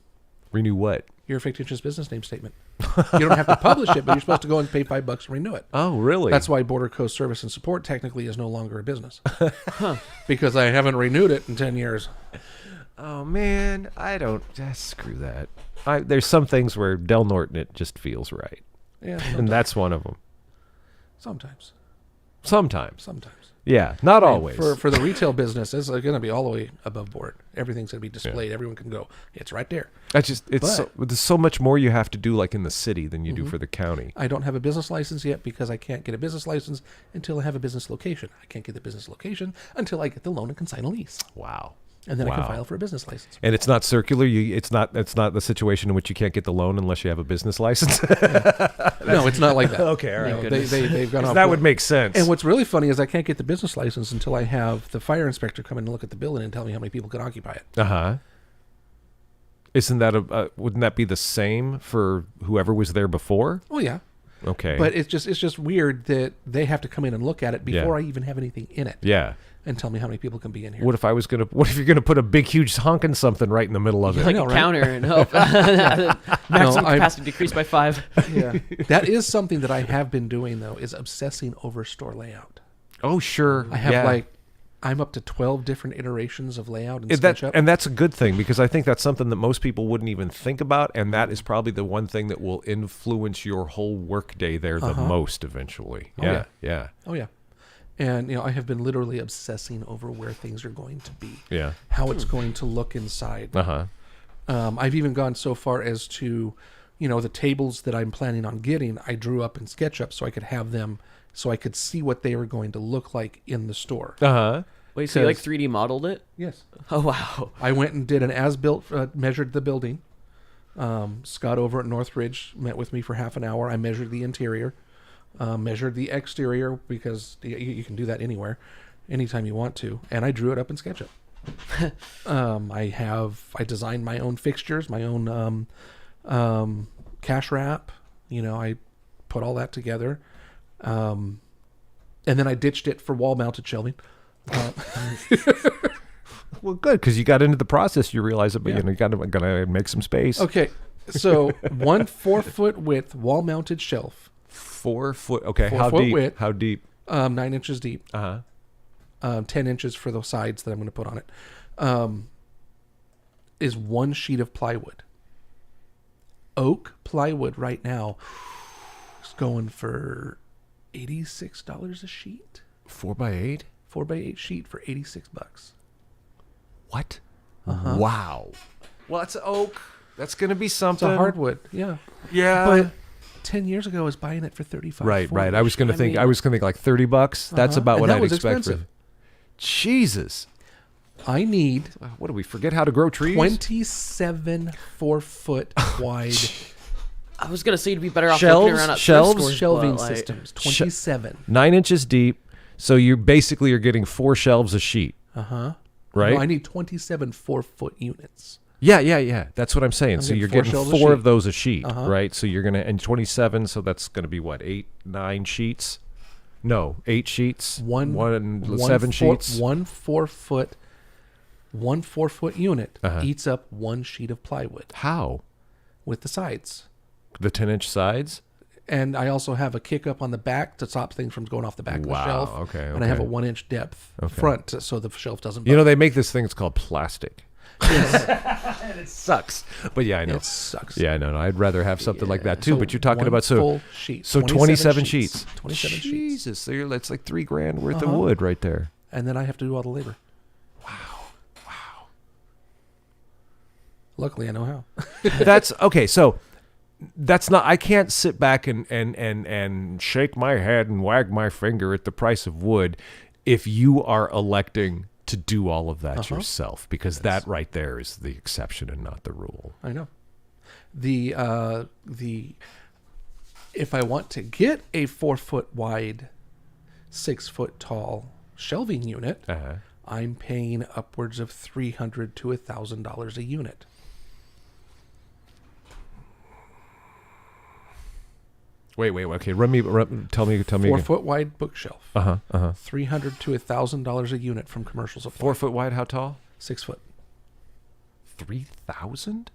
[SPEAKER 3] Renew what?
[SPEAKER 6] Your fictitious business name statement. You don't have to publish it, but you're supposed to go and pay $5 and renew it.
[SPEAKER 3] Oh, really?
[SPEAKER 6] That's why Border Coast Service and Support technically is no longer a business. Because I haven't renewed it in 10 years.
[SPEAKER 3] Oh man, I don't. Screw that. There's some things where Del Norte it just feels right,
[SPEAKER 6] Yeah,
[SPEAKER 3] and that's one of them.
[SPEAKER 6] sometimes.
[SPEAKER 3] Sometimes.
[SPEAKER 6] Sometimes.
[SPEAKER 3] Yeah, not always.
[SPEAKER 6] For the retail business, it's going to be all the way above board. Everything's going to be displayed. Everyone can go. It's right there.
[SPEAKER 3] There's so much more you have to do like in the city than you do for the county.
[SPEAKER 6] I don't have a business license yet because I can't get a business license until I have a business location. I can't get the business location until I get the loan and can sign a lease.
[SPEAKER 3] Wow.
[SPEAKER 6] And then I can
[SPEAKER 3] Wow.
[SPEAKER 6] file for a business license.
[SPEAKER 3] And it's not circular. It's not the situation in which you can't get the loan unless you have a business license.
[SPEAKER 6] No, it's not like that.
[SPEAKER 3] Okay, all right.
[SPEAKER 6] No, they've gone off.
[SPEAKER 3] That would make sense.
[SPEAKER 6] And what's really funny is I can't get the business license until I have the fire inspector come in and look at the building and tell me how many people can occupy it.
[SPEAKER 3] Isn't that wouldn't that be the same for whoever was there before?
[SPEAKER 6] Well, yeah.
[SPEAKER 3] Okay.
[SPEAKER 6] But it's just weird that they have to come in and look at it before I even have anything in it.
[SPEAKER 3] Yeah.
[SPEAKER 6] And tell me how many people can be in here.
[SPEAKER 3] What if you're gonna put a big huge honking something right in the middle of it?
[SPEAKER 1] Like
[SPEAKER 6] know,
[SPEAKER 1] a
[SPEAKER 6] right?
[SPEAKER 1] counter and hope. Maximum capacity decreased by 5.
[SPEAKER 6] Yeah. That is something that I have been doing though, is obsessing over store layout.
[SPEAKER 3] Oh sure.
[SPEAKER 6] I have
[SPEAKER 3] yeah.
[SPEAKER 6] I'm up to 12 different iterations of layout and SketchUp.
[SPEAKER 3] And that's a good thing because I think that's something that most people wouldn't even think about, and that is probably the one thing that will influence your whole workday there the most eventually.
[SPEAKER 6] Oh,
[SPEAKER 3] Yeah.
[SPEAKER 6] Oh yeah. And I have been literally obsessing over where things are going to be.
[SPEAKER 3] Yeah.
[SPEAKER 6] How it's going to look inside. I've even gone so far as to, the tables that I'm planning on getting, I drew up in SketchUp so I could have them, so I could see what they were going to look like in the store.
[SPEAKER 1] Wait, so you like 3D modeled it?
[SPEAKER 6] Yes.
[SPEAKER 1] Oh, wow.
[SPEAKER 6] I went and did an as-built, measured the building. Scott over at Northridge met with me for half an hour. I measured the interior, measured the exterior because you can do that anywhere, anytime you want to. And I drew it up in SketchUp. I designed my own fixtures, my own cash wrap. I put all that together. And then I ditched it for wall-mounted shelving.
[SPEAKER 3] Well, good because you got into the process. You realize it, but you gotta make some space.
[SPEAKER 6] Okay, so 1 4-foot width wall-mounted shelf.
[SPEAKER 3] 4 foot. Okay,
[SPEAKER 6] 4
[SPEAKER 3] how
[SPEAKER 6] foot
[SPEAKER 3] deep?
[SPEAKER 6] width.
[SPEAKER 3] How deep?
[SPEAKER 6] 9 inches deep. 10 inches for the sides that I'm going to put on it. Is 1 sheet of plywood. Oak plywood right now is going for $86 a sheet.
[SPEAKER 3] 4x8.
[SPEAKER 6] 4x8 sheet for $86.
[SPEAKER 3] What? Wow. Well, it's oak. That's gonna be something.
[SPEAKER 6] It's a hardwood. Yeah.
[SPEAKER 3] Yeah.
[SPEAKER 6] But 10 years ago I was buying it for $35.
[SPEAKER 3] Right. I was gonna think like $30. That's about
[SPEAKER 6] And
[SPEAKER 3] what
[SPEAKER 6] that
[SPEAKER 3] I'd
[SPEAKER 6] was
[SPEAKER 3] expect.
[SPEAKER 6] expensive.
[SPEAKER 3] Jesus.
[SPEAKER 6] I need
[SPEAKER 3] What do we forget how to grow trees?
[SPEAKER 6] 27 4-foot wide
[SPEAKER 1] I was going to say you'd be better off
[SPEAKER 3] Shelves?
[SPEAKER 1] looking around at
[SPEAKER 3] Shelves?
[SPEAKER 1] thrift stores,
[SPEAKER 6] shelving
[SPEAKER 1] but, like,
[SPEAKER 6] systems. 27.
[SPEAKER 3] 9 inches deep. So you basically are getting 4 shelves a sheet. Right.
[SPEAKER 6] No, I need 27 4-foot units.
[SPEAKER 3] Yeah. That's what I'm saying. So
[SPEAKER 6] getting
[SPEAKER 3] you're
[SPEAKER 6] 4
[SPEAKER 3] getting
[SPEAKER 6] shelves a
[SPEAKER 3] 4 of
[SPEAKER 6] sheet.
[SPEAKER 3] those a sheet, right? So you're gonna and 27. So that's gonna be what 8-9 sheets. No, 8 sheets. 7 sheets.
[SPEAKER 6] 1 4-foot unit eats up 1 sheet of plywood
[SPEAKER 3] How?
[SPEAKER 6] with the sides.
[SPEAKER 3] The 10-inch sides.
[SPEAKER 6] And I also have a kick up on the back to stop things from going off the back of the shelf.
[SPEAKER 3] Okay.
[SPEAKER 6] And I have a 1-inch depth front so the shelf doesn't
[SPEAKER 3] You know, they make this thing. It's called plastic. And it sucks. But yeah, I know.
[SPEAKER 6] It sucks.
[SPEAKER 3] Yeah, no. I'd rather have something like that too.
[SPEAKER 6] So
[SPEAKER 3] but you're talking
[SPEAKER 6] 1
[SPEAKER 3] about
[SPEAKER 6] full sheet,
[SPEAKER 3] so 27 sheets.
[SPEAKER 6] 27 sheets.
[SPEAKER 3] Jesus, so that's like $3,000 worth of wood right there.
[SPEAKER 6] And then I have to do all the labor. Luckily, I know how.
[SPEAKER 3] That's okay. So that's not. I can't sit back and shake my head and wag my finger at the price of wood if you are electing to do all of that yourself, because that right there is the exception and not the rule.
[SPEAKER 6] I know. If I want to get a 4-foot wide, 6-foot tall shelving unit, I'm paying upwards of $300 to $1,000 a unit.
[SPEAKER 3] Wait. Okay, tell me.
[SPEAKER 6] 4-foot wide bookshelf. $300 to $1,000 a unit from Commercial Supply.
[SPEAKER 3] 4 foot wide. How tall?
[SPEAKER 6] 6 foot.
[SPEAKER 3] 3,000?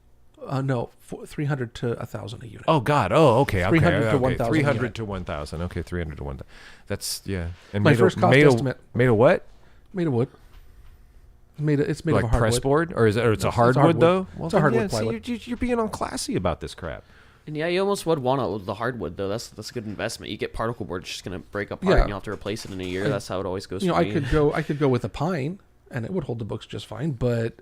[SPEAKER 6] No, 300 to 1,000 a unit.
[SPEAKER 3] Oh God. Oh, okay.
[SPEAKER 6] 300 to 1,000
[SPEAKER 3] 300
[SPEAKER 6] unit.
[SPEAKER 3] to 1,000. Okay, 300 to 1,000. That's And
[SPEAKER 6] My first cost estimate.
[SPEAKER 3] Made of what?
[SPEAKER 6] Made of wood. It's made
[SPEAKER 3] Like
[SPEAKER 6] of a hardwood.
[SPEAKER 3] pressboard, or is it? Or it's a hardwood
[SPEAKER 6] hardwood.
[SPEAKER 3] though.
[SPEAKER 6] It's a hardwood
[SPEAKER 3] see,
[SPEAKER 6] plywood.
[SPEAKER 3] you're being all classy about this crap.
[SPEAKER 1] And yeah, you almost would want the hardwood though. That's a good investment. You get particle board, it's just gonna break apart, and you'll have to replace it in a year. That's how it always goes.
[SPEAKER 6] You know,
[SPEAKER 1] for
[SPEAKER 6] I
[SPEAKER 1] me.
[SPEAKER 6] could go with a pine, and it would hold the books just fine. But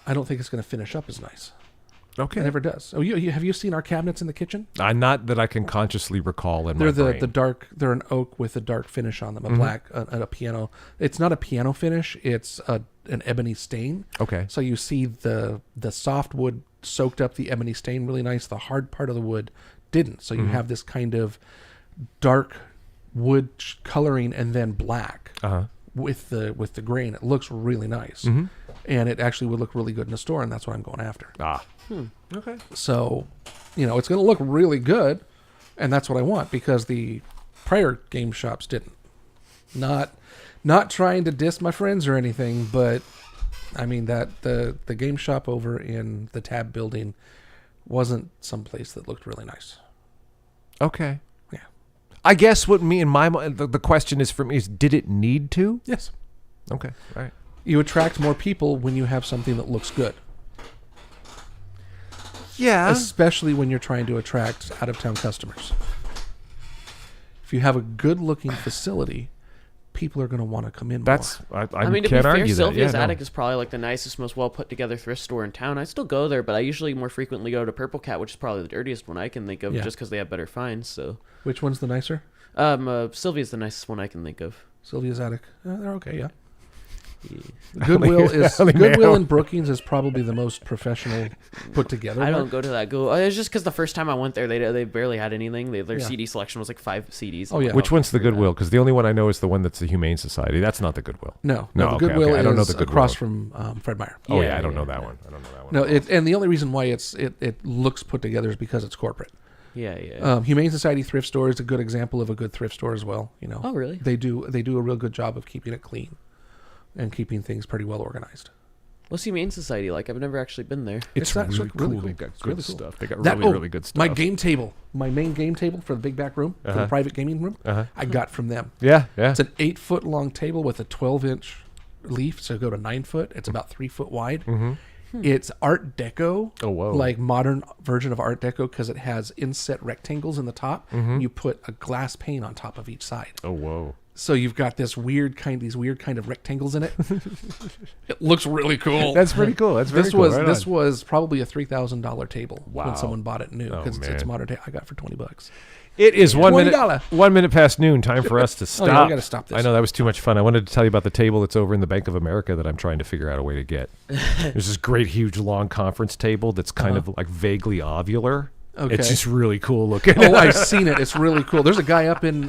[SPEAKER 6] I don't think it's going to finish up as nice.
[SPEAKER 3] Okay.
[SPEAKER 6] It never does. Oh, have you seen our cabinets in the kitchen?
[SPEAKER 3] Not that I can consciously recall in
[SPEAKER 6] They're
[SPEAKER 3] my brain.
[SPEAKER 6] the dark. They're an oak with a dark finish on them, a black and a piano. It's not a piano finish. It's an ebony stain.
[SPEAKER 3] Okay.
[SPEAKER 6] So you see the soft wood soaked up the ebony stain really nice. The hard part of the wood didn't. So you have this kind of dark wood coloring and then black with the grain. It looks really nice, and it actually would look really good in a store, and that's what I'm going after.
[SPEAKER 3] Okay.
[SPEAKER 6] So, it's going to look really good, and that's what I want, because the prior game shops didn't. Not trying to diss my friends or anything, but I mean that the game shop over in the Tab building wasn't someplace that looked really nice.
[SPEAKER 3] Okay.
[SPEAKER 6] Yeah.
[SPEAKER 3] I guess what me in my mind, the question is for me is, did it need to?
[SPEAKER 6] Yes.
[SPEAKER 3] Okay. All right.
[SPEAKER 6] You attract more people when you have something that looks good.
[SPEAKER 3] Yeah.
[SPEAKER 6] Especially when you're trying to attract out-of-town customers. If you have a good-looking facility, people are going to want to come in more.
[SPEAKER 1] I mean, to
[SPEAKER 3] can't
[SPEAKER 1] be fair,
[SPEAKER 3] argue that.
[SPEAKER 1] Sylvia's
[SPEAKER 3] Yeah,
[SPEAKER 1] Attic
[SPEAKER 3] no.
[SPEAKER 1] is probably like the nicest, most well put together thrift store in town. I still go there, but I usually more frequently go to Purple Cat, which is probably the dirtiest one I can think of, just because they have better finds. So,
[SPEAKER 6] Which one's the nicer?
[SPEAKER 1] Sylvia's the nicest one I can think of.
[SPEAKER 6] Sylvia's Attic. They're okay, yeah.
[SPEAKER 1] Yeah.
[SPEAKER 6] Goodwill in Brookings is probably the most professional put together.
[SPEAKER 1] I
[SPEAKER 6] one.
[SPEAKER 1] don't go to that Goodwill. It's just because the first time I went there, they barely had anything. Their
[SPEAKER 6] Yeah.
[SPEAKER 1] CD selection was like 5 CDs.
[SPEAKER 6] Oh, yeah.
[SPEAKER 3] Which one's the Goodwill? Because the only one I know is the one that's the Humane Society. That's not the Goodwill.
[SPEAKER 6] No,
[SPEAKER 3] No,
[SPEAKER 6] the
[SPEAKER 3] okay,
[SPEAKER 6] Goodwill
[SPEAKER 3] okay. I don't know
[SPEAKER 6] is
[SPEAKER 3] the Goodwill.
[SPEAKER 6] across from Fred Meyer.
[SPEAKER 3] Oh,
[SPEAKER 1] Yeah,
[SPEAKER 3] I don't
[SPEAKER 1] yeah,
[SPEAKER 3] know that
[SPEAKER 1] yeah.
[SPEAKER 3] one. I don't know that one.
[SPEAKER 6] No, and the only reason why it looks put together is because it's corporate.
[SPEAKER 1] Yeah.
[SPEAKER 6] Humane Society thrift store is a good example of a good thrift store as well.
[SPEAKER 1] Oh, really?
[SPEAKER 6] They do a real good job of keeping it clean and keeping things pretty well organized.
[SPEAKER 1] What's Humane Society like? I've never actually been there.
[SPEAKER 3] It's
[SPEAKER 6] actually
[SPEAKER 3] really cool.
[SPEAKER 6] really cool.
[SPEAKER 3] They've got
[SPEAKER 6] It's
[SPEAKER 3] good
[SPEAKER 6] really cool.
[SPEAKER 3] stuff. They got really good stuff.
[SPEAKER 6] My game table, my main game table for the big back room, for the private gaming room, I got from them.
[SPEAKER 3] Yeah.
[SPEAKER 6] It's an 8-foot long table with a 12-inch leaf, so go to 9 foot. It's about 3 foot wide. It's Art Deco.
[SPEAKER 3] Oh, whoa.
[SPEAKER 6] Like modern version of Art Deco, because it has inset rectangles in the top. You put a glass pane on top of each side.
[SPEAKER 3] Oh, whoa.
[SPEAKER 6] So you've got these weird kind of rectangles in it. It looks really cool.
[SPEAKER 3] That's pretty cool. That's very cool. Right
[SPEAKER 6] This
[SPEAKER 3] on.
[SPEAKER 6] was probably a $3,000 table
[SPEAKER 3] Wow.
[SPEAKER 6] when someone bought it new,
[SPEAKER 3] Oh,
[SPEAKER 6] because it's
[SPEAKER 3] man.
[SPEAKER 6] modern. I got it for $20.
[SPEAKER 3] It is
[SPEAKER 6] $20.
[SPEAKER 3] 1 minute past noon. Time for us to stop.
[SPEAKER 6] Oh, yeah, we gotta stop this.
[SPEAKER 3] I know that was too much fun. I wanted to tell you about the table that's over in the Bank of America that I'm trying to figure out a way to get. There's this great, huge, long conference table that's kind of like vaguely ovular.
[SPEAKER 6] Okay.
[SPEAKER 3] It's just really cool looking.
[SPEAKER 6] Oh, I've seen it. It's really cool. There's a guy up in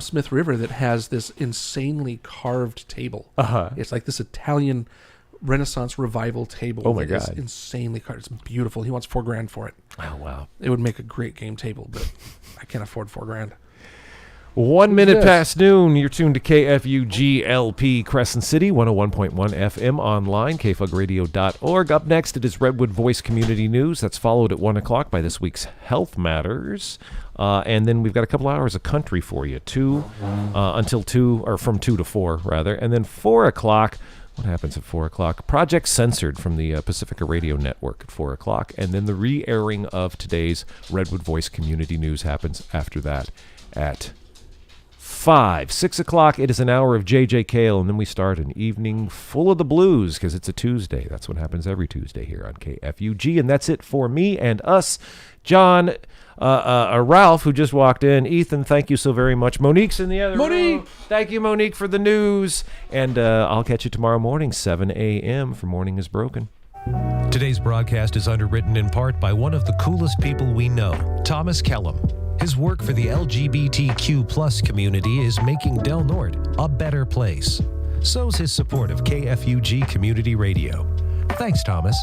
[SPEAKER 6] Smith River that has this insanely carved table. It's like this Italian Renaissance revival table.
[SPEAKER 3] Oh, my
[SPEAKER 6] that is
[SPEAKER 3] God.
[SPEAKER 6] insanely carved. It's beautiful. He wants $4,000 for it.
[SPEAKER 3] Oh, wow.
[SPEAKER 6] It would make a great game table, but I can't afford $4,000.
[SPEAKER 3] 1 minute
[SPEAKER 6] Yes.
[SPEAKER 3] past noon. You're tuned to KFUGLP Crescent City, 101.1 FM online, kfugradio.org. Up next, it is Redwood Voice Community News. That's followed at 1 o'clock by this week's Health Matters. And then we've got a couple hours of country for you, until 2, or from 2 to 4, rather. And then 4 o'clock, what happens at 4 o'clock? Project Censored from the Pacifica Radio Network at 4 o'clock. And then the re-airing of today's Redwood Voice Community News happens after that at 5. 6 o'clock, it is an hour of JJ Cale, and then we start an evening full of the blues because it's a Tuesday. That's what happens every Tuesday here on KFUG, and that's it for me and us. John, Ralph, who just walked in. Ethan, thank you so very much. Monique's in the other room. Thank you, Monique, for the news. And I'll catch you tomorrow morning, 7 a.m. for Morning is Broken.
[SPEAKER 8] Today's broadcast is underwritten in part by one of the coolest people we know, Thomas Kellum. His work for the LGBTQ+ community is making Del Norte a better place. So's his support of KFUG Community Radio. Thanks, Thomas.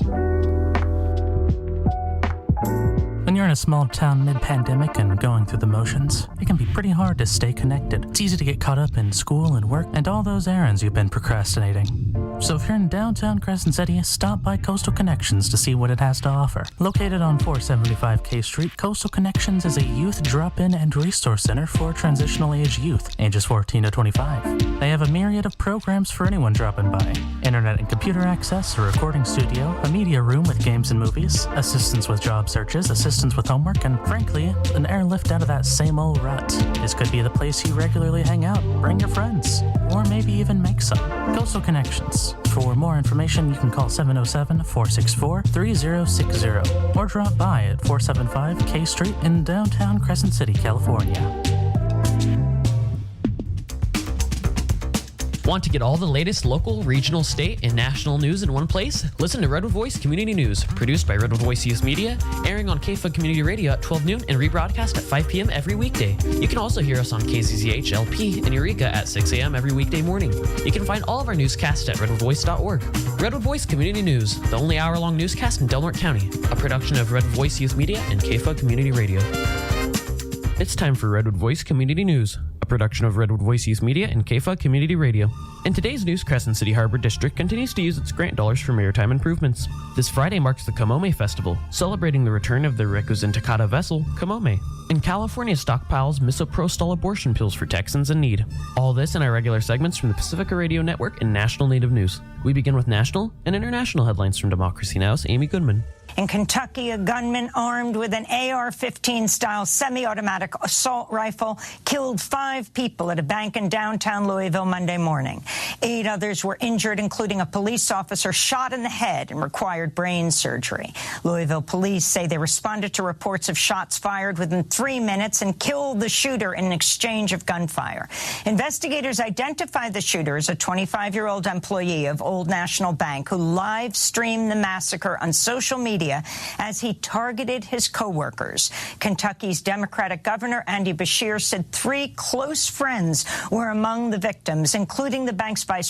[SPEAKER 9] When you're in a small town mid-pandemic and going through the motions, it can be pretty hard to stay connected. It's easy to get caught up in school and work and all those errands you've been procrastinating. So if you're in downtown Crescent City, stop by Coastal Connections to see what it has to offer. Located on 475 K Street, Coastal Connections is a youth drop-in and resource center for transitional age youth, ages 14 to 25. They have a myriad of programs for anyone dropping by. Internet and computer access, a recording studio, a media room with games and movies, assistance with job searches, assistance with homework, and frankly, an airlift out of that same old rut. This could be the place you regularly hang out, bring your friends, or maybe even make some. Coastal Connections. For more information, you can call 707-464-3060 or drop by at 475 K Street in downtown Crescent City, California.
[SPEAKER 10] Want to get all the latest local, regional, state, and national news in one place? Listen to Redwood Voice Community News, produced by Redwood Voice Youth Media, airing on KFUG Community Radio at 12 noon and rebroadcast at 5 p.m. every weekday. You can also hear us on KZZH LP in Eureka at 6 a.m. every weekday morning. You can find all of our newscasts at redwoodvoice.org. Redwood Voice Community News, the only hour-long newscast in Del Norte County, a production of Redwood Voice Youth Media and KFUG Community Radio. It's time for Redwood Voice Community News, a production of Redwood Voice Youth Media and KFUG Community Radio. In today's news, Crescent City Harbor District continues to use its grant dollars for maritime improvements. This Friday marks the Kamome Festival, celebrating the return of the Rekuzen Takata vessel, Kamome. And California stockpiles misoprostol abortion pills for Texans in need. All this in our regular segments from the Pacifica Radio Network and National Native News. We begin with national and international headlines from Democracy Now's Amy Goodman.
[SPEAKER 11] In Kentucky, a gunman armed with an AR-15 style semi-automatic assault rifle killed 5 people at a bank in downtown Louisville Monday morning. 8 others were injured, including a police officer shot in the head and required brain surgery. Louisville police say they responded to reports of shots fired within 3 minutes and killed the shooter in an exchange of gunfire. Investigators identified the shooter as a 25-year-old employee of Old National Bank who live-streamed the massacre on social media as he targeted his co-workers. Kentucky's Democratic Governor Andy Beshear said 3 close friends were among the victims, including the bank's vice